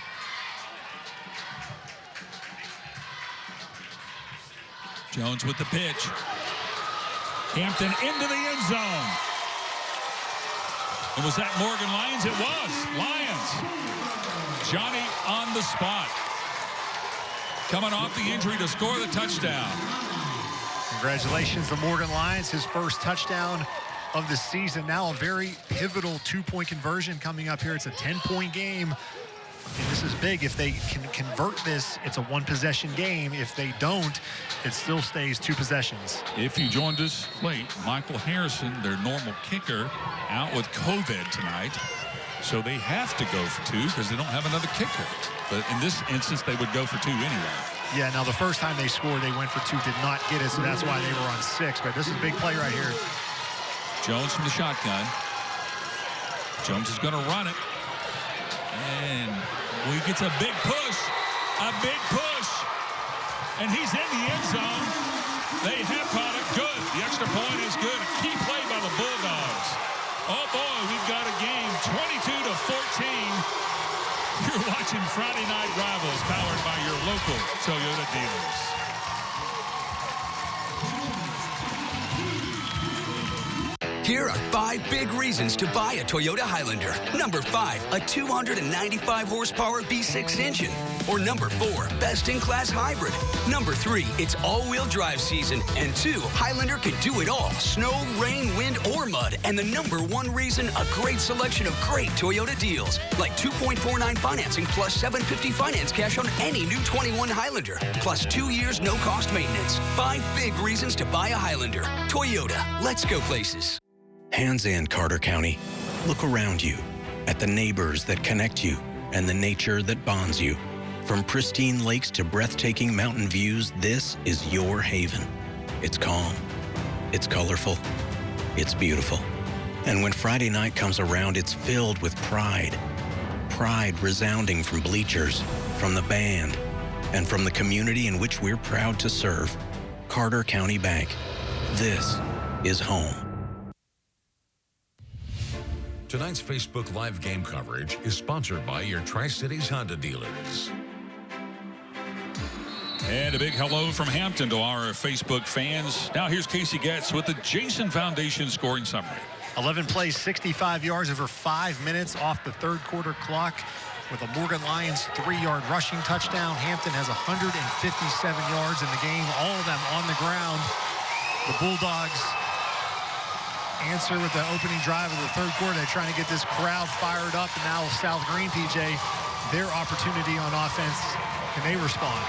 Jones with the pitch. Hampton into the end zone. And was that Morgan Lyons? It was. Lyons. Johnny on the spot. Coming off the injury to score the touchdown. Congratulations to Morgan Lyons, his first touchdown of the season. Now a very pivotal 2-point conversion coming up here. It's a 10-point game. And this is big. If they can convert this, it's a 1-possession game. If they don't, it still stays 2 possessions. If you joined us late, Michael Harrison, their normal kicker, out with COVID tonight. So they have to go for 2 because they don't have another kicker. But in this instance, they would go for 2 anyway. Yeah, now the first time they scored, they went for 2, did not get it, so that's why they were on 6. But this is a big play right here. Jones from the shotgun. Jones is going to run it. And he gets a big push. And he's in the end zone. They have caught it. Good. The extra point is good. A key play by the Bulldogs. Oh, boy, we've got a game 22-14. You're watching Friday Night Rivals, powered by your local Toyota dealers. Here are 5 big reasons to buy a Toyota Highlander. Number 5, a 295 horsepower V6 engine. Or number 4, best-in-class hybrid. Number 3, it's all-wheel drive season. And 2, Highlander can do it all. Snow, rain, wind, or mud. And the number 1 reason, a great selection of great Toyota deals. Like 2.49 financing plus $750 finance cash on any new 21 Highlander. Plus 2 years no-cost maintenance. 5 big reasons to buy a Highlander. Toyota, let's go places. Hands in, Carter County. Look around you at the neighbors that connect you and the nature that bonds you. From pristine lakes to breathtaking mountain views, this is your haven. It's calm, it's colorful, it's beautiful. And when Friday night comes around, it's filled with pride. Pride resounding from bleachers, from the band, and from the community in which we're proud to serve. Carter County Bank. This is home. Tonight's Facebook Live game coverage is sponsored by your Tri-Cities Honda dealers. And a big hello from Hampton to our Facebook fans. Now here's Casey Getz with the Jason Foundation scoring summary. 11 plays, 65 yards over 5 minutes off the third quarter clock with a Morgan Lyons 3-yard rushing touchdown. Hampton has 157 yards in the game, all of them on the ground. The Bulldogs answer with the opening drive of the third quarter. They're trying to get this crowd fired up, and now South Greene, PJ, their opportunity on offense. Can they respond?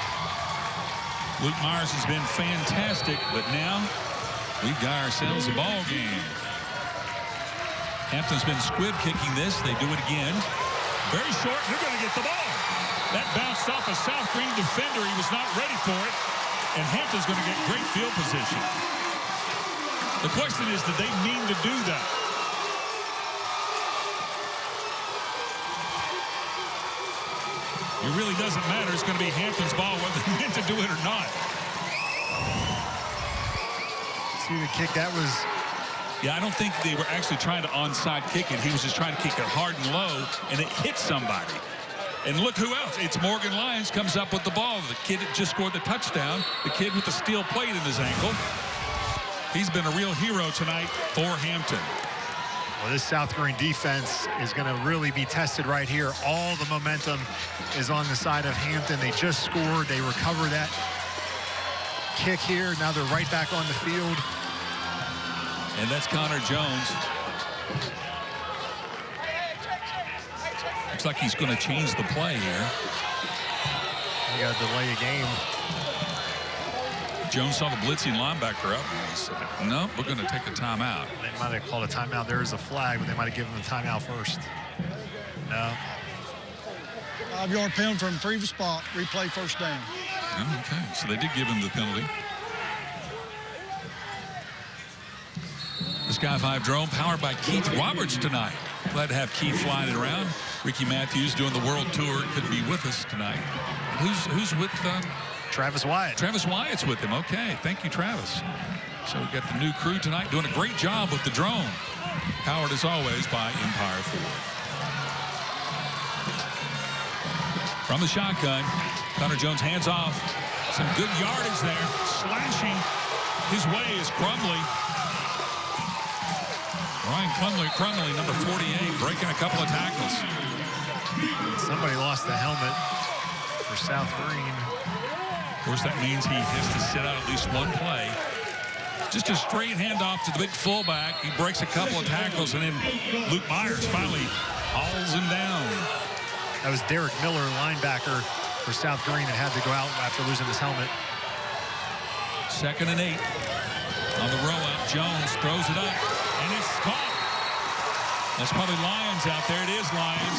Luke Myers has been fantastic, but now we've got ourselves a ball game. Hampton's been squib kicking this. They do it again. Very short. They're going to get the ball. That bounced off a South Greene defender. He was not ready for it, and Hampton's going to get great field position. The question is, did they mean to do that? It really doesn't matter. It's going to be Hampton's ball whether they meant to do it or not. See the kick? That was... Yeah, I don't think they were actually trying to onside kick it. He was just trying to kick it hard and low, and it hit somebody. And look who else. It's Morgan Lyons comes up with the ball. The kid that just scored the touchdown. The kid with the steel plate in his ankle. He's been a real hero tonight for Hampton. Well, this South Greene defense is going to really be tested right here. All the momentum is on the side of Hampton. They just scored. They recover that kick here. Now they're right back on the field. And that's Connor Jones. Looks like he's going to change the play here. You got to delay a game. Jones saw the blitzing linebacker up and he said, no, we're going to take a timeout. They might have called a timeout. There is a flag, but they might have given the timeout first. No. 5-yard penalty from previous spot. Replay first down. Okay, so they did give him the penalty. The Sky 5 drone powered by Keith Roberts tonight. Glad to have Keith flying it around. Ricky Matthews doing the world tour could be with us tonight. Who's with Travis Wyatt. Travis Wyatt's with him. Okay, thank you, Travis. So we got the new crew tonight doing a great job with the drone. Powered as always by Empire Ford. From the shotgun, Connor Jones hands off. Some good yardage there. Slashing his way is Crumley. Ryan Crumley, number 48, breaking a couple of tackles. Somebody lost the helmet for South Greene. Of course, that means he has to sit out at least one play. Just a straight handoff to the big fullback. He breaks a couple of tackles, and then Luke Myers finally hauls him down. That was Derek Miller, linebacker for South Greene, that had to go out after losing his helmet. 2nd and 8. On the rollout, Jones throws it up, and it's caught. That's probably Lyons out there. It is Lyons.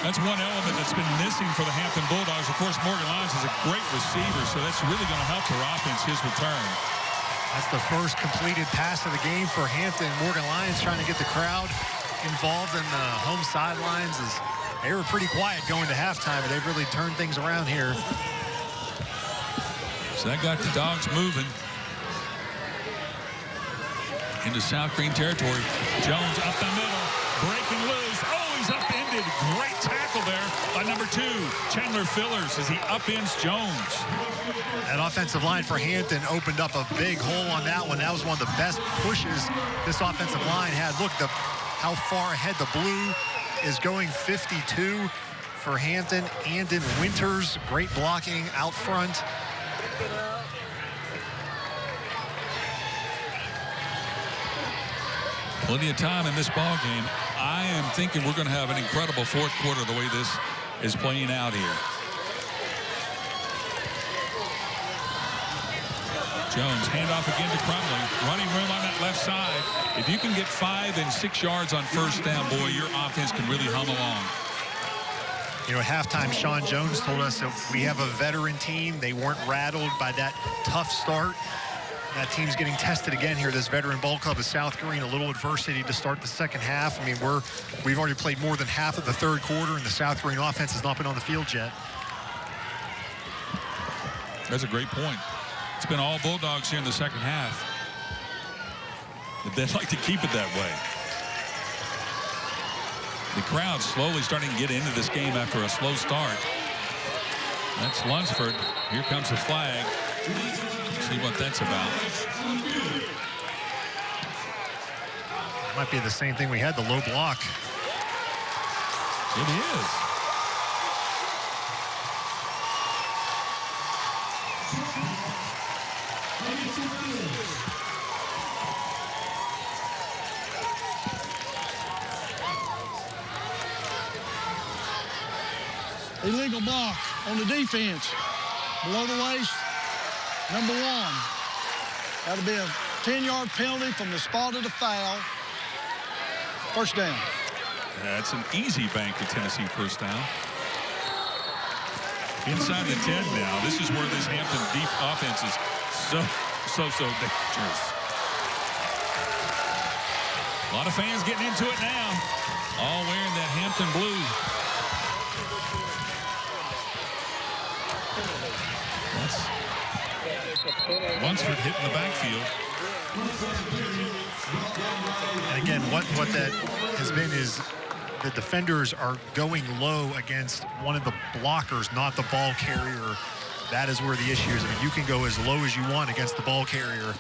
That's one element that's been missing for the Hampton Bulldogs. Of course, Morgan Lyons is a great receiver, so that's really going to help their offense, his return. That's the first completed pass of the game for Hampton. Morgan Lyons trying to get the crowd involved in the home sidelines. They were pretty quiet going to halftime, but they've really turned things around here. So that got the Dogs moving into South Greene territory. Jones up the middle, breaking loose. Oh, he's upended. Great tackle there by number 2, Chandler Fillers, as he upends Jones. That offensive line for Hampton opened up a big hole on that one. That was one of the best pushes this offensive line had. Look how far ahead the blue is going. 52 for Hampton. Andon Winters, great blocking out front. Plenty of time in this ball game. I am thinking we're going to have an incredible fourth quarter the way this is playing out here. Jones, handoff again to Crumley. Running room on that left side. If you can get 5 and 6 yards on first down, boy, your offense can really hum along. You know, at halftime, Sean Jones told us that we have a veteran team. They weren't rattled by that tough start. That team's getting tested again here. This veteran ball club of South Greene, a little adversity to start the second half. I mean, we've already played more than half of the third quarter, and the South Greene offense has not been on the field yet. That's a great point. It's been all Bulldogs here in the second half. But they'd like to keep it that way. The crowd's slowly starting to get into this game after a slow start. That's Lunsford. Here comes the flag. See what that's about. Might be the same thing we had, the low block. It is. Illegal block on the defense. Below the waist, number 1. That'll be a 10-yard penalty from the spot of the foul. First down. That's an easy bank to Tennessee first down. Inside the 10 now. This is where this Hampton deep offense is so dangerous. A lot of fans getting into it now. All wearing that Hampton blue. Lunsford hitting the backfield. And again, what that has been is the defenders are going low against one of the blockers, not the ball carrier. That is where the issue is. I mean, you can go as low as you want against the ball carrier.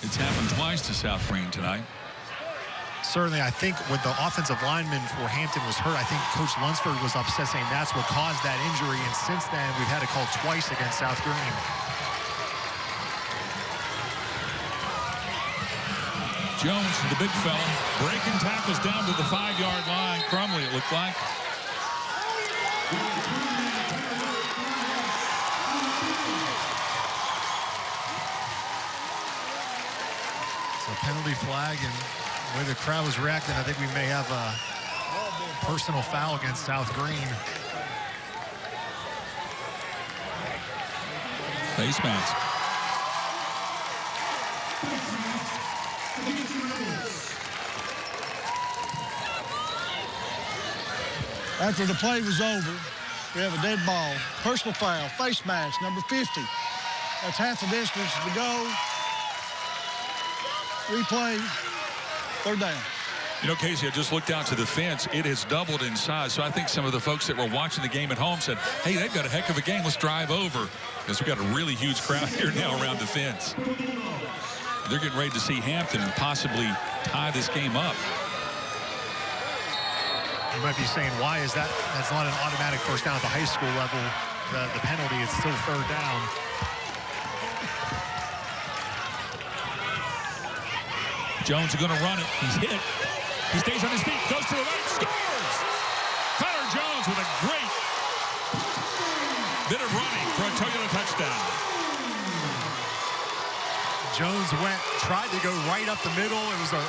It's happened twice to South Greene tonight. Certainly, I think when the offensive lineman for Hampton was hurt, I think Coach Lunsford was upset, saying that's what caused that injury. And since then, we've had a call twice against South Greene. Jones, the big fella, breaking tackles down to the 5-yard line. Crumley, it looked like. It's a penalty flag, and the way the crowd was reacting, I think we may have a personal foul against South Greene. Face mask. After the play was over, we have a dead ball. Personal foul, face mask, number 50. That's half the distance to go. Replay, third down. You know, Casey, I just looked out to the fence. It has doubled in size. So I think some of the folks that were watching the game at home said, hey, they've got a heck of a game. Let's drive over. Because we've got a really huge crowd here now around the fence. They're getting ready to see Hampton possibly tie this game up. You might be saying, why is that? That's not an automatic first down at the high school level. The penalty, it's still third down. Jones is going to run it. He's hit. He stays on his feet, goes to the right, scores! Connor Jones with a great bit of running for a Toyota touchdown. Jones tried to go right up the middle. It was a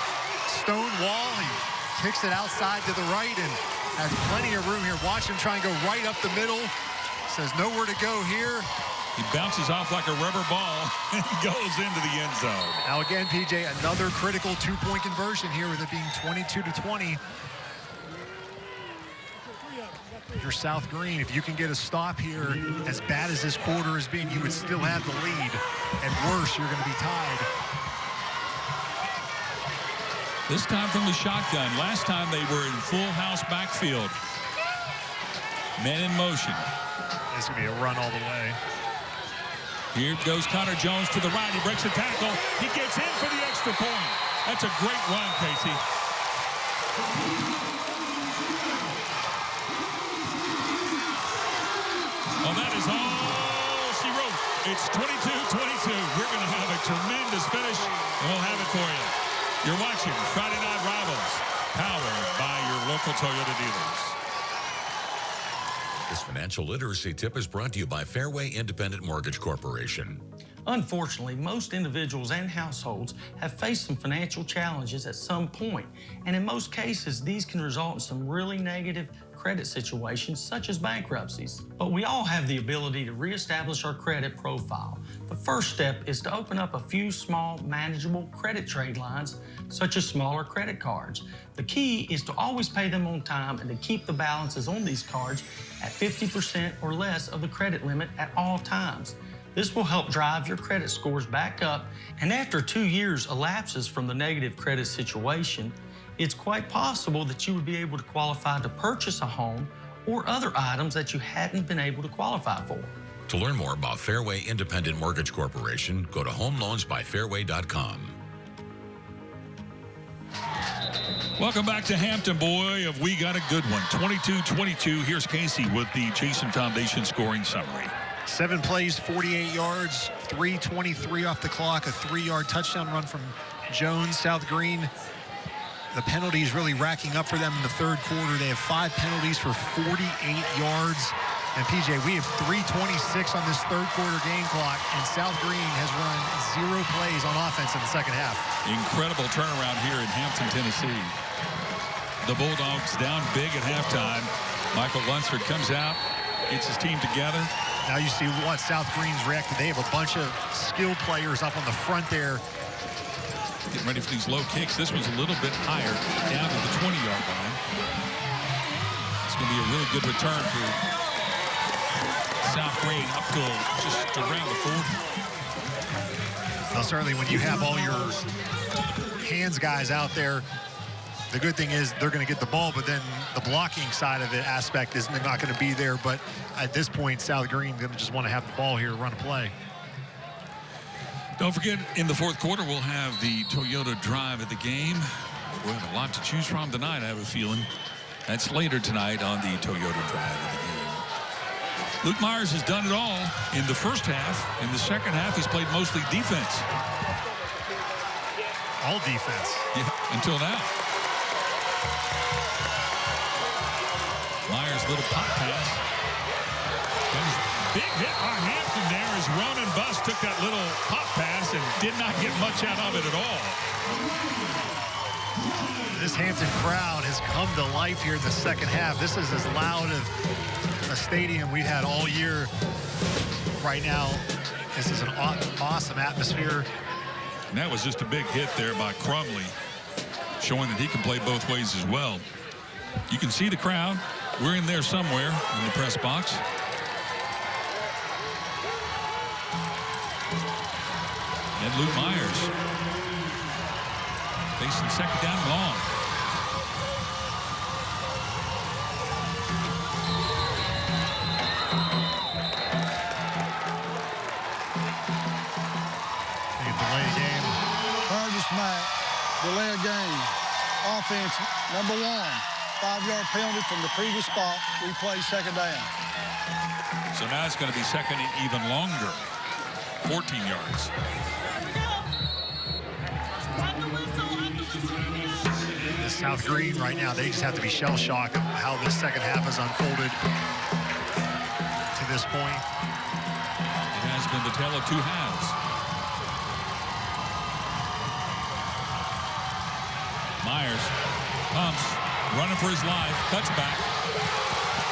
stone wall. He kicks it outside to the right and has plenty of room here. Watch him try and go right up the middle. Says nowhere to go here. He bounces off like a rubber ball and goes into the end zone. Now again, PJ, another critical two-point conversion here with it being 22-20. You're South Greene. If you can get a stop here, as bad as this quarter has been, you would still have the lead. At worst, you're going to be tied. This time from the shotgun. Last time they were in full house backfield. Men in motion. It's going to be a run all the way. Here goes Connor Jones to the right. He breaks the tackle. He gets in for the extra point. That's a great run, Casey. Oh, that is all she wrote. It's 22-22. We're going to have a tremendous finish, and we'll have it for you. You're watching Friday Night Rivals, powered by your local Toyota dealers. This financial literacy tip is brought to you by Fairway Independent Mortgage Corporation. Unfortunately, most individuals and households have faced some financial challenges at some point, and in most cases, these can result in some really negative credit situations, such as bankruptcies. But we all have the ability to reestablish our credit profile. The first step is to open up a few small, manageable credit trade lines, such as smaller credit cards. The key is to always pay them on time and to keep the balances on these cards at 50% or less of the credit limit at all times. This will help drive your credit scores back up, and after 2 years elapses from the negative credit situation, it's quite possible that you would be able to qualify to purchase a home or other items that you hadn't been able to qualify for. To learn more about Fairway Independent Mortgage Corporation, go to homeloansbyfairway.com. Welcome back to Hampton. Boy, have we got a good one. 22-22. Here's Casey with the Jason Foundation scoring summary. 7 plays, 48 yards, 3:23 off the clock, a 3-yard touchdown run from Jones. South Greene, the penalties really racking up for them in the third quarter. They have 5 penalties for 48 yards. And PJ, we have 3:26 on this third quarter game clock, and South Greene has run 0 plays on offense in the second half. Incredible turnaround here in Hampton, Tennessee. The Bulldogs down big at halftime. Michael Lunsford comes out, gets his team together. Now you see what South Greene's reacted. They have a bunch of skilled players up on the front there. Getting ready for these low kicks. This one's a little bit higher, down to the 20-yard line. It's going to be a really good return for South Greene up to just around the 40. Well, certainly when you have all your hands guys out there, the good thing is they're going to get the ball, but then the blocking side of the aspect is not going to be there. But at this point, South Greene going to just want to have the ball here, run a play. Don't forget, in the fourth quarter, we'll have the Toyota Drive at the game. We'll have a lot to choose from tonight, I have a feeling. That's later tonight on the Toyota Drive at the game. Luke Myers has done it all in the first half. In the second half, he's played mostly defense. All defense. Yeah, until now. Myers' little pop pass. Big hit by Hampton there as Ronan Buss took that little pop pass and did not get much out of it at all. This Hampton crowd has come to life here in the second half. This is as loud of a stadium we've had all year right now. This is an awesome atmosphere. And that was just a big hit there by Crumley, showing that he can play both ways as well. You can see the crowd. We're in there somewhere in the press box. And Luke Myers facing second down and long. Delay game. Burgess Matt, delay a game. Offense, number 1. 5-yard penalty from the previous spot. Replay second down. So now it's going to be second and even longer. 14 yards. This South Greene right now, they just have to be shell-shocked of how this second half has unfolded to this point. It has been the tale of two halves. Myers pumps, running for his life, cuts back.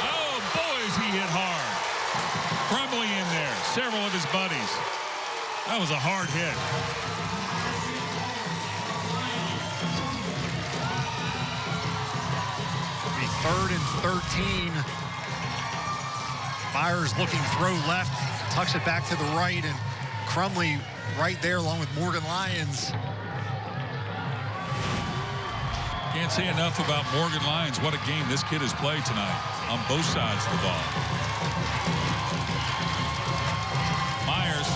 Oh, boy, is he hit hard. Crumbly in there, several of his buddies. That was a hard hit. Be 3rd and 13. Myers looking throw left, tucks it back to the right, and Crumley right there along with Morgan Lyons. Can't say enough about Morgan Lyons. What a game this kid has played tonight on both sides of the ball. Myers,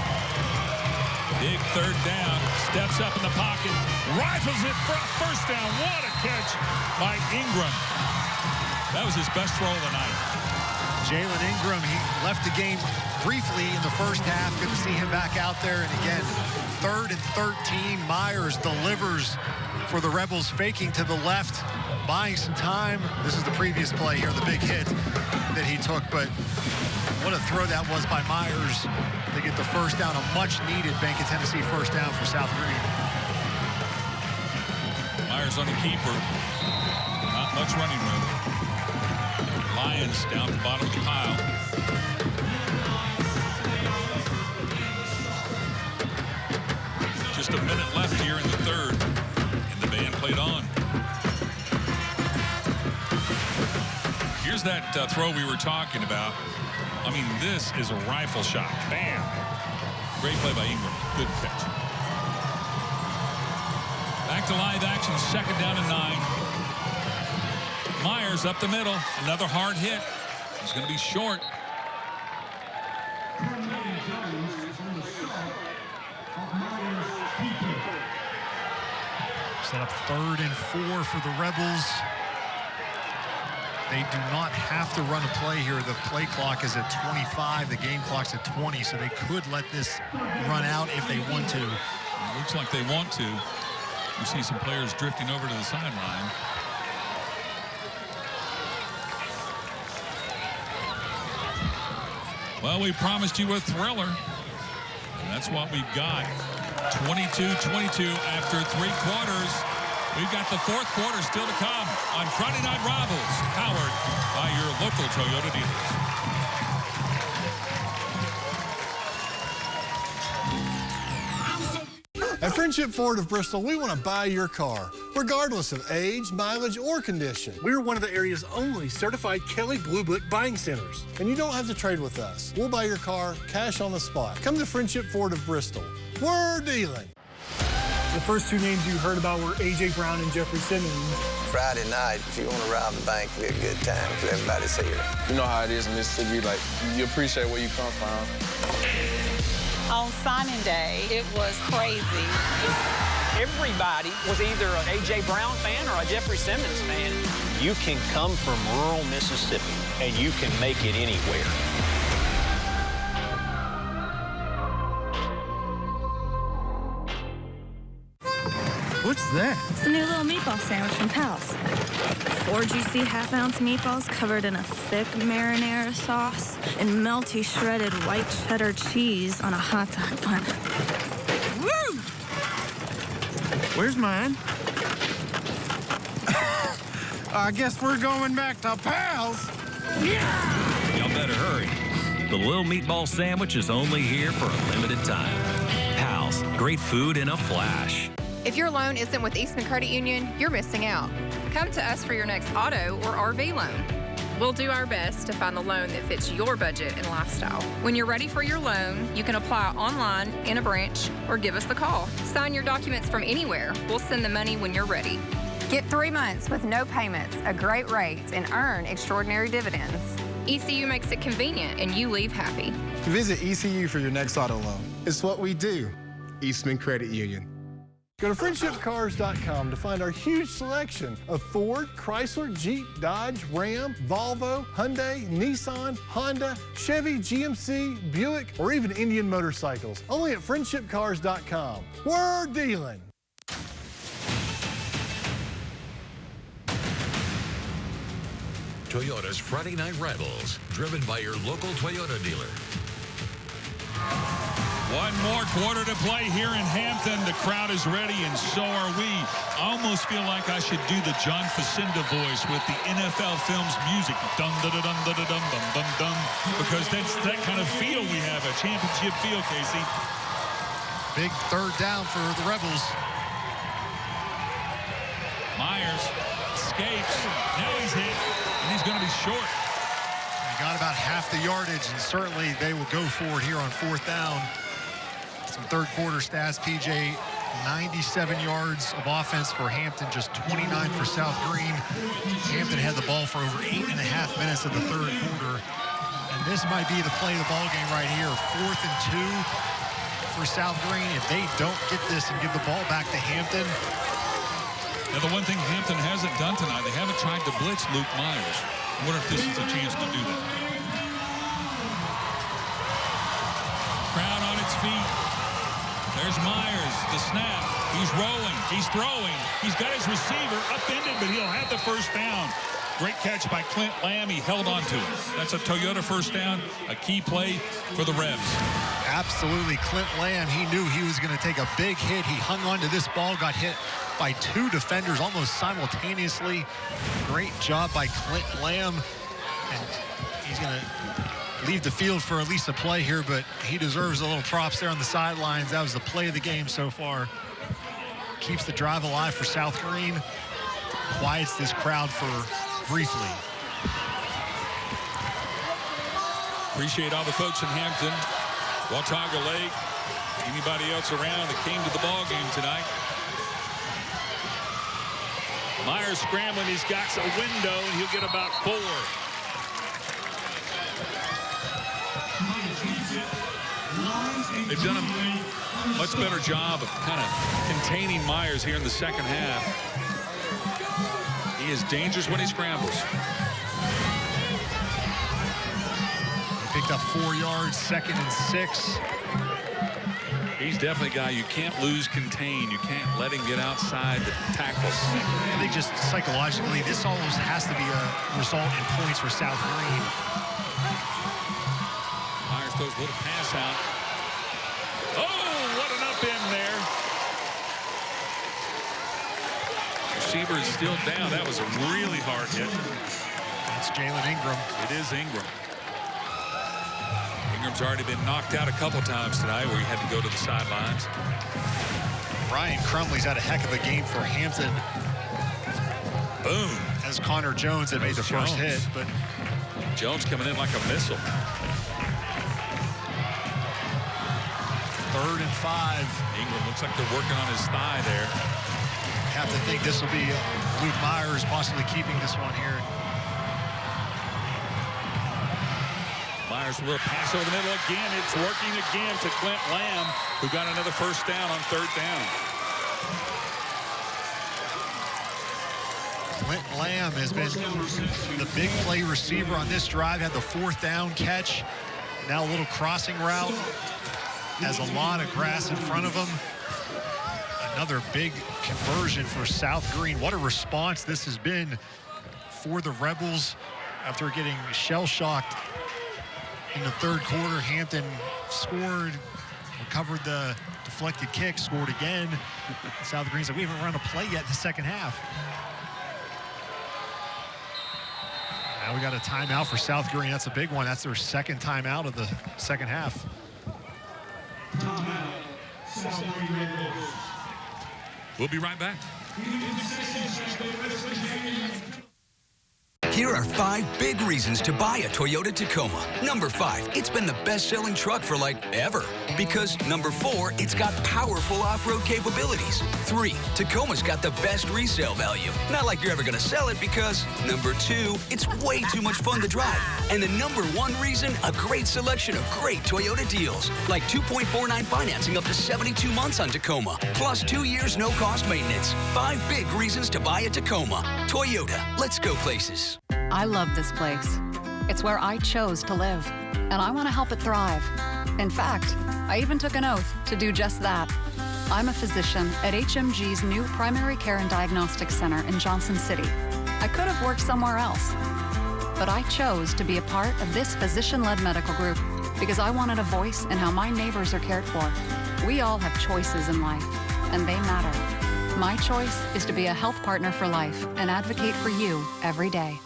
big 3rd down, steps up in the pocket, rifles it for a 1st down. What a catch by Ingram. That was his best throw of the night. Jalen Ingram, he left the game briefly in the first half. Good to see him back out there. And again, 3rd and 13. Myers delivers for the Rebels, faking to the left, buying some time. This is the previous play here, the big hit that he took. But what a throw that was by Myers to get the 1st down, a much-needed Bank of Tennessee 1st down for South Greene. Myers on the keeper. Not much running room. Lyons down the bottom of the pile. Just a minute left here in the 3rd, and the band played on. Here's that throw we were talking about. I mean, this is a rifle shot. Bam! Great play by Ingram. Good catch. Back to live action, 2nd down and 9. Myers up the middle, another hard hit. He's going to be short. Set up 3rd and 4 for the Rebels. They do not have to run a play here. The play clock is at 25. The game clock's at 20, so they could let this run out if they want to. It looks like they want to. You see some players drifting over to the sideline. Well, we promised you a thriller, and that's what we've got. 22-22 after 3 quarters. We've got the 4th quarter still to come on Friday Night Rivals, powered by your local Toyota dealers. At Friendship Ford of Bristol, we want to buy your car, regardless of age, mileage, or condition. We're one of the area's only certified Kelley Blue Book buying centers. And you don't have to trade with us. We'll buy your car cash on the spot. Come to Friendship Ford of Bristol. We're dealing. The first 2 names you heard about were A.J. Brown and Jeffrey Simmons. Friday night, if you want to rob the bank, it'll be a good time because everybody's here. You know how it is in Mississippi, like, you appreciate where you come from. On signing day, it was crazy. Everybody was either an A.J. Brown fan or a Jeffrey Simmons fan. You can come from rural Mississippi, and you can make it anywhere. What's that? It's a new little meatball sandwich from Pal's. 4 juicy half-ounce meatballs covered in a thick marinara sauce and melty shredded white cheddar cheese on a hot dog bun. Woo! Where's mine? I guess we're going back to Pal's. Yeah! Y'all better hurry. The little meatball sandwich is only here for a limited time. Pal's, great food in a flash. If your loan isn't with Eastman Credit Union, you're missing out. Come to us for your next auto or RV loan. We'll do our best to find the loan that fits your budget and lifestyle. When you're ready for your loan, you can apply online, in a branch, or give us the call. Sign your documents from anywhere. We'll send the money when you're ready. Get 3 months with no payments, a great rate, and earn extraordinary dividends. ECU makes it convenient, and you leave happy. Visit ECU for your next auto loan. It's what we do. Eastman Credit Union. Go to friendshipcars.com to find our huge selection of Ford, Chrysler, Jeep, Dodge, Ram, Volvo, Hyundai, Nissan, Honda, Chevy, GMC, Buick, or even Indian motorcycles. Only at friendshipcars.com. We're dealing. Toyota's Friday Night Rivals, driven by your local Toyota dealer. One more quarter to play here in Hampton. The crowd is ready, and so are we. I almost feel like I should do the John Facenda voice with the NFL Films music. Dun dun dun dun dun dun dun dun dun. Because that's that kind of feel we have, a championship feel, Casey. Big third down for the Rebels. Myers escapes. Now he's hit, and he's going to be short. He got about half the yardage, and certainly they will go for it here on fourth down. Some third quarter stats, PJ, 97 yards of offense for Hampton, just 29 for South Greene. Hampton had the ball for over 8.5 minutes of the third quarter. And this might be the play of the ball game right here. 4th and 2 for South Greene. If they don't get this and give the ball back to Hampton. Now, the one thing Hampton hasn't done tonight, they haven't tried to blitz Luke Myers. I wonder if this is a chance to do that. Crowd on its feet. There's Myers, the snap. He's rolling, he's throwing. He's got his receiver upended, but he'll have the first down. Great catch by Clint Lamb. He held on to it. That's a Toyota first down, a key play for the Rebs. Absolutely. Clint Lamb, he knew he was going to take a big hit. He hung on to this ball, got hit by 2 defenders almost simultaneously. Great job by Clint Lamb. And he's going to leave the field for at least a play here, but he deserves a little props there on the sidelines. That was the play of the game so far. Keeps the drive alive for South Greene. Quiets this crowd for briefly. Appreciate all the folks in Hampton, Watauga Lake, anybody else around that came to the ball game tonight. Myers scrambling, he's got a window, and he'll get about 4. They've done a much better job of kind of containing Myers here in the second half. He is dangerous when he scrambles. He picked up 4 yards, 2nd and 6. He's definitely a guy you can't lose contain. You can't let him get outside the tackles. I think just psychologically, this almost has to be a result in points for South Greene. Myers throws a little pass out. Oh, what an up in there. Receiver is still down. That was a really hard hit. That's Jalen Ingram. It is Ingram. Ingram's already been knocked out a couple times tonight where he had to go to the sidelines. Ryan Crumley's had a heck of a game for Hampton. Boom. As Connor Jones had made the first hit, but Jones coming in like a missile. 3rd and 5. Ingram looks like they're working on his thigh there. Have to think this will be Luke Myers possibly keeping this one here. Myers will pass over the middle again. It's working again to Clint Lamb, who got another first down on 3rd down. Clint Lamb has been the big play receiver on this drive, had the 4th down catch. Now a little crossing route. Has a lot of grass in front of him. Another big conversion for South Greene. What a response this has been for the Rebels after getting shell-shocked in the 3rd quarter. Hampton scored, recovered the deflected kick, scored again. South Greene's like, we haven't run a play yet in the second half. Now we got a timeout for South Greene. That's a big one. That's their 2nd timeout of the second half. We'll be right back. Here are 5 big reasons to buy a Toyota Tacoma. Number 5, it's been the best-selling truck for like ever. Because number 4, it's got powerful off-road capabilities. 3, Tacoma's got the best resale value. Not like you're ever gonna sell it because number 2, it's way too much fun to drive. And the number 1 reason, a great selection of great Toyota deals. Like 2.49 financing up to 72 months on Tacoma. Plus 2 years no-cost maintenance. 5 big reasons to buy a Tacoma. Toyota, let's go places. I love this place. It's where I chose to live, and I want to help it thrive. In fact, I even took an oath to do just that. I'm a physician at HMG's new Primary Care and Diagnostic Center in Johnson City. I could have worked somewhere else, but I chose to be a part of this physician-led medical group because I wanted a voice in how my neighbors are cared for. We all have choices in life, and they matter. My choice is to be a health partner for life and advocate for you every day.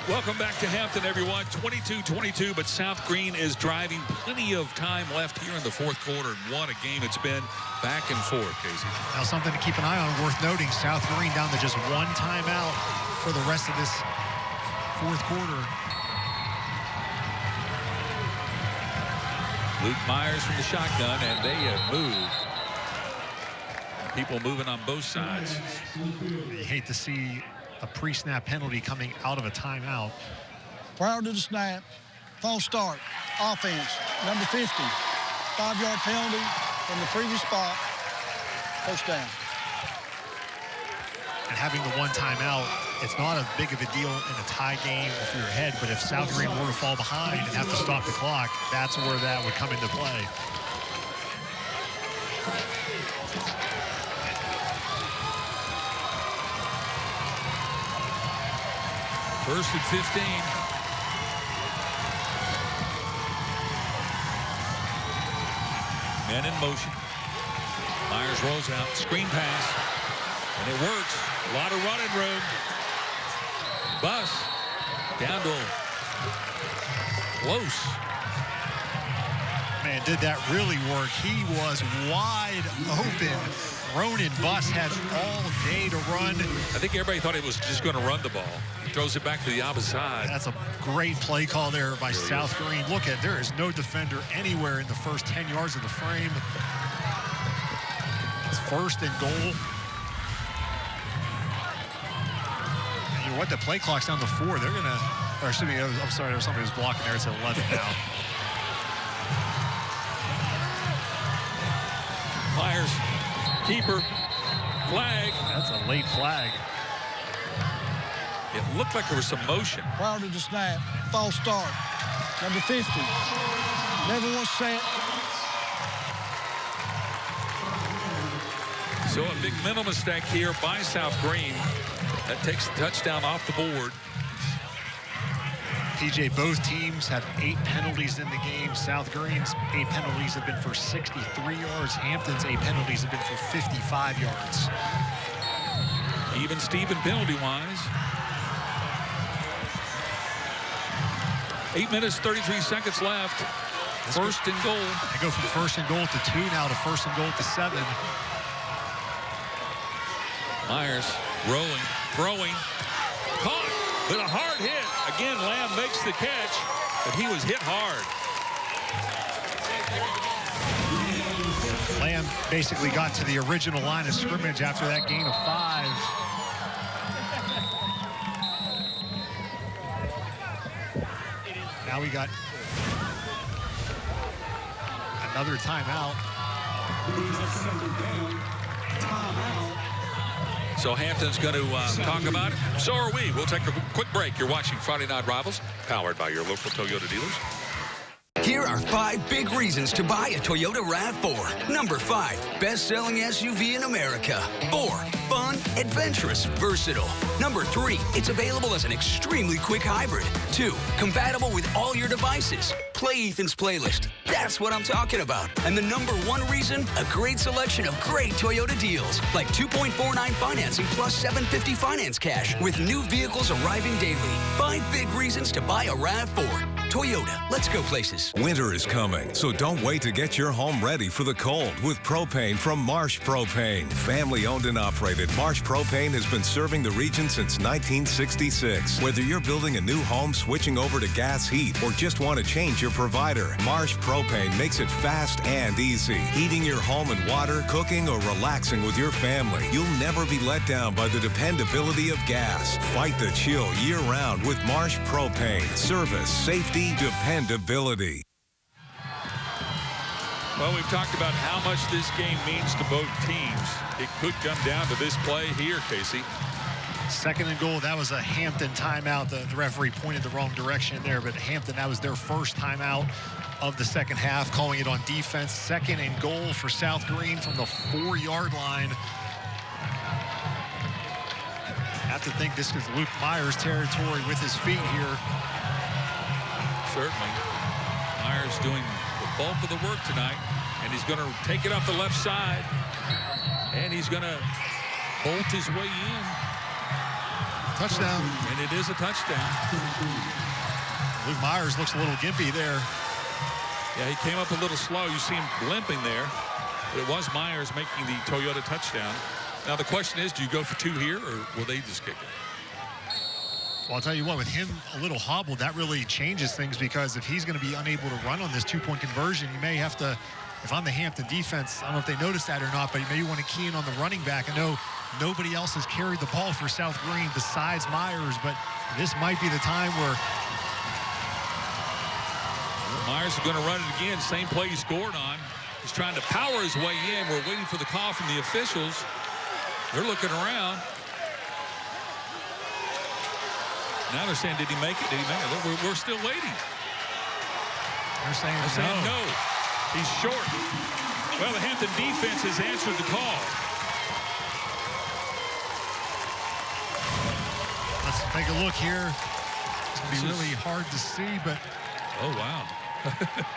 Welcome back to Hampton, everyone. 22-22, but South Greene is driving. Plenty of time left here in the fourth quarter. And what a game it's been, back and forth, Casey. Now something to keep an eye on, worth noting, South Greene down to just one timeout for the rest of this fourth quarter. Luke Myers from the shotgun, and they have moved. People moving on both sides. You hate to see a pre-snap penalty coming out of a timeout. Prior to the snap, false start, offense, number 50, 5-yard penalty from the previous spot, first down. And having the one timeout, it's not as big of a deal in a tie game if you're ahead, but if South Greene were to fall behind and have to stop the clock, that's where that would come into play. First and 15. Men in motion. Myers rolls out, screen pass, and it works. A lot of running room. Bus down to close. Man, did that really work? He was wide open. Ronan Bus had all day to run. I think everybody thought he was just going to run the ball. He throws it back to the opposite side. That's a great play call there by South Greene. Look at, there is no defender anywhere in the first 10 yards of the frame. It's first and goal. And you know what? The play clock's down to 4. They're going to, or excuse me, I'm sorry, there was somebody who was blocking there. It's at 11 now. Myers. Keeper, flag. That's a late flag. It looked like there was some motion. Prior to the snap, false start, number 50. Never was set. So a big mental mistake here by South Greene. That takes the touchdown off the board. PJ, both teams have 8 penalties in the game. South Greene's 8 penalties have been for 63 yards. Hampton's 8 penalties have been for 55 yards. Even Steven penalty-wise. 8 minutes, 33 seconds left. First and goal. They go from first and goal to 2 now to first and goal to 7. Myers rolling, throwing, caught with a hard hit. Again, Lamb makes the catch, but he was hit hard. Lamb basically got to the original line of scrimmage after that gain of 5. Now we got another timeout. So Hampton's going to talk about it. So are we. We'll take a quick break. You're watching Friday Night Rivals, powered by your local Toyota dealers. Here are 5 big reasons to buy a Toyota RAV4. Number 5, best-selling SUV in America. 4, fun, adventurous, versatile. Number 3, it's available as an extremely quick hybrid. 2, compatible with all your devices. Play Ethan's playlist. That's what I'm talking about. And the number 1 reason, a great selection of great Toyota deals, like 2.49 financing plus $750 finance cash with new vehicles arriving daily. 5 big reasons to buy a RAV4. Toyota, let's go places. Winter is coming, so don't wait to get your home ready for the cold with propane from Marsh Propane. Family owned and operated, Marsh Propane has been serving the region since 1966. Whether you're building a new home, switching over to gas heat, or just want to change your provider, Marsh Propane makes it fast and easy. Heating your home and water, cooking, or relaxing with your family, you'll never be let down by the dependability of gas. Fight the chill year-round with Marsh Propane. Service, safety, dependability. Well, we've talked about how much this game means to both teams. It could come down to this play here, Casey. Second and goal, that was a Hampton timeout. The referee pointed the wrong direction there, but Hampton, that was their first timeout of the second half, calling it on defense. Second and goal for South Greene from the 4-yard line. I have to think this is Luke Myers' territory with his feet here. Certainly. Myers doing the bulk of the work tonight, and he's going to take it off the left side, and he's going to bolt his way in. Touchdown. And it is a touchdown. Luke Myers looks a little gimpy there. Yeah, he came up a little slow. You see him limping there. But it was Myers making the Toyota touchdown. Now the question is, do you go for 2 here, or will they just kick it? Well, I'll tell you what, with him a little hobbled, that really changes things, because if he's going to be unable to run on this 2-point conversion, you may have to, if I'm the Hampton defense, I don't know if they noticed that or not, but you may want to key in on the running back. I know nobody else has carried the ball for South Greene besides Myers, but this might be the time where Myers is going to run it again. Same play he scored on. He's trying to power his way in. We're waiting for the call from the officials. They're looking around. Now they're saying, did he make it? Did he make it? We're still waiting. They're saying no. He's short. Well, the Hampton defense has answered the call. Let's take a look here. It's going to be really hard to see, but... Oh, wow.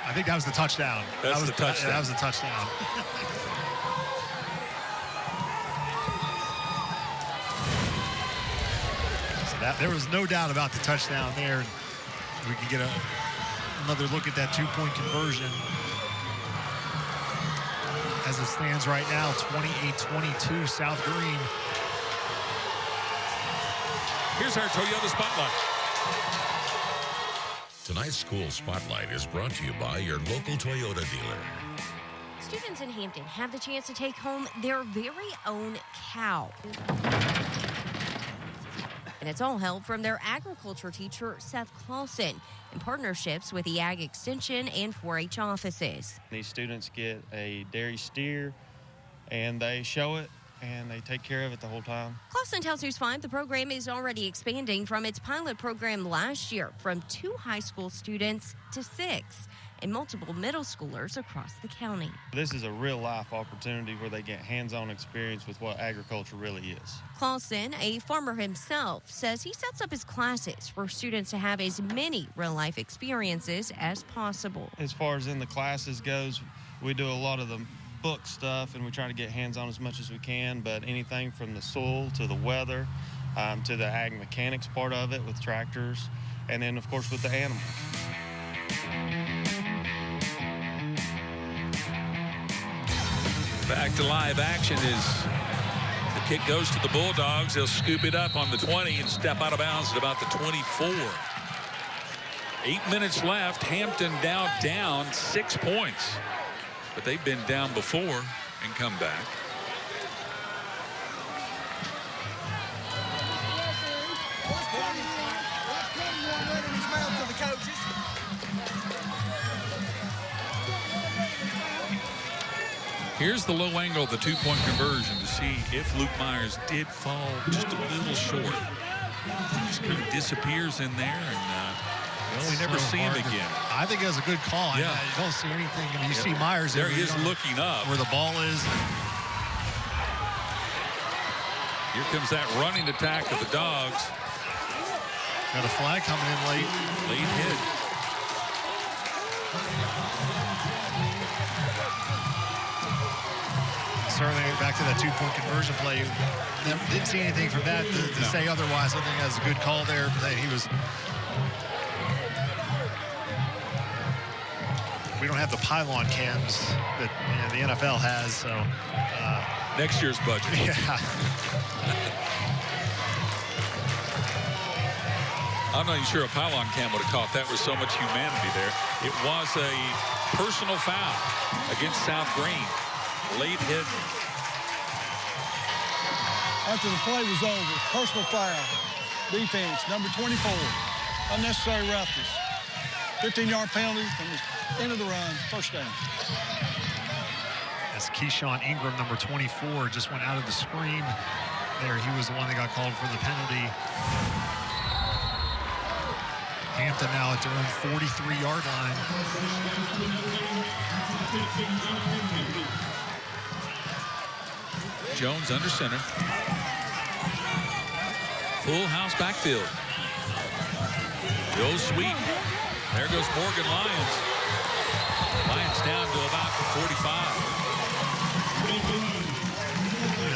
I think that was the touchdown. That was the touchdown. That was the touchdown. So there was no doubt about the touchdown there. We can get another look at that 2-point conversion. As it stands right now, 28-22 South Greene. Here's our Toyota Spotlight. Tonight's School Spotlight is brought to you by your local Toyota dealer. Students in Hampton have the chance to take home their very own cow. And it's all help from their agriculture teacher, Seth Clausen, in partnerships with the Ag Extension and 4-H offices. These students get a dairy steer, and they show it, and they take care of it the whole time. Clausen tells News 5 the program is already expanding from its pilot program last year from 2 high school students to 6 and multiple middle schoolers across the county. This is a real-life opportunity where they get hands-on experience with what agriculture really is. Clausen, a farmer himself, says he sets up his classes for students to have as many real-life experiences as possible. As far as in the classes goes, we do a lot of the book stuff, and we try to get hands-on as much as we can, but anything from the soil to the weather to the ag mechanics part of it with tractors, and then, of course, with the animals. Back to live action as the kick goes to the Bulldogs. They'll scoop it up on the 20 and step out of bounds at about the 24. 8 minutes left. Hampton down 6 points. But they've been down before and come back. Here's the low angle of the 2-point conversion to see if Luke Myers did fall just a little short. Just kind of disappears in there, and we never see him again. I think that's a good call. Yeah. You don't see anything. I mean, you see Myers there. He is looking up where the ball is. Here comes that running attack of the Dogs. Got a flag coming in late. Late hit. Certainly back to that 2-point conversion play. Didn't see anything from that to say otherwise. I think that's a good call there. He was. We don't have the pylon cams that the NFL has, so next year's budget. Yeah. I'm not even sure a pylon cam would have caught that. Was so much humanity there. It was a personal foul against South Greene. Late hit. After the play was over, personal foul. Defense, number 24. Unnecessary roughness. 15-yard penalty from the end of the run. First down. As Keyshawn Ingram, number 24, just went out of the screen there. He was the one that got called for the penalty. Hampton now at their own 43-yard line. Jones under center. Full house backfield. The old sweep. There goes Morgan Lyons. Lyons down to about 45.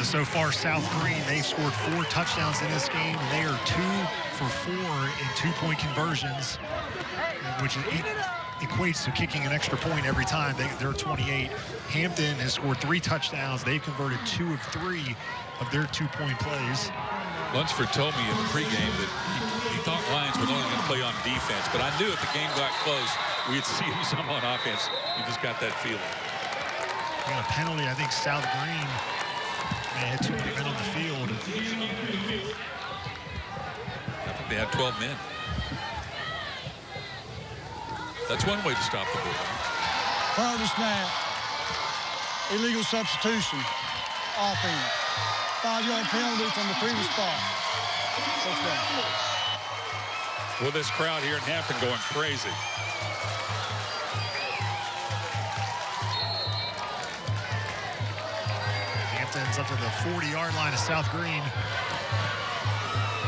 So far, South Greene, they've scored 4 touchdowns in this game, and they are 2 for 4 in 2-point conversions, which equates to kicking an extra point every time. They're 28. Hampton has scored 3 touchdowns. They've converted 2 of 3 of their 2-point plays. Lunsford told me in the pregame that he thought Lyons were only going to play on defense, but I knew if the game got close, we'd see him some on offense. He just got that feeling. Got a penalty. I think South Greene may have had too many men on the field. I think they had 12 men. That's one way to stop the Bulldogs. Prior to snap, illegal substitution, offense. 5-yard penalty from the previous spot. With this crowd here in Hampton going crazy. Hampton's up to the 40-yard line of South Greene.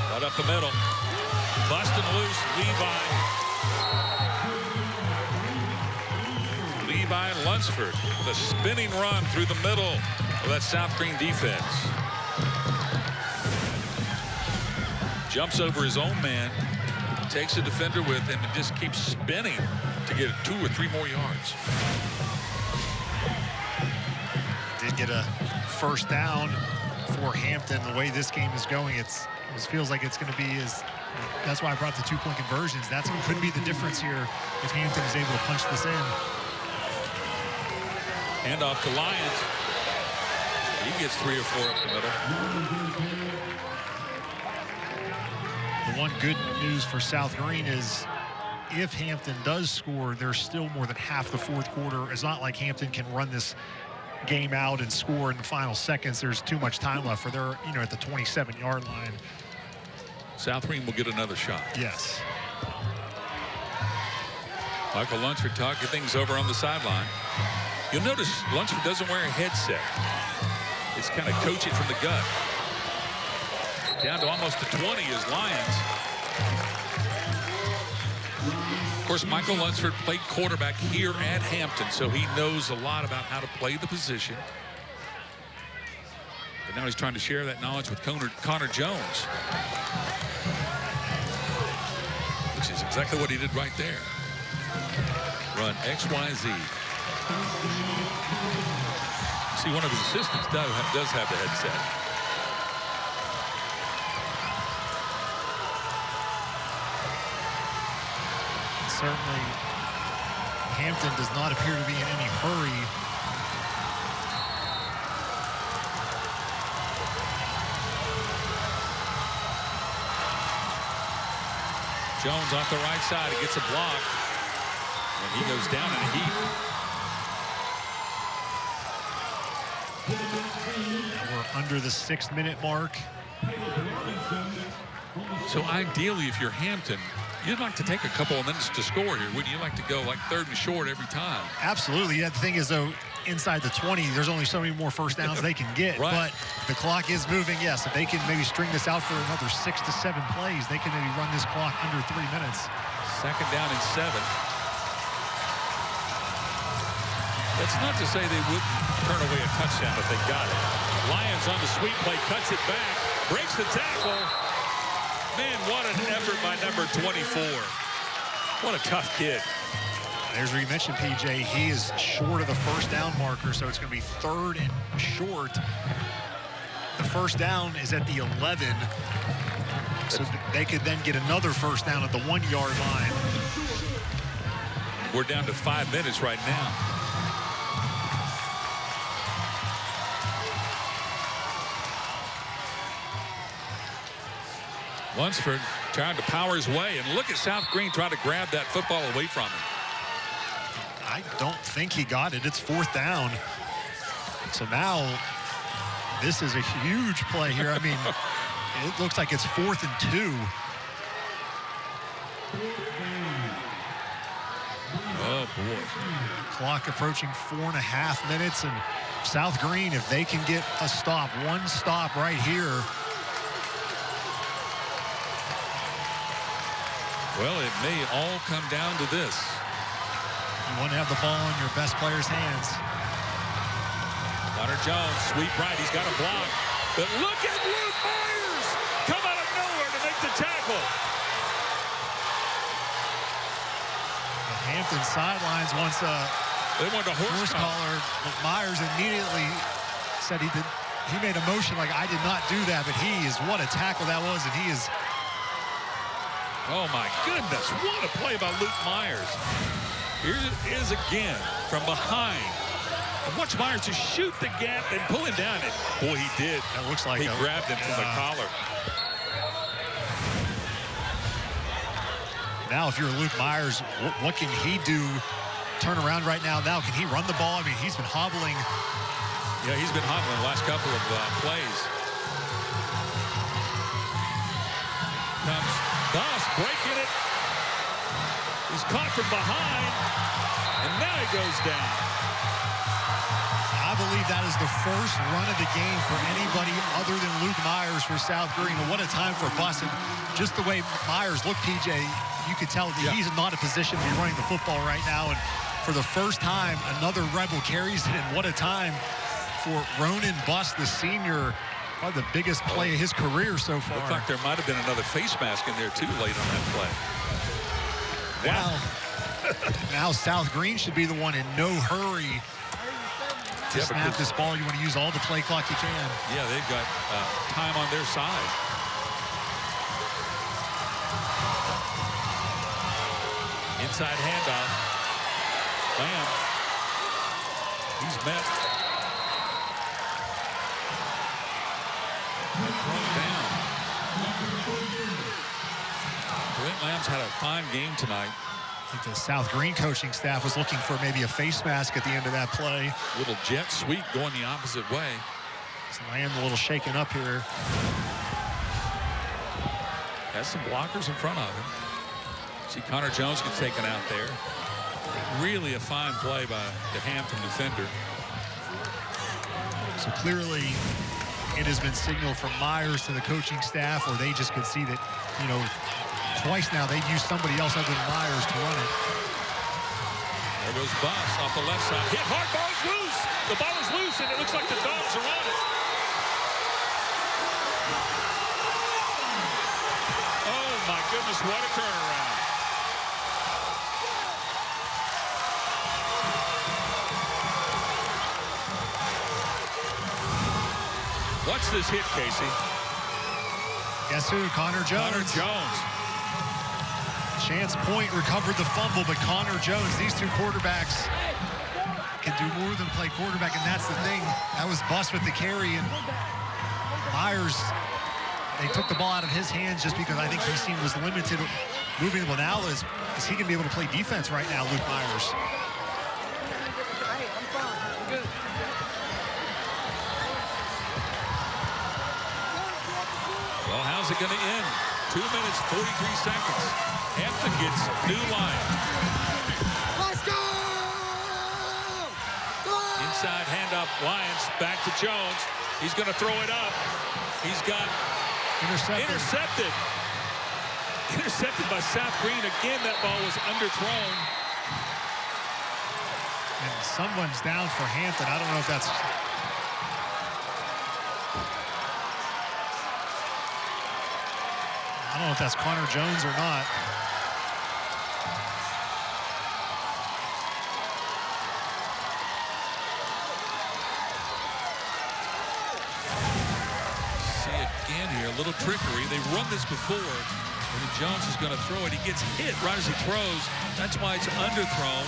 Right up the middle. Busting loose, Levi Lunsford with a spinning run through the middle of that South Greene defense. Jumps over his own man, takes a defender with him, and just keeps spinning to get 2 or 3 more yards. Did get a first down for Hampton. The way this game is going, it feels like it's going to be that's why I brought the 2-point conversions. That could be the difference here if Hampton is able to punch this in. Hand off to Lyons. He gets 3 or 4 up the middle. The one good news for South Greene is if Hampton does score, there's still more than half the fourth quarter. It's not like Hampton can run this game out and score in the final seconds. There's too much time left for their, at the 27-yard line. South Greene will get another shot. Yes. Michael Lunsford talking things over on the sideline. You'll notice Lunsford doesn't wear a headset. It's kind of coaching from the gut. Down to almost the 20 is Lyons. Of course, Michael Lunsford played quarterback here at Hampton, so he knows a lot about how to play the position. But now he's trying to share that knowledge with Connor Jones, which is exactly what he did right there. Run XYZ. See, one of his assistants does have the headset. Certainly, Hampton does not appear to be in any hurry. Jones off the right side. He gets a block. And he goes down in a heap. Now we're under the 6-minute mark. So ideally, if you're Hampton, you'd like to take a couple of minutes to score here. Wouldn't you like to go like 3rd and short every time? Absolutely. Yeah, the thing is, though, inside the 20, there's only so many more first downs they can get. Right. But the clock is moving. Yes, if they can maybe string this out for another 6 to 7 plays, they can maybe run this clock under 3 minutes. 2nd down and 7. That's not to say they wouldn't turn away a touchdown if they got it. Lyons on the sweep play, cuts it back, breaks the tackle. Man, what an effort by number 24. What a tough kid. There's where you mentioned, PJ, he is short of the first down marker, so it's going to be 3rd and short. The first down is at the 11, so they could then get another first down at the 1-yard line. We're down to 5 minutes right now. Lunsford trying to power his way, and look at South Greene trying to grab that football away from him. I don't think he got it. It's 4th down. So now this is a huge play here. I mean, it looks like it's 4th and 2. Oh, boy. Clock approaching 4.5 minutes, and South Greene, if they can get a stop, one stop right here. Well, it may all come down to this. You want to have the ball in your best player's hands. Connor Jones, sweep right. He's got a block. But look at Luke Myers come out of nowhere to make the tackle. The Hampton sidelines once they wanted a horse collar, but Myers immediately said he made a motion like, I did not do that, but what a tackle that was, and he is. Oh my goodness, what a play by Luke Myers. Here it is again from behind. And watch Myers just shoot the gap and pull him down. And boy, he did. That looks like he grabbed him from the collar. Now, if you're Luke Myers, what can he do? Turn around right now. Now, can he run the ball? I mean, he's been hobbling. Yeah, he's been hobbling the last couple of plays. Comes Boss breaking it. He's caught from behind, and now he goes down. I believe that is the first run of the game for anybody other than Luke Myers for South Greene. And what a time for Bus. And just the way Myers looked, PJ, you could tell that he's not in a position to be running the football right now. And for the first time, another Rebel carries it. And what a time for Ronan Bus, the senior. Probably the biggest play of his career so far. Looked like there might have been another face mask in there, too, late on that play. Wow. Now South Greene should be the one in no hurry to snap this ball. You want to use all the play clock you can. Yeah, they've got time on their side. Inside handoff. Lamb. He's met. Down. Brent Lamb's had a fine game tonight. I think the South Greene coaching staff was looking for maybe a face mask at the end of that play. Little jet sweep going the opposite way. Lamb a little shaken up here. Has some blockers in front of him. See Connor Jones gets taken out there. Really a fine play by the Hampton defender. So clearly it has been signaled from Myers to the coaching staff, or they just could see that, you know, twice now they've used somebody else other than Myers to run it. There goes Boss off the left side. Hit hard, ball is loose. The ball is loose, and it looks like the Dogs are on it. Oh, my goodness, what a turnaround. What's this hit, Casey? Guess who? Connor Jones. Connor Jones. Chance Point recovered the fumble, but Connor Jones, these two quarterbacks can do more than play quarterback, and that's the thing. That was Bus with the carry, and Myers, they took the ball out of his hands just because I think he was limited moving the ball. Now is he going to be able to play defense right now, Luke Myers? Well, how's it going to end? 2 minutes, 43 seconds. Hampton gets new line. Let's go! Inside handoff, Lyons back to Jones. He's going to throw it up. He's got intercepted. Intercepted by South Greene. Again, that ball was underthrown. And someone's down for Hampton. I don't know if that's... I don't know if that's Connor Jones or not. See again here, a little trickery. They run this before, and Jones is going to throw it. He gets hit right as he throws. That's why it's underthrown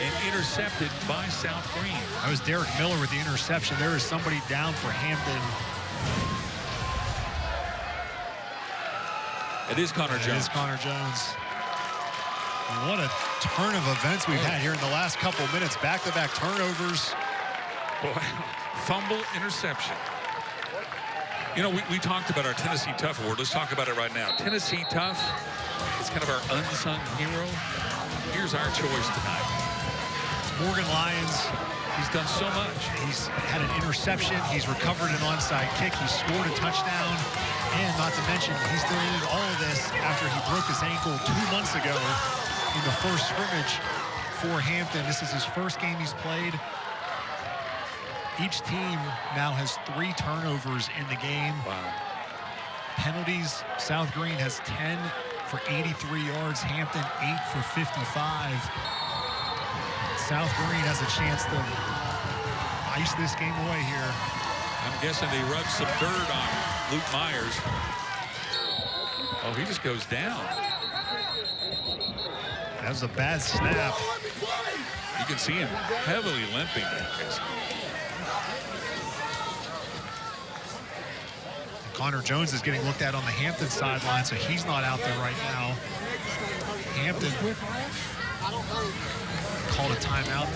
and intercepted by South Greene. That was Derek Miller with the interception. There is somebody down for Hampton. It is Connor Jones. It is Connor Jones. What a turn of events we've had here in the last couple minutes. Back-to-back turnovers. Boy, fumble, interception. You know, we talked about our Tennessee Tough Award. Let's talk about it right now. Tennessee Tough is kind of our unsung hero. Here's our choice tonight. It's Morgan Lyons. He's done so much. He's had an interception. He's recovered an onside kick. He scored a touchdown. And not to mention, he's doing all of this after he broke his ankle 2 months ago in the first scrimmage for Hampton. This is his first game he's played. Each team now has 3 turnovers in the game. Wow. Penalties, South Greene has 10 for 83 yards, Hampton 8 for 55. South Greene has a chance to ice this game away here. I'm guessing they rubbed some dirt on Luke Myers. Oh, he just goes down. That was a bad snap. You can see him heavily limping. Connor Jones is getting looked at on the Hampton sideline, so he's not out there right now. Hampton called a timeout.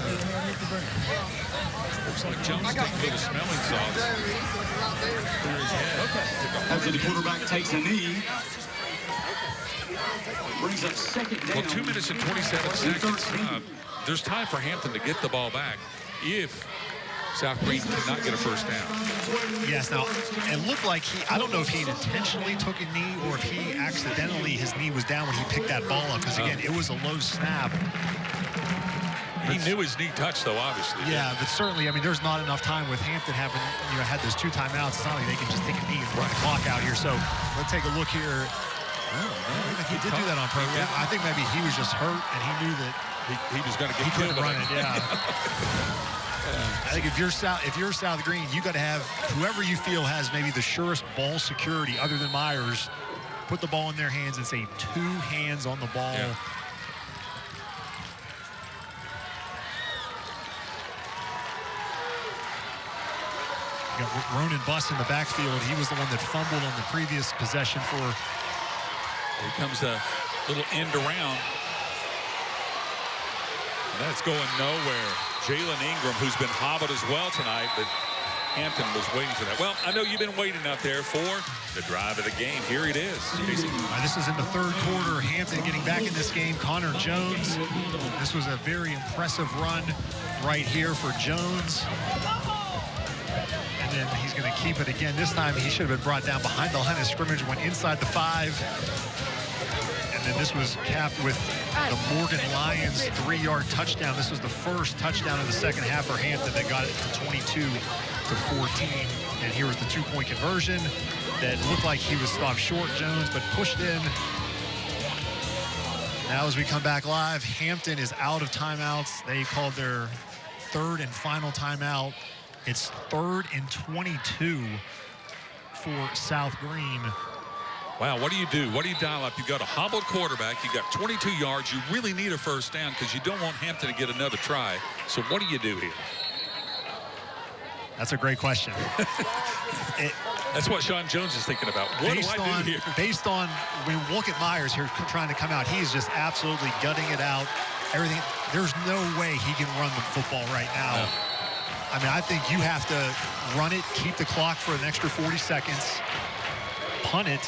Looks like Jones took a little smelling salts through his head. After the quarterback takes a knee. Brings up second down. Well, 2 minutes and 27 seconds. There's time for Hampton to get the ball back if South Greene cannot get a first down. Yes, now, it looked like I don't know if he intentionally took a knee or if he accidentally, his knee was down when he picked that ball up, because, again, it was a low snap. He knew his knee touched, though, obviously. Yeah, but certainly, I mean, there's not enough time with Hampton having, had those 2 timeouts. It's not like they can just take a knee and run the clock out here. So let's take a look here. He did do that on purpose. Yeah, I think maybe he was just hurt and he knew that he was going to get killed. He couldn't run it, yeah. I think if you're South Greene, you got to have whoever you feel has maybe the surest ball security other than Myers, put the ball in their hands and say 2 hands on the ball. Yeah. You got Ronan Buss in the backfield. He was the one that fumbled on the previous possession for. Here comes a little end around. And that's going nowhere. Jalen Ingram, who's been hobbled as well tonight, but Hampton was waiting for that. Well, I know you've been waiting out there for the drive of the game. Here it is. This is in the 3rd quarter. Hampton getting back in this game. Connor Jones. This was a very impressive run right here for Jones. And then he's going to keep it again. This time he should have been brought down behind the line of scrimmage, went inside the 5. And then this was capped with the Morgan Lyons 3-yard touchdown. This was the first touchdown of the second half for Hampton that got it to 22-14. And here was the 2-point conversion that looked like he was stopped short, Jones, but pushed in. Now as we come back live, Hampton is out of timeouts. They called their 3rd and final timeout. It's 3rd and 22 for South Greene. Wow, what do you do? What do you dial up? You've got a hobbled quarterback. You've got 22 yards. You really need a first down because you don't want Hampton to get another try. So what do you do here? That's a great question. That's what Sean Jones is thinking about. What do I do here? Based on, when we look at Myers here trying to come out, he's just absolutely gutting it out. Everything. There's no way he can run the football right now. No. I mean, I think you have to run it, keep the clock for an extra 40 seconds, punt it,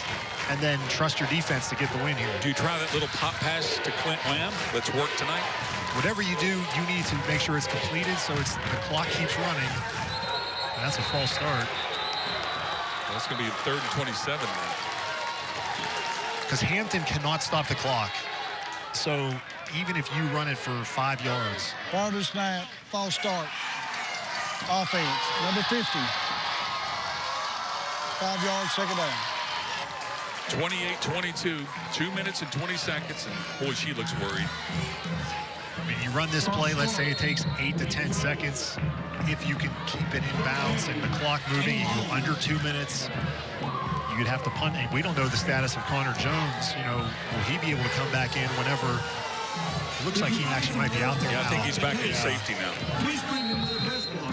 and then trust your defense to get the win here. Do you try that little pop pass to Clint Lamb that's worked tonight? Whatever you do, you need to make sure it's completed so the clock keeps running. And that's a false start. Well, it's going to be 3rd and 27 now. Because Hampton cannot stop the clock. So even if you run it for 5 yards. Barter snap, false start. Offense, number 50. 5 yards, second down. 28-22, 2 minutes and 20 seconds, and boy, she looks worried. I mean, you run this play, let's say it takes 8 to 10 seconds. If you can keep it in bounds and the clock moving, you go under 2 minutes, you'd have to punt. And we don't know the status of Connor Jones. Will he be able to come back in whenever? It looks like he actually might be out there now. I think he's back in safety now. I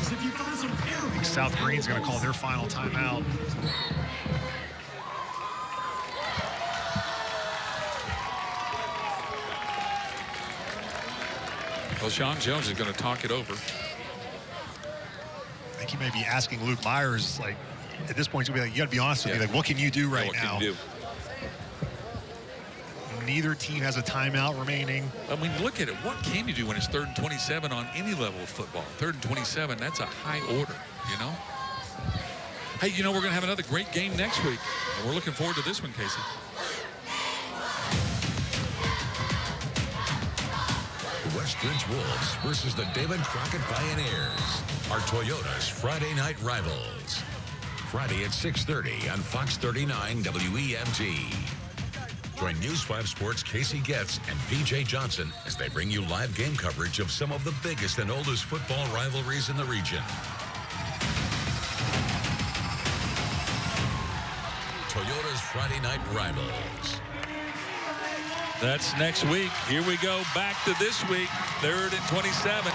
think South Greene's going to call their final timeout. Well, Sean Jones is going to talk it over. I think he may be asking Luke Myers, like, at this point, he's going to be like, you got to be honest with me. Like, what can you do right now? What can you do? Neither team has a timeout remaining. I mean, look at it. What can you do when it's 3rd and 27 on any level of football? 3rd and 27, that's a high order, Hey, you know, we're going to have another great game next week. And we're looking forward to this one, Casey. The Westridge Wolves versus the David Crockett Pioneers are Toyota's Friday night rivals. Friday at 6:30 on Fox 39 WEMT. Join News 5 Sports' Casey Getz and PJ Johnson as they bring you live game coverage of some of the biggest and oldest football rivalries in the region. Toyota's Friday night rivals. That's next week. Here we go back to this week. 3rd and 27.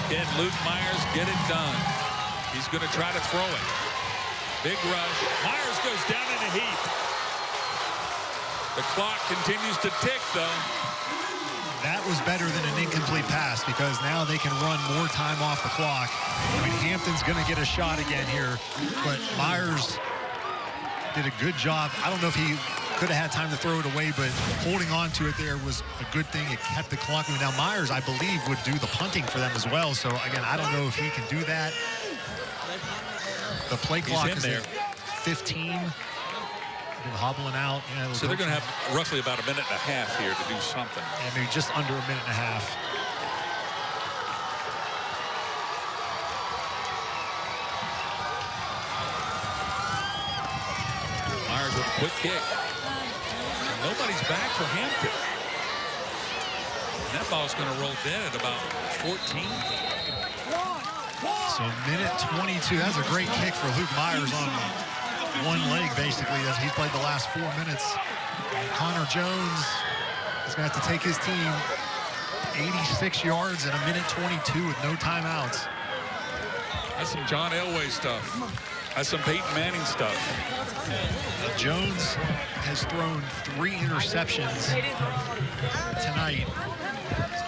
Can Luke Myers get it done? He's going to try to throw it. Big rush. Myers goes down in a heap. The clock continues to tick, though. That was better than an incomplete pass because now they can run more time off the clock. I mean, Hampton's going to get a shot again here, but Myers did a good job. I don't know if he could have had time to throw it away, but holding on to it there was a good thing. It kept the clock moving. Now, Myers, I believe, would do the punting for them as well. So, again, I don't know if he can do that. The play clock is at 15. Hobbling out. Yeah, so they're going to have roughly about a minute and a half here to do something. Yeah, maybe just under a minute and a half. Myers with a quick kick. Nobody's back for Hampton. And that ball's going to roll dead at about 14. So minute 22. That's a great kick for Luke Myers on one leg, basically, as he played the last 4 minutes. And Connor Jones is going to have to take his team 86 yards in a minute 22 with no timeouts. That's some John Elway stuff. That's some Peyton Manning stuff. Jones has thrown 3 interceptions tonight.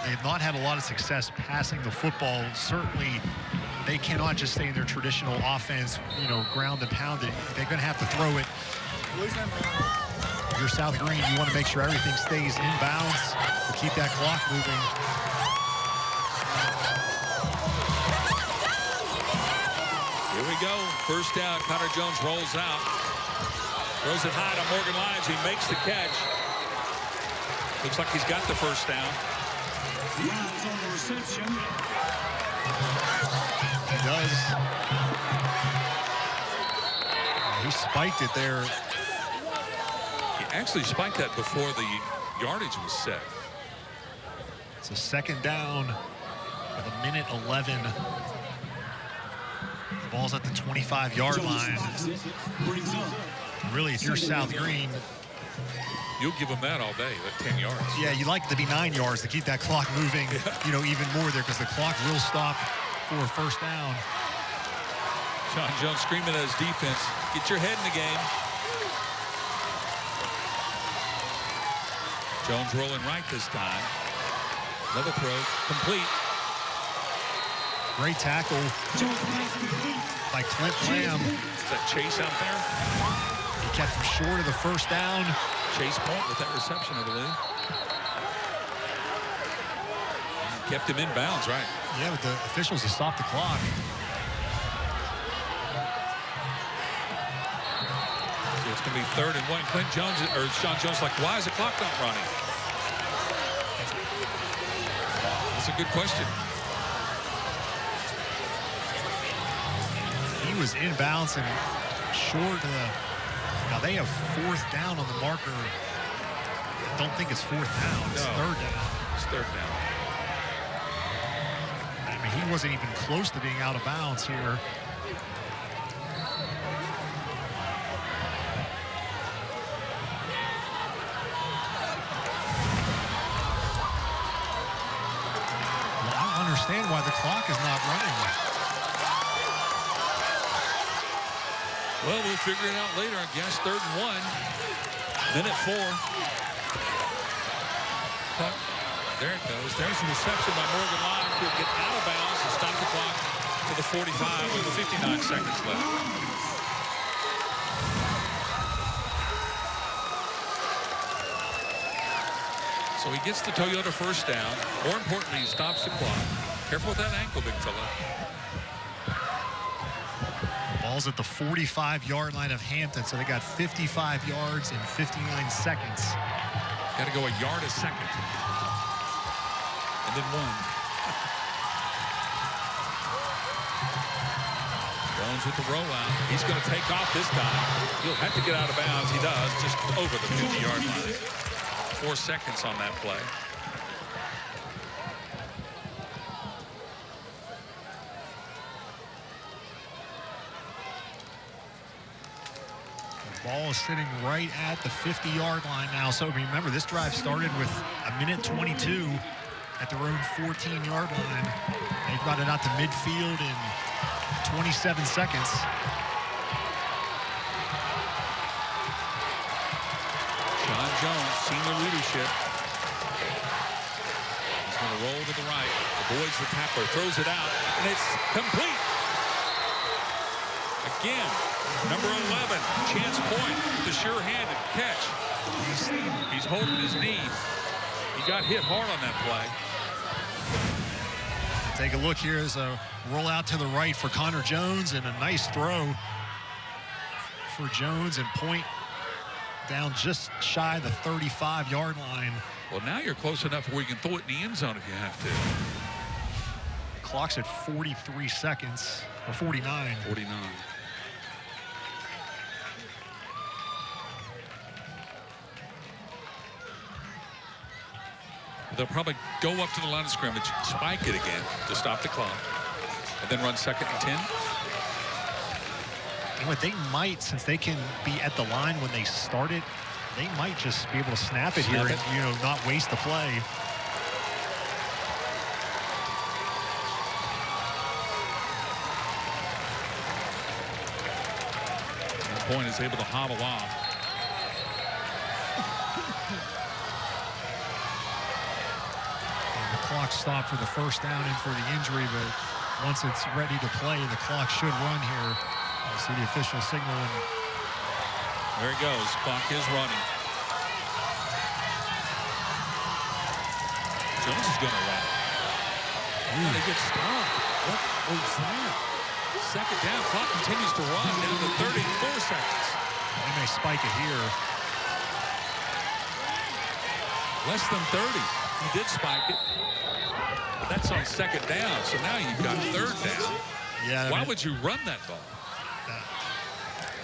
They have not had a lot of success passing the football. Certainly, they cannot just stay in their traditional offense, you know, ground and pound it. They're going to have to throw it. If you're South Greene, you want to make sure everything stays in bounds to keep that clock moving. Here we go. First down. Connor Jones rolls out. Throws it high to Morgan Lyons. He makes the catch. Looks like he's got the first down. Lyons on the reception. He does. He spiked it there. He actually spiked that before the yardage was set. It's a second down with a minute 11. The ball's at the 25-yard line. Really, if you're South Greene, you'll give them that all day, that 10 yards. Yeah, you'd like it to be 9 yards to keep that clock moving, you know, even more there, because the clock will stop for a first down. Sean Jones screaming at his defense, get your head in the game. Jones rolling right this time. Another throw, complete. Great tackle by Clint Lamb. Is that Chase out there? He kept him short of the first down. Chase Point with that reception, I believe. Kept him in bounds, right? Yeah, but the officials have stopped the clock. So it's going to be 3rd and 1. Clint Jones, or Sean Jones, like, why is the clock not running? That's a good question. He was in bounds and short of the... Now they have 4th down on the marker. I don't think it's 4th down. It's 3rd down. It's 3rd down. I mean, he wasn't even close to being out of bounds here. Well, I don't understand why the clock is not running. Well, we'll figure it out later, I guess. 3rd and 1. Minute 4. But there it goes. There's the reception by Morgan Lyons. He'll get out of bounds and stop the clock to the 45 with 59 seconds left. So he gets the Toyota first down. More importantly, he stops the clock. Careful with that ankle, big fella. Ball Ball's at the 45-yard line of Hampton, so they got 55 yards in 59 seconds. Got to go a yard a second. And then one. Jones with the rollout. He's going to take off this time. He'll have to get out of bounds. He does, just over the 50-yard line. 4 seconds on that play. The ball is sitting right at the 50-yard line now. So remember, this drive started with 1:22 at their own 14-yard line. They got it out to midfield in 27 seconds. John Jones, senior leadership. He's going to roll to the right. Avoids the tackler, throws it out, and it's complete. Again, number 11, Chance Point, the sure-handed catch. He's holding his knee. He got hit hard on that play. Take a look here as a rollout to the right for Connor Jones, and a nice throw for Jones, and Point down just shy the 35-yard line. Well, now you're close enough where you can throw it in the end zone if you have to. The clock's at 43 seconds, or 49. 49. They'll probably go up to the line of scrimmage, spike it again to stop the clock, and then run 2nd and 10. You know what, they might, since they can be at the line when they start it, they might just be able to snap it here and, you know, not waste the play. Point is able to hobble off. And the clock stopped for the first down and for the injury, but once it's ready to play, the clock should run here. You see the official signal. And there it goes. Clock is running. Jones is going to run. Oh, they get stopped. What was that? 2nd down. Clock continues to run down to 34 seconds. They may spike it here. Less than 30. He did spike it. But that's on 2nd down. So now you've got 3rd down. Yeah. Why would you run that ball?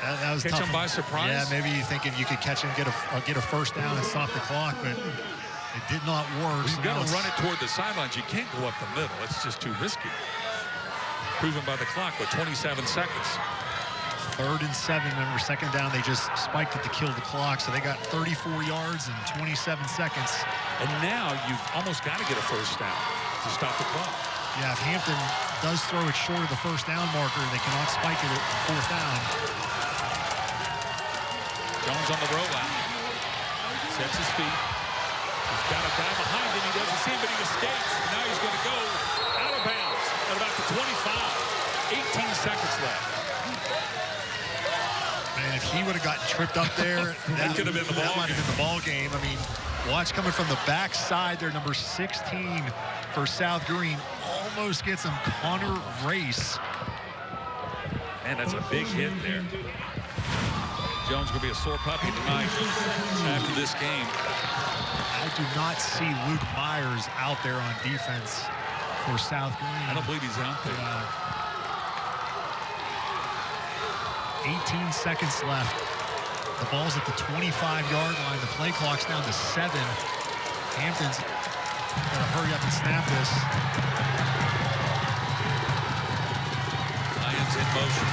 That was catch tough. Him by surprise? Yeah, maybe you're thinking you could catch him, get a first down and stop the clock, but it did not work. You've got to run it toward the sidelines. You can't go up the middle. It's just too risky. Proven by the clock with 27 seconds. 3rd and 7. Remember, 2nd down, they just spiked it to kill the clock, so they got 34 yards in 27 seconds. And now you've almost got to get a first down to stop the clock. Yeah, if Hampton does throw it short of the first down marker, they cannot spike it at 4th down. Jones on the rollout. Sets his feet. He's got a guy behind him. He doesn't see him, but he escapes. And now he's going to go out of bounds at about the 25. 18 seconds left. Man, if he would have gotten tripped up there, that could have been the ball. That might have been the ball game. I mean, watch coming from the backside there, number 16 for South Greene. Almost gets him. Connor Race. Man, that's a big hit there. Jones going to be a sore puppy tonight after this game. I do not see Luke Myers out there on defense for South Greene. I don't believe he's out there. 18 seconds left. The ball's at the 25-yard line. The play clock's down to 7. Hampton's going to hurry up and snap this. Lyons in motion.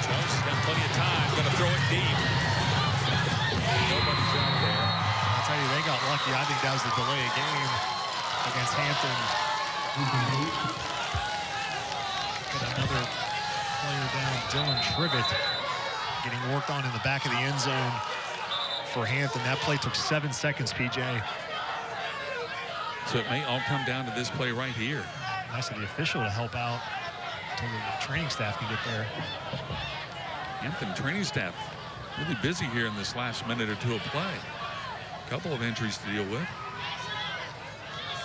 Jones has got plenty of time. Going to throw it deep. Nobody's out there. I'll tell you, they got lucky. I think that was the delay of game against Hampton. Got another player down, Dylan Tribbett, getting worked on in the back of the end zone for Hampton. That play took 7 seconds, PJ. So it may all come down to this play right here. Nice of the official to help out until the training staff can get there. Hampton training staff really busy here in this last minute or two of play. A couple of injuries to deal with.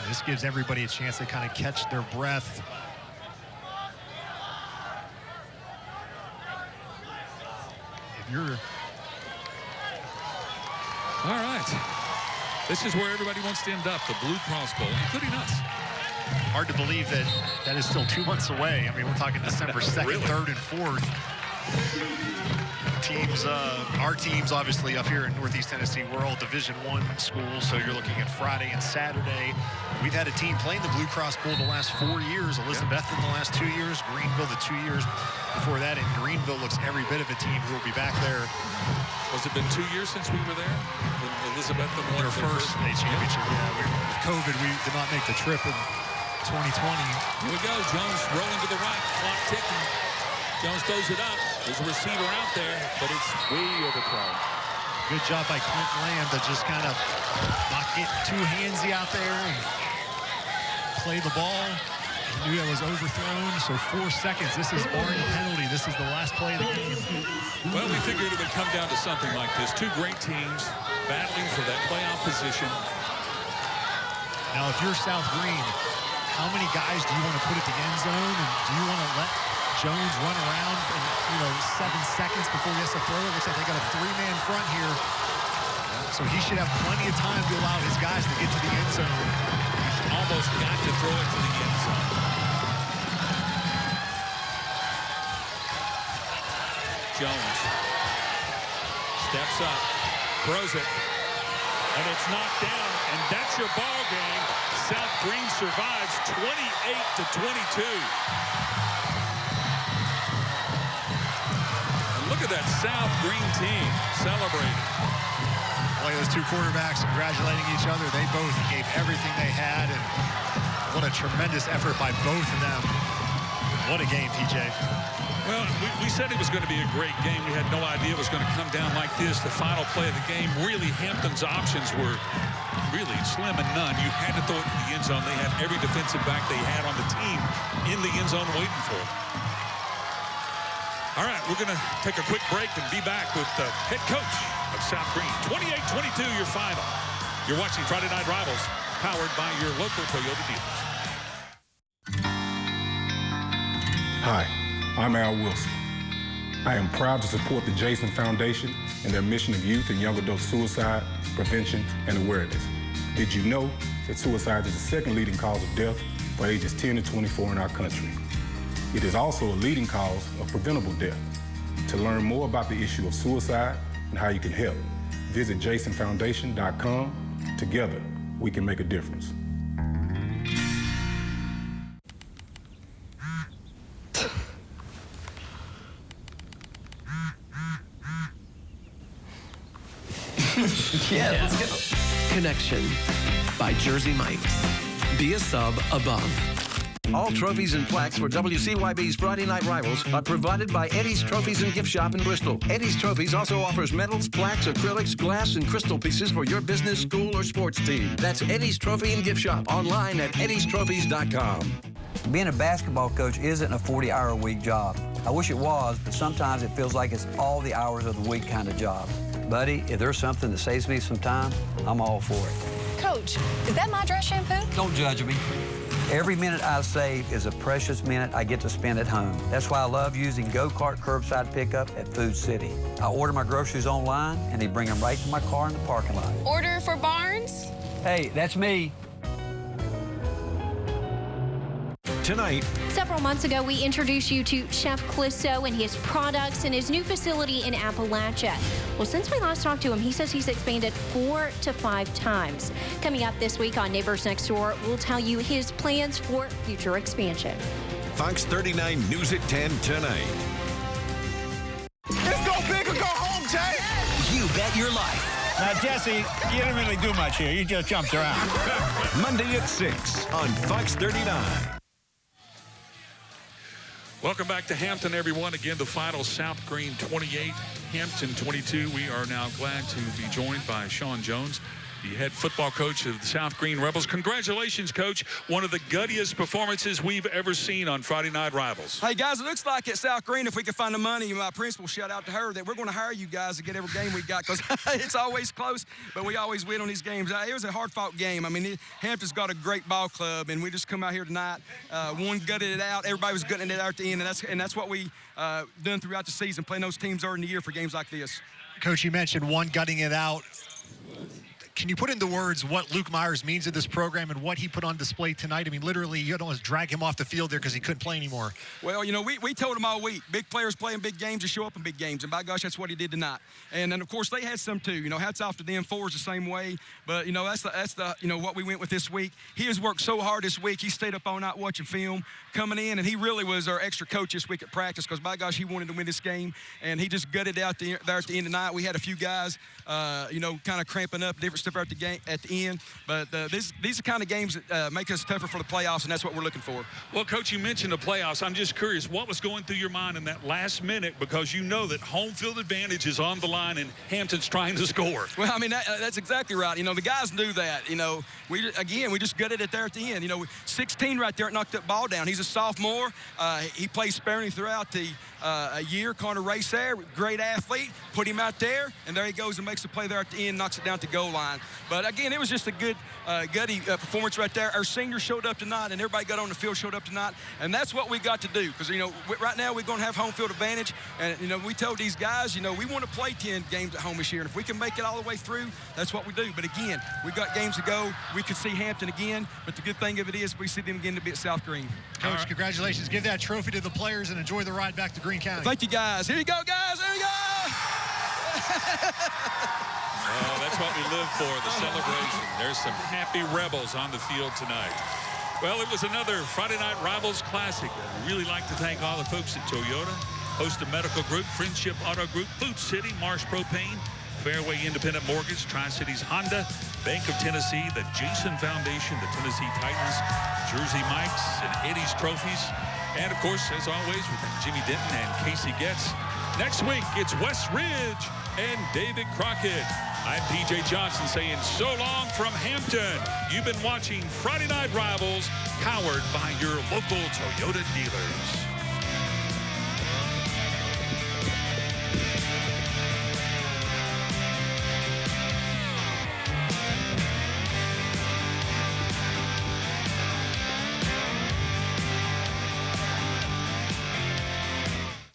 This gives everybody a chance to kind of catch their breath. You're All right. This is where everybody wants to end up, the Blue Cross Bowl, including us. hard to believe that that is still 2 months away. I mean, we're talking December 2nd, really? 3rd, and 4th. Teams, our teams, obviously, up here in Northeast Tennessee, we're all Division I schools, so you're looking at Friday and Saturday. We've had a team playing the Blue Cross Bowl the last 4 years. Elizabeth in the last 2 years, Greenville the 2 years before that, and Greenville looks every bit of a team who will be back there. Was it been 2 years since we were there? When Elizabeth won their first state championship. Yeah, with COVID, we did not make the trip in 2020. Here we go. Jones rolling to the right, clock ticking. Jones throws it up. There's a receiver out there, but it's way overthrown. Good job by Clint Lamb to just kind of not get too handsy out there and play the ball. He knew that was overthrown, so 4 seconds. This is barring a penalty. This is the last play of the game. Well, we figured it would come down to something like this. Two great teams battling for that playoff position. Now, if you're South Greene, how many guys do you want to put at the end zone? And do you want to let Jones run around in, 7 seconds before he has to throw it? Looks like they got a 3-man front here. So he should have plenty of time to allow his guys to get to the end zone. Almost got to throw it to the end zone. Jones steps up, throws it, and it's knocked down, and that's your ball game. South Greene survives 28-22. And look at that South Greene team celebrating. Boy, those two quarterbacks congratulating each other. They both gave everything they had, and what a tremendous effort by both of them. What a game, TJ. Well, we said it was going to be a great game. We had no idea it was going to come down like this. The final play of the game, really, Hampton's options were really slim and none. You had to throw it to the end zone. They had every defensive back they had on the team in the end zone waiting for it. All right, we're going to take a quick break and be back with the head coach of South Greene. 28-22, your final. You're watching Friday Night Rivals, powered by your local Toyota dealers. Hi, I'm Al Wilson. I am proud to support the Jason Foundation and their mission of youth and young adult suicide, prevention, and awareness. Did you know that suicide is the second leading cause of death for ages 10 to 24 in our country? It is also a leading cause of preventable death. To learn more about the issue of suicide and how you can help, visit jasonfoundation.com. Together, we can make a difference. Yeah, let's go. Connection by Jersey Mike's. Be a sub above. All trophies and plaques for WCYB's Friday Night Rivals are provided by Eddie's Trophies and Gift Shop in Bristol. Eddie's Trophies also offers medals, plaques, acrylics, glass, and crystal pieces for your business, school, or sports team. That's Eddie's Trophy and Gift Shop online at eddiestrophies.com. Being a basketball coach isn't a 40-hour-a-week job. I wish it was, but sometimes it feels like it's all the hours of the week kind of job. Buddy, if there's something that saves me some time, I'm all for it. Coach, is that my dress shampoo? Don't judge me. Every minute I save is a precious minute I get to spend at home. That's why I love using Go-Kart curbside pickup at Food City. I order my groceries online, and they bring them right to my car in the parking lot. Order for Barnes? Hey, that's me. Tonight. Several months ago, we introduced you to Chef Clisso and his products and his new facility in Appalachia. Well, since we last talked to him, he says he's expanded 4 to 5 times. Coming up this week on Neighbors Next Door, we'll tell you his plans for future expansion. Fox 39 News at 10 tonight. Let's go big or go home, Jay. You bet your life. Now, Jesse, you didn't really do much here. You just jumped around. Monday at 6 on Fox 39. Welcome back to Hampton, everyone. Again, the final, South Greene 28, Hampton 22. We are now glad to be joined by Sean Jones, the head football coach of the South Greene Rebels. Congratulations, Coach. One of the guttiest performances we've ever seen on Friday Night Rivals. Hey, guys, it looks like at South Greene, if we can find the money, my principal, shout out to her, that we're going to hire you guys to get every game we got, because it's always close, but we always win on these games. It was a hard-fought game. I mean, Hampton's got a great ball club, and we just come out here tonight. One gutted it out. Everybody was gutting it out at the end, and that's what we done throughout the season, playing those teams early in the year for games like this. Coach, you mentioned one gutting it out. Can you put into words what Luke Myers means to this program and what he put on display tonight? I mean, literally, you don't almost drag him off the field there because he couldn't play anymore. Well, you know, we told him all week, big players playing big games to show up in big games, and by gosh, that's what he did tonight. And then, of course, they had some too. You know, hats off to them. Fours the same way. But, you know, that's the you know, what we went with this week. He has worked so hard this week. He stayed up all night watching film, coming in, and he really was our extra coach this week at practice because, by gosh, he wanted to win this game, and he just gutted out there at the end of the night. We had a few guys, you know, kind of cramping up, different stuff at the end. But these are the kind of games that make us tougher for the playoffs, and that's what we're looking for. Well, Coach, you mentioned the playoffs. I'm just curious, what was going through your mind in that last minute, because you know that home field advantage is on the line and Hampton's trying to score? Well, I mean, that's exactly right. You know, the guys knew that. You know, we just gutted it there at the end. You know, 16 right there knocked that ball down. He's a sophomore. He plays sparingly throughout the year, kind of race there. Great athlete. Put him out there, and there he goes and makes the play there at the end, knocks it down to goal line. But again, it was just a good, gutty performance right there. Our seniors showed up tonight, and everybody got on the field, showed up tonight, and that's what we got to do. Because, you know, right now we're going to have home field advantage, and, you know, we told these guys, you know, we want to play 10 games at home this year, and if we can make it all the way through, that's what we do. But again, we've got games to go. We could see Hampton again, but the good thing of it is we see them again to be at South Greene. Coach, congratulations. Give that trophy to the players and enjoy the ride back to Greene County. Thank you, guys. Here you go, guys. Here you go. Oh, that's what we live for, the celebration. There's some happy Rebels on the field tonight. Well, it was another Friday Night Rivals Classic. I'd really like to thank all the folks at Toyota, Hosta Medical Group, Friendship Auto Group, Food City, Marsh Propane, Fairway Independent Mortgage, Tri-Cities Honda, Bank of Tennessee, the Jason Foundation, the Tennessee Titans, Jersey Mikes, and Eddie's Trophies. And, of course, as always, with Jimmy Denton and Casey Getz. Next week, it's West Ridge and David Crockett. I'm PJ Johnson saying so long from Hampton. You've been watching Friday Night Rivals, powered by your local Toyota dealers.